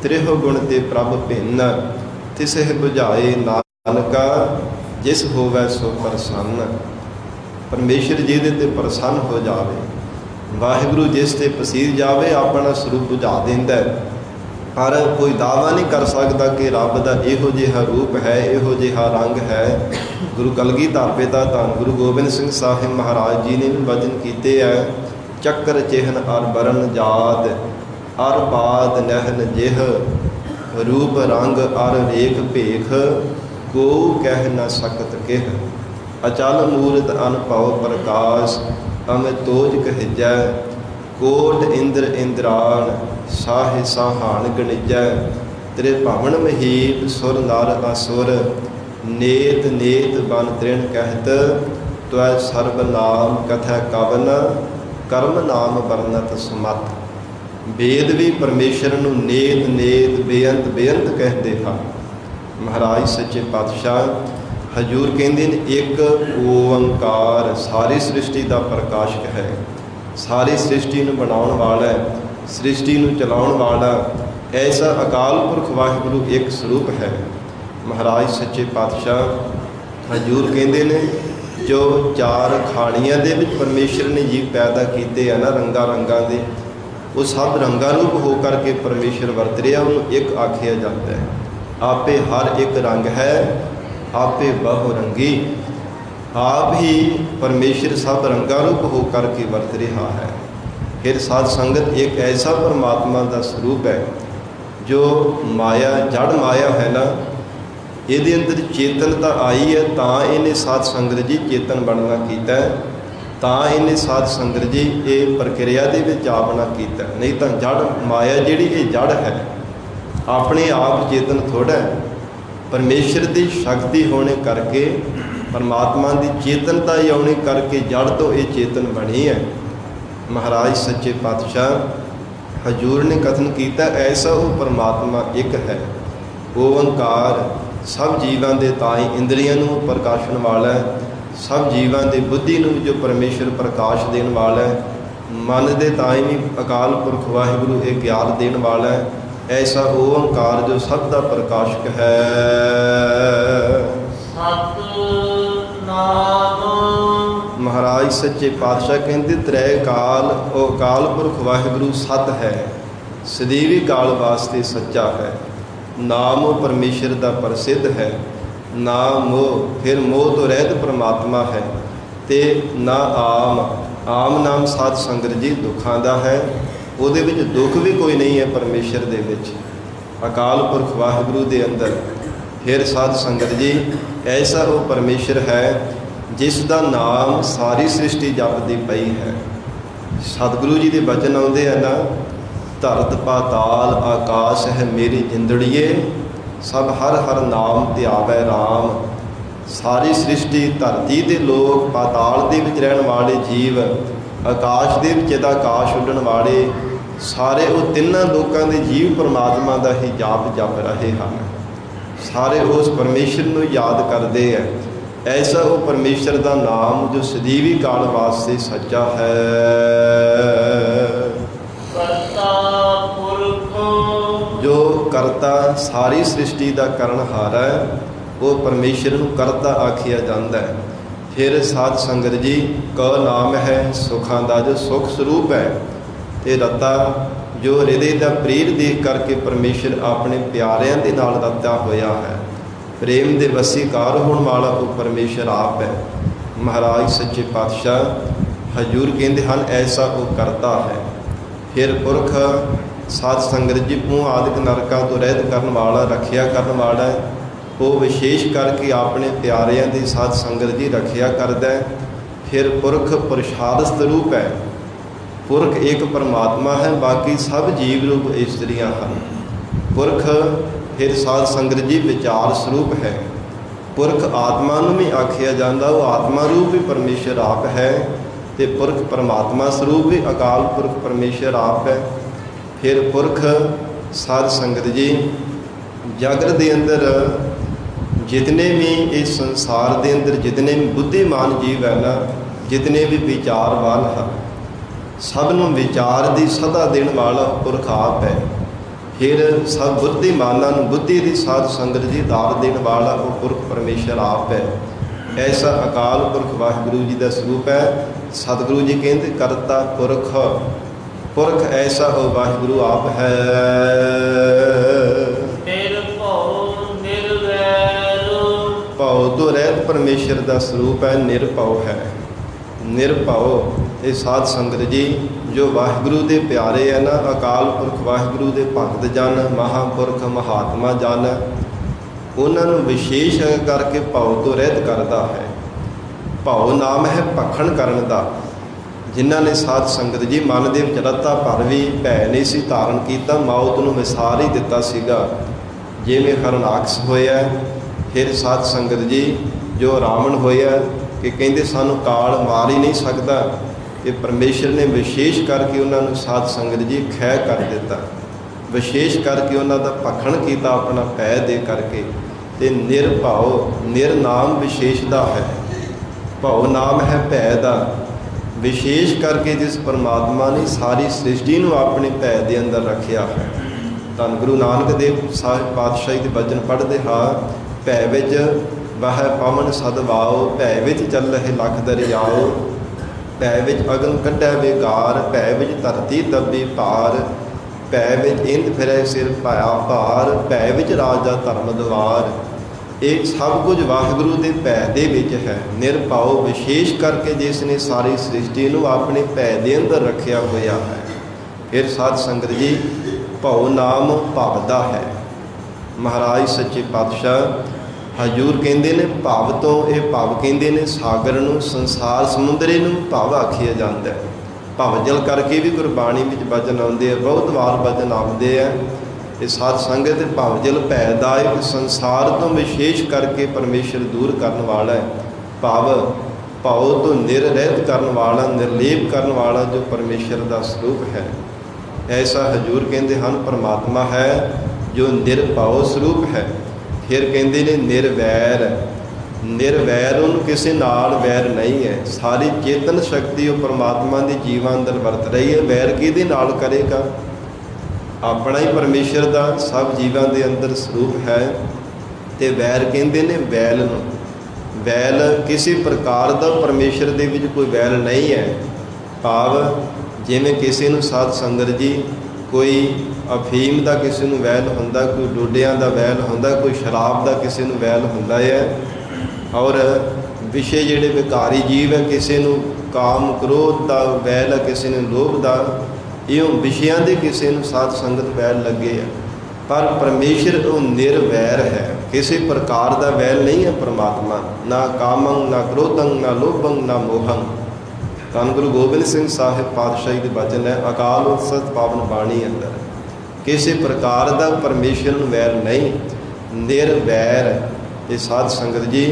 ਤ੍ਰਿਹ ਗੁਣ ਤੇ ਪ੍ਰਭ ਭਿੰਨ, ਤਿਸਹਿ ਬੁਝਾਏ ਨਾਨਕਾ, ਜਿਸ ਹੋਵੇ ਸੋ ਪ੍ਰਸੰਨ। ਪਰਮੇਸ਼ਰ ਜੀ ਦੇ ਤੇ ਪ੍ਰਸੰਨ ਹੋ ਜਾਵੇ, ਵਾਹਿਗੁਰੂ ਜਿਸ ਤੇ ਪਸੀਰ ਜਾਵੇ ਆਪਣਾ ਸਰੂਪ ਬੁਝਾ ਦਿੰਦਾ। ਪਰ ਕੋਈ ਦਾਅਵਾ ਨਹੀਂ ਕਰ ਸਕਦਾ ਕਿ ਰੱਬ ਦਾ ਇਹੋ ਜਿਹਾ ਰੂਪ ਹੈ, ਇਹੋ ਜਿਹਾ ਰੰਗ ਹੈ। ਗੁਰੂ ਕਲਗੀਧਰ ਪਿਤਾ ਧੰਨ ਗੁਰੂ ਗੋਬਿੰਦ ਸਿੰਘ ਸਾਹਿਬ ਮਹਾਰਾਜ ਜੀ ਨੇ ਵੀ ਵਚਨ ਕੀਤੇ ਹੈ, ਚੱਕਰ ਚਿਹਨ ਅਰ ਬਰਨ ਜਾਤ, ਅਰ ਬਾਦ ਨਹਿਨ ਜਿਹ, ਰੂਪ ਰੰਗ ਅਰ ਰੇਖ ਭੇਖ, ਕੋ ਕਹਿ ਨਾ ਸਕਤ ਕਿਹ, ਅਚਲ ਮੂਰਤ ਅਨਭਉ ਪ੍ਰਕਾਸ਼, ਅਮਿ ਤੋਜ ਕਹਿਜੈ, ਕੋਟ ਇੰਦਰ ਇੰਦਰਾਣ, ਸਾਹਿ ਸਾਹਾਨ ਗਣਿਜੈ, ਤੇਰੇ ਭਾਵਨ ਮਹੀਪ ਸੁਰ ਨਰ ਅਸੁਰ, ਨੇਤ ਨੇਤ ਬਨ ਤ੍ਰਿਣ ਕਹਿਤ, ਤੁਐ ਸਰਬ ਨਾਮ ਕਥੈ ਕਵਨ, ਕਰਮ ਨਾਮ ਵਰਨਤ ਸਮਤ। ਵੇਦ ਵੀ ਪਰਮੇਸ਼ਰ ਨੂੰ ਨੇਤ ਨੇਤ ਬੇਅੰਤ ਬੇਅੰਤ ਕਹਿੰਦੇ ਹਨ। ਮਹਾਰਾਜ ਸੱਚੇ ਪਾਤਸ਼ਾਹ ਹਜ਼ੂਰ ਕਹਿੰਦੇ ਨੇ ਇੱਕ ਓੰਕਾਰ ਸਾਰੀ ਸ੍ਰਿਸ਼ਟੀ ਦਾ ਪ੍ਰਕਾਸ਼ਕ ਹੈ। ਸਾਰੀ ਸ੍ਰਿਸ਼ਟੀ ਨੂੰ ਬਣਾਉਣ ਵਾਲਾ, ਸ੍ਰਿਸ਼ਟੀ ਨੂੰ ਚਲਾਉਣ ਵਾਲਾ ਐਸਾ ਅਕਾਲ ਪੁਰਖ ਵਾਹਿਗੁਰੂ ਇੱਕ ਸਰੂਪ ਹੈ। ਮਹਾਰਾਜ ਸੱਚੇ ਪਾਤਸ਼ਾਹ ਹਜ਼ੂਰ ਕਹਿੰਦੇ ਨੇ ਜੋ ਚਾਰ ਖਾਣੀਆਂ ਦੇ ਵਿੱਚ ਪਰਮੇਸ਼ਰ ਨੇ ਜੀਵ ਪੈਦਾ ਕੀਤੇ ਆ ਨਾ, ਰੰਗਾਂ ਰੰਗਾਂ ਦੇ, ਉਹ ਸਭ ਰੰਗਾਂ ਰੂਪ ਹੋ ਕਰਕੇ ਪਰਮੇਸ਼ਰ ਵਰਤ ਰਿਹਾ, ਉਹਨੂੰ ਇੱਕ ਆਖਿਆ ਜਾਂਦਾ ਹੈ। ਆਪੇ ਹਰ ਇੱਕ ਰੰਗ ਹੈ, ਆਪੇ ਬਹੁ ਰੰਗੀ। ਆਪ ਹੀ ਪਰਮੇਸ਼ਰ ਸਭ ਰੰਗਾਂ ਰੂਪ ਹੋ ਕਰਕੇ ਵਰਤ ਰਿਹਾ ਹੈ। ਫਿਰ ਸਾਧ ਸੰਗਤ ਇੱਕ ਐਸਾ ਪਰਮਾਤਮਾ ਦਾ ਸਰੂਪ ਹੈ ਜੋ ਮਾਇਆ, ਜੜ ਮਾਇਆ ਹੈ ਨਾ, ਇਹਦੇ ਅੰਦਰ ਚੇਤਨਤਾ ਆਈ ਹੈ ਤਾਂ ਇਹਨੇ ਸਾਧ ਸੰਗਤ ਜੀ ਚੇਤਨ ਬਣਨਾ ਕੀਤਾ, ਤਾਂ ਇਹਨੇ ਸਾਧ ਸੰਗਤ ਜੀ ਇਹ ਪ੍ਰਕਿਰਿਆ ਦੇ ਵਿੱਚ ਆਪਣਾ ਕੀਤਾ। ਨਹੀਂ ਤਾਂ ਜੜ ਮਾਇਆ ਜਿਹੜੀ ਇਹ ਜੜ ਹੈ, ਆਪਣੇ ਆਪ ਚੇਤਨ ਥੋੜ੍ਹਾ ਹੈ। ਪਰਮੇਸ਼ਰ ਦੀ ਸ਼ਕਤੀ ਹੋਣੇ ਕਰਕੇ, ਪਰਮਾਤਮਾ ਦੀ ਚੇਤਨਤਾ ਹੀ ਆਉਣੇ ਕਰਕੇ ਜੜ ਤੋਂ ਇਹ ਚੇਤਨ ਬਣੀ ਹੈ। ਮਹਾਰਾਜ ਸੱਚੇ ਪਾਤਸ਼ਾਹ ਹਜ਼ੂਰ ਨੇ ਕਥਨ ਕੀਤਾ, ਐਸਾ ਉਹ ਪਰਮਾਤਮਾ ਇੱਕ ਹੈ। ਓੰਕਾਰ ਸਭ ਜੀਵਾਂ ਦੇ ਤਾਂ ਹੀ ਇੰਦਰੀਆਂ ਨੂੰ ਪ੍ਰਕਾਸ਼ਣ ਵਾਲਾ ਹੈ, ਸਭ ਜੀਵਾਂ ਦੀ ਬੁੱਧੀ ਨੂੰ ਜੋ ਪਰਮੇਸ਼ਰ ਪ੍ਰਕਾਸ਼ ਦੇਣ ਵਾਲਾ ਹੈ, ਮਨ ਦੇ ਤਾਂ ਹੀ ਵੀ ਅਕਾਲ ਪੁਰਖ ਵਾਹਿਗੁਰੂ ਇਹ ਗਿਆਨ ਦੇਣ ਵਾਲਾ ਹੈ। ਐਸਾ ਓੰਕਾਰ ਜੋ ਸਭ ਦਾ ਪ੍ਰਕਾਸ਼ਕ ਹੈ। ਸਤਿਨਾਮ। ਮਹਾਰਾਜ ਸੱਚੇ ਪਾਤਸ਼ਾਹ ਕਹਿੰਦੇ ਤ੍ਰੈ ਕਾਲ ਉਹ ਅਕਾਲ ਪੁਰਖ ਵਾਹਿਗੁਰੂ ਸਤ ਹੈ, ਸਦੀਵੀ ਕਾਲ ਵਾਸਤੇ ਸੱਚਾ ਹੈ। ਨਾਮ ਉਹ ਪਰਮੇਸ਼ਰ ਦਾ ਪ੍ਰਸਿੱਧ ਹੈ, ਨਾ ਮੋਹ, ਫਿਰ ਮੋਹ ਤੋਂ ਰਹਿਤ ਪਰਮਾਤਮਾ ਹੈ। ਤੇ ਨਾ ਆਮ ਨਾਮ ਸਾਧ ਸੰਗਤ ਜੀ ਦੁੱਖਾਂ ਦਾ ਹੈ, ਉਹਦੇ ਵਿੱਚ ਦੁੱਖ ਵੀ ਕੋਈ ਨਹੀਂ ਹੈ ਪਰਮੇਸ਼ਰ ਦੇ ਵਿੱਚ, ਅਕਾਲ ਪੁਰਖ ਵਾਹਿਗੁਰੂ ਦੇ ਅੰਦਰ। फिर साध संगत जी ऐसा वो परमेश्वर है जिस दा नाम सारी सृष्टि जपदी पई है। सतगुरु जी के बचन आउंदे हैं ना, धरत पाताल आकाश है मेरी जिंदड़िए, सब हर हर नाम ध्यावै राम। सारी सृष्टि धरती के लोग, पाताल दे विच रहण वाले जीव, आकाश दे विच दा आकाश उड्डण वाले, सारे वो तिन्हां लोकां दे जीव परमात्मा दा ही जाप जप रहे हैं। सारे उस परमेश्वर नूं याद करते हैं। ऐसा वो परमेश्वर का नाम जो सजीवी काल वास्ते सच्चा है। करता पुरख जो करता सारी सृष्टि का करनहार है, वो परमेश्वर नूं करता आखिया जाता है। फिर साध संगत जी क नाम है सुखां दा जो सुख स्वरूप है, ते रता जो हृदय का प्रेर देख करके परमेश्वर अपने प्यारिਆਂ ਦੇ ਨਾਲ रता होया है। प्रेम ਦੇ वसीकार होने वाला वो परमेश्वर आप है। महाराज सच्चे पातशाह हजूर कहते हैं ऐसा वो करता है। फिर पुरख साध संगत जी मूँह आदि नरकों तो रहत करने वाला, रखिया करने वाला है। वो विशेष करके अपने प्यारिਆਂ ਦੀ साध संगत जी रखिया करता है। फिर पुरख प्रसाद स्वरूप है। पुरख एक परमात्मा है, बाकी सब जीव रूप इस्त्रियाँ हैं। पुरख फिर साध संगत जी विचार स्वरूप है। पुरख आत्मा नूं भी आखिया जाता, वो आत्मा रूप भी परमेश्वर आप है। तो पुरख परमात्मा स्वरूप भी अकाल पुरख परमेश्वर आप है। फिर पुरख साध संगत जी जगत के अंदर जितने भी इस संसार के अंदर जितने भी बुद्धिमान जीव है ना, जितने भी विचारवान हैं, सबनों विचार की सदा देने वाला पुरख आप है। फिर सब बुद्धिमाना बुद्धि की साध संगत जी दार देने वाला वो पुरख परमेश्वर आप है। ऐसा अकाल पुरख वाहिगुरु जी का स्वरूप है। सतगुरु जी कहते करता पुरख, पुरख ऐसा वो वाहिगुरु आप है। भव तो रहत परमेश्वर का स्वरूप है, निरभव है। निरभव ये साध संगत जी जो वाहिगुरु के प्यारे है ना, अकाल पुरख वाहिगुरु के भगत जन, महापुरख महात्मा जन, उन्होंने विशेष करके भव तो रहत करता है। भव नाम है भखण करन का। जिन्हों ने साध संगत जी मन के विच रत्ता भर भी भै नहीं सी धारण किया, मौत नूं विसार ही दिता सीगा जिवें हरनाकस होया। फिर साध संगत जी जो रावण होया कि कहते सानू काल मार ही नहीं सकता, कि परमेश्वर ने विशेष करके उन्होंने साध संगत जी खै कर दिता, विशेष करके उन्होंने भखण किया अपना भै दे करके। ते निरभव, निर नाम विशेष दा है, भव नाम है भै दा। विशेष करके जिस परमात्मा ने सारी सृष्टि नूं अपने भै दे अंदर रखिया है। धन गुरु नानक देव साहिब पातशाही के वचन पढ़ते हाँ, भै विच वह पवन सदवाओ, भै विच चल रहे लख दरियाओ, भै विच अगन कढ़ै बेगार, भै विच धरती दबी पार, भै विच इंद फिरै सिर पाया भार, भै विच राजा धर्म द्वार। ये सब कुछ वाहिगुरु के भै दे विच है। निरभव विशेष करके जिसने सारी सृष्टि नूं अपने भै दे अंदर रखिया होया है। फिर साध संगत जी भव नाम भवदा है। महाराज सच्चे पातशाह हजूर कहते ने भव तो ये भव कहते ने सागर नूं, संसार समुद्रे नूं भव आखिया जाता है। भव जल करके भी गुरबाणी में वचन आते हैं, बहुत वार वचन आते हैं। ये साध संगत भव जल भैदायक, संसार तो विशेष करके परमेश्वर दूर करने वाला है। भव भव तो निररहित करने वाला, निर्लेप करने वाला जो परमेश्वर का स्वरूप है। ऐसा हजूर कहते हैं परमात्मा है जो निरभव स्वरूप है। फिर कहते ने निर्वैर, निर्वैर उन्होंने किसी नाल वैर नहीं है। सारी चेतन शक्ति वो परमात्मा के जीवां अंदर वरत रही है। वैर किहदे नाल करेगा? अपना ही परमेश्वर का सब जीवां के अंदर स्वरूप है। तो वैर कहते ने वैल नूं। वैल किसी प्रकार का परमेश्वर दे विच कोई वैल नहीं है। भाव जिवें किसी नूं साध संगत जी कोई अफीम का किसी नूं वैल हुंदा, कोई डोडियां का वैल हुंदा, कोई शराब का किसी नूं वैल हुंदा है। और विषय जिहड़े विकारी जीव है, किसी नूं काम क्रोध का वैल है, किसी नूं लोभ का, इहों विषयां दे किसी नूं साध संगत वैल लगे है। ਪਰ ਪਰਮੇਸ਼ਰ ਉਹ ਨਿਰਵੈਰ ਹੈ, ਕਿਸੇ ਪ੍ਰਕਾਰ ਦਾ ਵੈਰ ਨਹੀਂ ਹੈ ਪਰਮਾਤਮਾ। ਨਾ ਕਾਮੰ, ਨਾ ਕ੍ਰੋਧੰ, ਨਾ ਲੋਭੰ, ਨਾ ਮੋਹੰ। ਧੰਨ ਗੁਰੂ ਗੋਬਿੰਦ ਸਿੰਘ ਸਾਹਿਬ ਪਾਤਸ਼ਾਹੀ ਦੇ ਬਚਨ ਹੈ ਅਕਾਲ ਉਤਸਤ ਪਾਵਨ ਬਾਣੀ ਅੰਦਰ। ਕਿਸੇ ਪ੍ਰਕਾਰ ਦਾ ਪਰਮੇਸ਼ਰ ਨੂੰ ਵੈਰ ਨਹੀਂ, ਨਿਰਵੈਰ। ਇਹ ਸਾਧ ਸੰਗਤ ਜੀ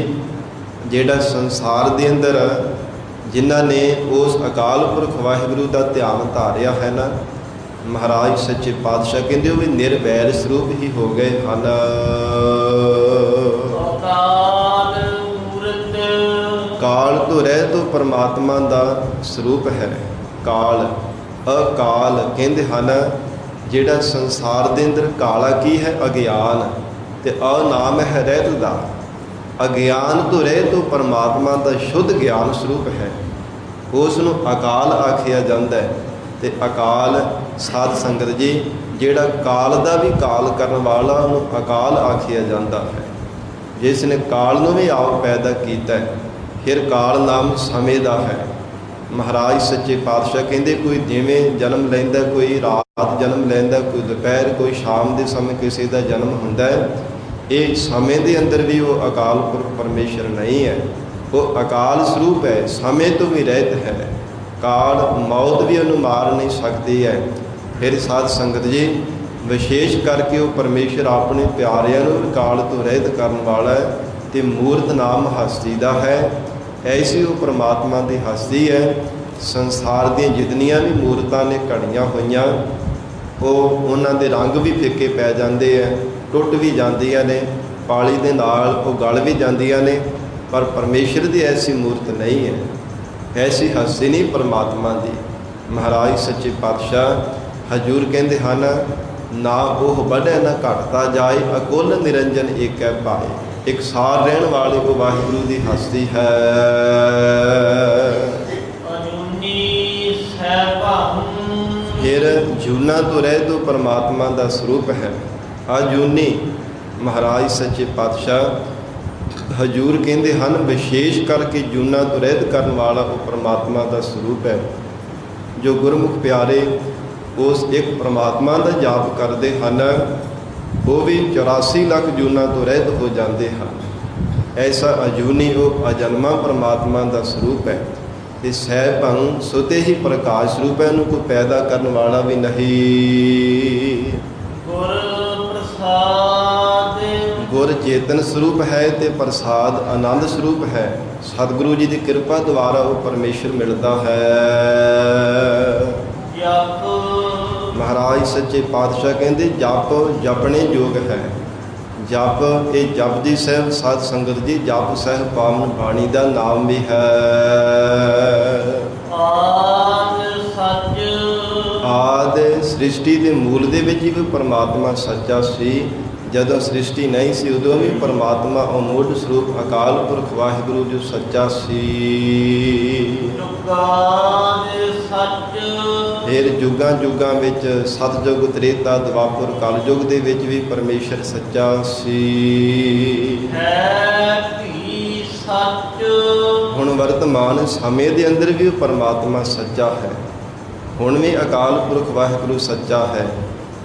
ਜਿਹੜਾ ਸੰਸਾਰ ਦੇ ਅੰਦਰ ਜਿਨ੍ਹਾਂ ਨੇ ਉਸ ਅਕਾਲ ਪੁਰਖ ਵਾਹਿਗੁਰੂ ਦਾ ਧਿਆਨ ਧਾਰਿਆ ਹੈ ਨਾ, ਮਹਾਰਾਜ ਸੱਚੇ ਪਾਤਸ਼ਾਹ ਕਹਿੰਦੇ ਉਹ ਵੀ ਨਿਰਵੈਰ ਸਰੂਪ ਹੀ ਹੋ ਗਏ ਹਨ। ਅਕਾਲ ਮੂਰਤ ਕਾਲ ਤੋਂ ਰਹਿ ਤੋਂ ਪਰਮਾਤਮਾ ਦਾ ਸਰੂਪ ਹੈ। ਕਾਲ ਅਕਾਲ ਕਹਿੰਦੇ ਹਨ ਜਿਹੜਾ ਸੰਸਾਰ ਦੇ ਅੰਦਰ ਕਾਲਾ ਕੀ ਹੈ? ਅਗਿਆਨ, ਤੇ ਅ ਨਾਮ ਹੈ ਰਹਿਤ ਦਾ। ਅਗਿਆਨ ਤੋਂ ਰਹਿ ਤੋਂ ਪਰਮਾਤਮਾ ਦਾ ਸ਼ੁੱਧ ਗਿਆਨ ਸਰੂਪ ਹੈ, ਉਸ ਨੂੰ ਅਕਾਲ ਆਖਿਆ ਜਾਂਦਾ ਹੈ। ਤੇ ਅਕਾਲ ਸਾਧ ਸੰਗਤ ਜੀ ਜਿਹੜਾ ਕਾਲ ਦਾ ਵੀ ਕਾਲ ਕਰਨ ਵਾਲਾ ਉਹਨੂੰ ਅਕਾਲ ਆਖਿਆ ਜਾਂਦਾ ਹੈ। ਜਿਸ ਨੇ ਕਾਲ ਨੂੰ ਵੀ ਆਪ ਪੈਦਾ ਕੀਤਾ ਹੈ, ਫਿਰ ਕਾਲ ਨਾਮ ਸਮੇਂ ਦਾ ਹੈ। ਮਹਾਰਾਜ ਸੱਚੇ ਪਾਤਸ਼ਾਹ ਕਹਿੰਦੇ ਕੋਈ ਜਿਵੇਂ ਜਨਮ ਲੈਂਦਾ, ਕੋਈ ਰਾਤ ਜਨਮ ਲੈਂਦਾ, ਕੋਈ ਦੁਪਹਿਰ, ਕੋਈ ਸ਼ਾਮ ਦੇ ਸਮੇਂ ਕਿਸੇ ਦਾ ਜਨਮ ਹੁੰਦਾ ਹੈ। ਇਹ ਸਮੇਂ ਦੇ ਅੰਦਰ ਵੀ ਉਹ ਅਕਾਲ ਪੁਰਖ ਪਰਮੇਸ਼ਰ ਨਹੀਂ ਹੈ, ਉਹ ਅਕਾਲ ਸਰੂਪ ਹੈ, ਸਮੇਂ ਤੋਂ ਵੀ ਰਹਿਤ ਹੈ। ਕਾਲ ਮੌਤ ਵੀ ਉਹਨੂੰ ਮਾਰ ਨਹੀਂ ਸਕਦੀ ਹੈ। ਫਿਰ ਸਾਧ ਸੰਗਤ ਜੀ ਵਿਸ਼ੇਸ਼ ਕਰਕੇ ਉਹ ਪਰਮੇਸ਼ਰ ਆਪਣੇ ਪਿਆਰਿਆਂ ਨੂੰ ਕਾਲ ਤੋਂ ਰਹਿਤ ਕਰਨ ਵਾਲਾ ਹੈ ਤੇ ਮੂਰਤ ਨਾਮ ਹਸਤੀ ਦਾ ਹੈ। ਐਸੀ ਉਹ ਪਰਮਾਤਮਾ ਦੀ ਹਸਤੀ ਹੈ। ਸੰਸਾਰ ਦੀਆਂ ਜਿਤਨੀਆਂ ਵੀ ਮੂਰਤਾਂ ਨੇ ਘੜੀਆਂ ਹੋਈਆਂ, ਉਹ ਉਹਨਾਂ ਦੇ ਰੰਗ ਵੀ ਫਿੱਕੇ ਪੈ ਜਾਂਦੇ ਹੈ, ਟੁੱਟ ਵੀ ਜਾਂਦੀਆਂ ਨੇ, ਪਾਲੀ ਦੇ ਨਾਲ ਉਹ ਗਲ ਵੀ ਜਾਂਦੀਆਂ ਨੇ, ਪਰ ਪਰਮੇਸ਼ਰ ਦੀ ਐਸੀ ਮੂਰਤ ਨਹੀਂ ਹੈ, ਐਸੀ ਹਸਤੀ ਨਹੀਂ ਪਰਮਾਤਮਾ ਦੀ। ਮਹਾਰਾਜ ਸੱਚੇ ਪਾਤਸ਼ਾਹ ਹਜ਼ੂਰ ਕਹਿੰਦੇ ਹਨ ਨਾ ਉਹ ਵਧੇ ਨਾ ਘਟਦਾ ਜਾਏ, ਅਕੁਲ ਨਿਰੰਜਨ ਏਕੈ ਭਾਏ। ਇੱਕ ਸਾਰ ਰਹਿਣ ਵਾਲੀ ਉਹ ਵਾਹਿਗੁਰੂ ਦੀ ਹਸਤੀ ਹੈ। ਅਜੂਨੀ ਸਹਿਬੰ ਫਿਰ ਜੂਨਾ ਤੋਂ ਰਹਿ ਤੋਂ ਪਰਮਾਤਮਾ ਦਾ ਸਰੂਪ ਹੈ। ਅਜੂਨੀ ਮਹਾਰਾਜ ਸੱਚੇ ਪਾਤਸ਼ਾਹ ਹਜ਼ੂਰ ਕਹਿੰਦੇ ਹਨ ਵਿਸ਼ੇਸ਼ ਕਰਕੇ ਜੂਨਾ ਤੋਂ ਰਹਿਤ ਕਰਨ ਵਾਲਾ ਉਹ ਪਰਮਾਤਮਾ ਦਾ ਸਰੂਪ ਹੈ। ਜੋ ਗੁਰਮੁਖ ਪਿਆਰੇ ਉਸ ਇੱਕ ਪਰਮਾਤਮਾ ਦਾ ਜਾਪ ਕਰਦੇ ਹਨ, ਉਹ ਵੀ 84 ਲੱਖ ਜੂਨਾਂ ਤੋਂ ਰਹਿਤ ਹੋ ਜਾਂਦੇ ਹਨ। ਐਸਾ ਅਜੂਨੀ ਉਹ ਅਜਨਮਾ ਪਰਮਾਤਮਾ ਦਾ ਸਰੂਪ ਹੈ। ਤੇ ਸਹਿਬੰ ਸੁਤੇ ਹੀ ਪ੍ਰਕਾਸ਼ ਸਰੂਪ ਹੈ, ਉਹਨੂੰ ਕੋਈ ਪੈਦਾ ਕਰਨ ਵਾਲਾ ਵੀ ਨਹੀਂ। ਗੁਰ ਪ੍ਰਸਾਦ ਗੁਰ ਚੇਤਨ ਸਰੂਪ ਹੈ ਤੇ ਪ੍ਰਸਾਦ ਆਨੰਦ ਸਰੂਪ ਹੈ। ਸਤਿਗੁਰੂ ਜੀ ਦੀ ਕਿਰਪਾ ਦੁਆਰਾ ਉਹ ਪਰਮੇਸ਼ਰ ਮਿਲਦਾ ਹੈ। ਜਪ ਮਹਾਰਾਜ ਸੱਚੇ ਪਾਤਸ਼ਾਹ ਕਹਿੰਦੇ ਜਪ ਜਪਣੇ ਯੋਗ ਹੈ। ਜਪ ਇਹ ਜਪਜੀ ਸਾਹਿਬ ਸਾਧ ਸੰਗਤ ਜੀ ਜਪ ਸਾਹਿਬ ਪਾਵਨ ਬਾਣੀ ਦਾ ਨਾਮ ਵੀ ਹੈ। ਆਦ ਸੱਚ ਆਦ ਸ੍ਰਿਸ਼ਟੀ ਦੇ ਮੂਲ ਦੇ ਵਿੱਚ ਹੀ ਪਰਮਾਤਮਾ ਸੱਚਾ ਸੀ। ਜਦੋਂ ਸ੍ਰਿਸ਼ਟੀ ਨਹੀਂ ਸੀ ਉਦੋਂ ਵੀ ਪਰਮਾਤਮਾ ਉਹ ਮੁੱਢ ਸਰੂਪ ਅਕਾਲ ਪੁਰਖ ਵਾਹਿਗੁਰੂ ਜੋ ਸੱਚਾ ਸੀ। ਜੁਗਾਦ ਸੱਚ ਫਿਰ ਜੁਗਾਂ ਜੁਗਾਂ ਵਿੱਚ ਸਤਿਯੁਗ ਤ੍ਰੇਤਾ ਦੁਆਪਰ ਕਲਯੁਗ ਦੇ ਵਿੱਚ ਵੀ ਪਰਮੇਸ਼ਰ ਸੱਚਾ ਸੀ। ਹੈ ਭੀ ਸੱਚ ਹੁਣ ਵਰਤਮਾਨ ਸਮੇਂ ਦੇ ਅੰਦਰ ਵੀ ਉਹ ਪਰਮਾਤਮਾ ਸੱਚਾ ਹੈ। ਹੁਣ ਵੀ ਅਕਾਲ ਪੁਰਖ ਵਾਹਿਗੁਰੂ ਸੱਚਾ ਹੈ।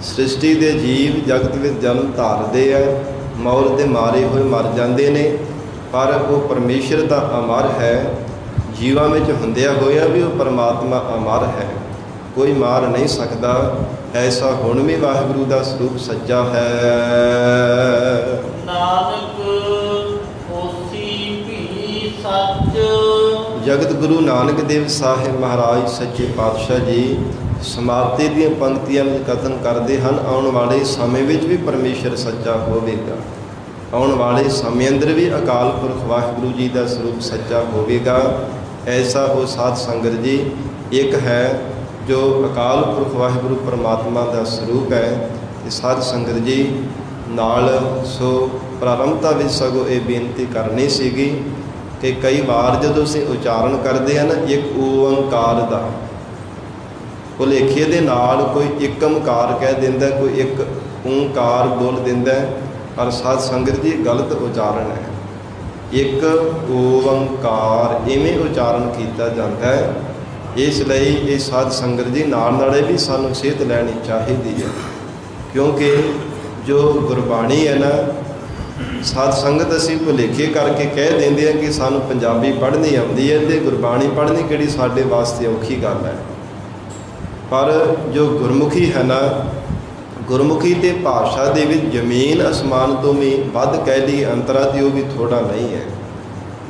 ਸ੍ਰਿਸ਼ਟੀ ਦੇ ਜੀਵ ਜਗਤ ਵਿੱਚ ਜਨਮ ਧਾਰਦੇ ਆ, ਮੌਤ ਦੇ ਮਾਰੇ ਹੋਏ ਮਰ ਜਾਂਦੇ ਨੇ, ਪਰ ਉਹ ਪਰਮੇਸ਼ਰ ਦਾ ਅਮਰ ਹੈ। ਜੀਵਾਂ ਵਿੱਚ ਹੁੰਦਿਆਂ ਹੋਇਆ ਵੀ ਉਹ ਪਰਮਾਤਮਾ ਅਮਰ ਹੈ, ਕੋਈ ਮਾਰ ਨਹੀਂ ਸਕਦਾ। ਐਸਾ ਹੁਣ ਵੀ ਵਾਹਿਗੁਰੂ ਦਾ ਸਰੂਪ ਸੱਚਾ ਹੈ। ਨਾਨਕ ਹੋਸੀ ਭੀ ਸੱਚ ਜਗਤ ਗੁਰੂ ਨਾਨਕ ਦੇਵ ਸਾਹਿਬ ਮਹਾਰਾਜ ਸੱਚੇ ਪਾਤਸ਼ਾਹ ਜੀ ਸਮਾਪਤੀ ਦੀਆਂ ਪੰਕਤੀਆਂ ਵਿੱਚ ਕਥਨ ਕਰਦੇ ਹਨ ਆਉਣ ਵਾਲੇ ਸਮੇਂ ਵਿੱਚ ਵੀ ਪਰਮੇਸ਼ਰ ਸੱਚਾ ਹੋਵੇਗਾ। ਆਉਣ ਵਾਲੇ ਸਮੇਂ ਅੰਦਰ ਵੀ ਅਕਾਲ ਪੁਰਖ ਵਾਹਿਗੁਰੂ ਜੀ ਦਾ ਸਰੂਪ ਸੱਚਾ ਹੋਵੇਗਾ। ਐਸਾ ਉਹ ਸਾਧ ਸੰਗਤ ਜੀ ਇੱਕ ਹੈ ਜੋ ਅਕਾਲ ਪੁਰਖ ਵਾਹਿਗੁਰੂ ਪਰਮਾਤਮਾ ਦਾ ਸਰੂਪ ਹੈ। ਤੇ ਸਾਧ ਸੰਗਤ ਜੀ ਨਾਲ ਸੋ ਪ੍ਰਾਰੰਭਤਾ ਵਿੱਚ ਸਗੋਂ ਇਹ ਬੇਨਤੀ ਕਰਨੀ ਸੀਗੀ ਕਿ ਕਈ ਵਾਰ ਜਦੋਂ ਅਸੀਂ ਉਚਾਰਨ ਕਰਦੇ ਹਾਂ ਨਾ ਇੱਕ ਓੰਕਾਰ ਦਾ ਭੁਲੇਖੇ ਦੇ ਨਾਲ ਕੋਈ ਏਕਮਕਾਰ ਕਹਿ ਦਿੰਦਾ, ਕੋਈ ਇੱਕ ਓੰਕਾਰ ਬੋਲ ਦਿੰਦਾ, ਪਰ ਸਾਧ ਸੰਗਤ ਜੀ ਗਲਤ ਉਚਾਰਨ ਹੈ। ਇੱਕ ਓੰਕਾਰ ਇਵੇਂ ਉਚਾਰਨ ਕੀਤਾ ਜਾਂਦਾ ਹੈ। ਇਸ ਲਈ ਇਹ ਸਾਧ ਸੰਗਤ ਜੀ ਨਾਲ ਨਾਲੇ ਵੀ ਸਾਨੂੰ ਸੇਧ ਲੈਣੀ ਚਾਹੀਦੀ ਹੈ, ਕਿਉਂਕਿ ਜੋ ਗੁਰਬਾਣੀ ਹੈ ਨਾ, ਸਾਧ ਸੰਗਤ ਅਸੀਂ ਭੁਲੇਖੇ ਕਰਕੇ ਕਹਿ ਦਿੰਦੇ ਹਾਂ ਕਿ ਸਾਨੂੰ ਪੰਜਾਬੀ ਪੜ੍ਹਨੀ ਆਉਂਦੀ ਹੈ ਅਤੇ ਗੁਰਬਾਣੀ ਪੜ੍ਹਨੀ ਕਿਹੜੀ ਸਾਡੇ ਵਾਸਤੇ ਔਖੀ ਗੱਲ ਹੈ। ਪਰ ਜੋ ਗੁਰਮੁਖੀ ਹੈ ਨਾ, ਗੁਰਮੁਖੀ ਅਤੇ ਭਾਸ਼ਾ ਦੇ ਵਿੱਚ ਜ਼ਮੀਨ ਅਸਮਾਨ ਤੋਂ ਵੀ ਵੱਧ ਕਹਿ ਲਈਏ ਅੰਤਰ ਆ, ਅਤੇ ਉਹ ਵੀ ਥੋੜ੍ਹਾ ਨਹੀਂ ਹੈ।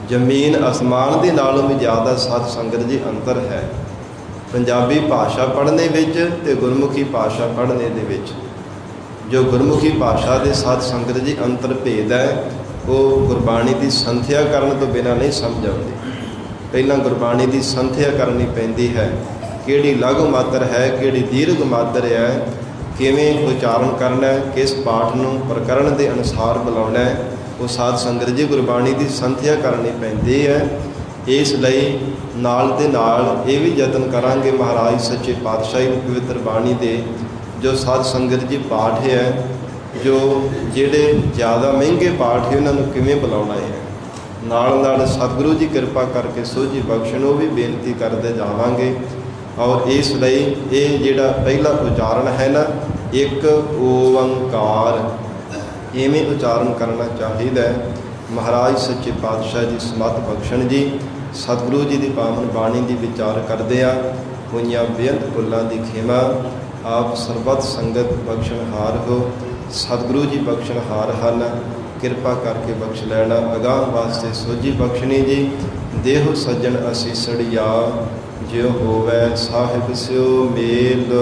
ਜ਼ਮੀਨ ਅਸਮਾਨ ਦੇ ਨਾਲੋਂ ਵੀ ਜ਼ਿਆਦਾ ਸਾਧ ਸੰਗਤ ਜੀ ਅੰਤਰ ਹੈ ਪੰਜਾਬੀ ਭਾਸ਼ਾ ਪੜ੍ਹਨੇ ਵਿੱਚ ਅਤੇ ਗੁਰਮੁਖੀ ਭਾਸ਼ਾ ਪੜ੍ਹਨੇ ਦੇ ਵਿੱਚ। ਜੋ ਗੁਰਮੁਖੀ ਭਾਸ਼ਾ ਦੇ ਸਾਧ ਸੰਗਤ ਜੀ ਅੰਤਰ ਭੇਦ ਹੈ, ਉਹ ਗੁਰਬਾਣੀ ਦੀ ਸੰਥਿਆ ਕਰਨ ਤੋਂ ਬਿਨਾਂ ਨਹੀਂ ਸਮਝ ਆਉਂਦੀ। ਪਹਿਲਾਂ ਗੁਰਬਾਣੀ ਦੀ ਸੰਥਿਆ ਕਰਨੀ ਪੈਂਦੀ ਹੈ, ਕਿਹੜੀ ਲਘੂ ਮਾਤਰ ਹੈ, ਕਿਹੜੀ ਦੀਰਘ ਮਾਤਰ ਹੈ, ਕਿਵੇਂ ਉਚਾਰਨ ਕਰਨਾ ਹੈ, ਕਿਸ ਪਾਠ ਨੂੰ ਪ੍ਰਕਰਨ ਦੇ ਅਨੁਸਾਰ ਬੁਲਾਉਣਾ ਹੈ, ਉਹ ਸਾਧ ਸੰਗਤ ਜੀ ਗੁਰਬਾਣੀ ਦੀ ਸੰਥਿਆ ਕਰਨੀ ਪੈਂਦੀ ਹੈ। ਇਸ ਲਈ ਨਾਲ ਦੇ ਨਾਲ ਇਹ ਵੀ ਯਤਨ ਕਰਾਂਗੇ ਮਹਾਰਾਜ ਸੱਚੇ ਪਾਤਸ਼ਾਹ ਦੀ ਪਵਿੱਤਰ ਬਾਣੀ ਦੇ ਜੋ ਸਾਧ ਸੰਗਤ ਜੀ ਪਾਠ ਹੈ, ਜੋ ਜਿਹੜੇ ਜ਼ਿਆਦਾ ਮਹਿੰਗੇ ਪਾਠ ਹੈ, ਉਹਨਾਂ ਨੂੰ ਕਿਵੇਂ ਬੁਲਾਉਣਾ ਹੈ। ਨਾਲ ਨਾਲ ਸਤਿਗੁਰੂ ਜੀ ਕਿਰਪਾ ਕਰਕੇ ਸੋਝੀ ਬਖਸ਼ਣ, ਉਹ ਵੀ ਬੇਨਤੀ ਕਰਦੇ ਜਾਵਾਂਗੇ। ਔਰ ਇਸ ਲਈ ਇਹ ਜਿਹੜਾ ਪਹਿਲਾ ਉਚਾਰਨ ਹੈ ਨਾ, ਇੱਕ ਓੰਕਾਰ, ਇਵੇਂ ਉਚਾਰਨ ਕਰਨਾ ਚਾਹੀਦਾ ਹੈ। ਮਹਾਰਾਜ ਸੱਚੇ ਪਾਤਸ਼ਾਹ ਜੀ ਸਮੱਤ ਬਖਸ਼ਣ ਜੀ। ਸਤਿਗੁਰੂ ਜੀ ਦੀ ਪਾਵਨ ਬਾਣੀ ਦੀ ਵਿਚਾਰ ਕਰਦਿਆਂ ਹੋਈਆਂ ਬੇਅੰਤ ਭੁੱਲਾਂ ਦੀ ਖਿਮਾ ਆਪ ਸਰਬੱਤ ਸੰਗਤ ਬਖਸ਼ਣਹਾਰ ਹੋ। ਸਤਿਗੁਰੂ ਜੀ ਬਖਸ਼ਣਹਾਰ ਹਨ, ਕਿਰਪਾ ਕਰਕੇ ਬਖਸ਼ ਲੈਣਾ। ਅਗਾਂਹ ਵਾਸਤੇ ਸੋਝੀ ਬਖਸ਼ਣੀ ਜੀ। ਦੇਹੁ ਸੱਜਣ ਅਸੀਸੜਿਆ, ਜਿਉ ਹੋਵੈ ਸਾਹਿਬ ਸਿਉ ਮੇਲ।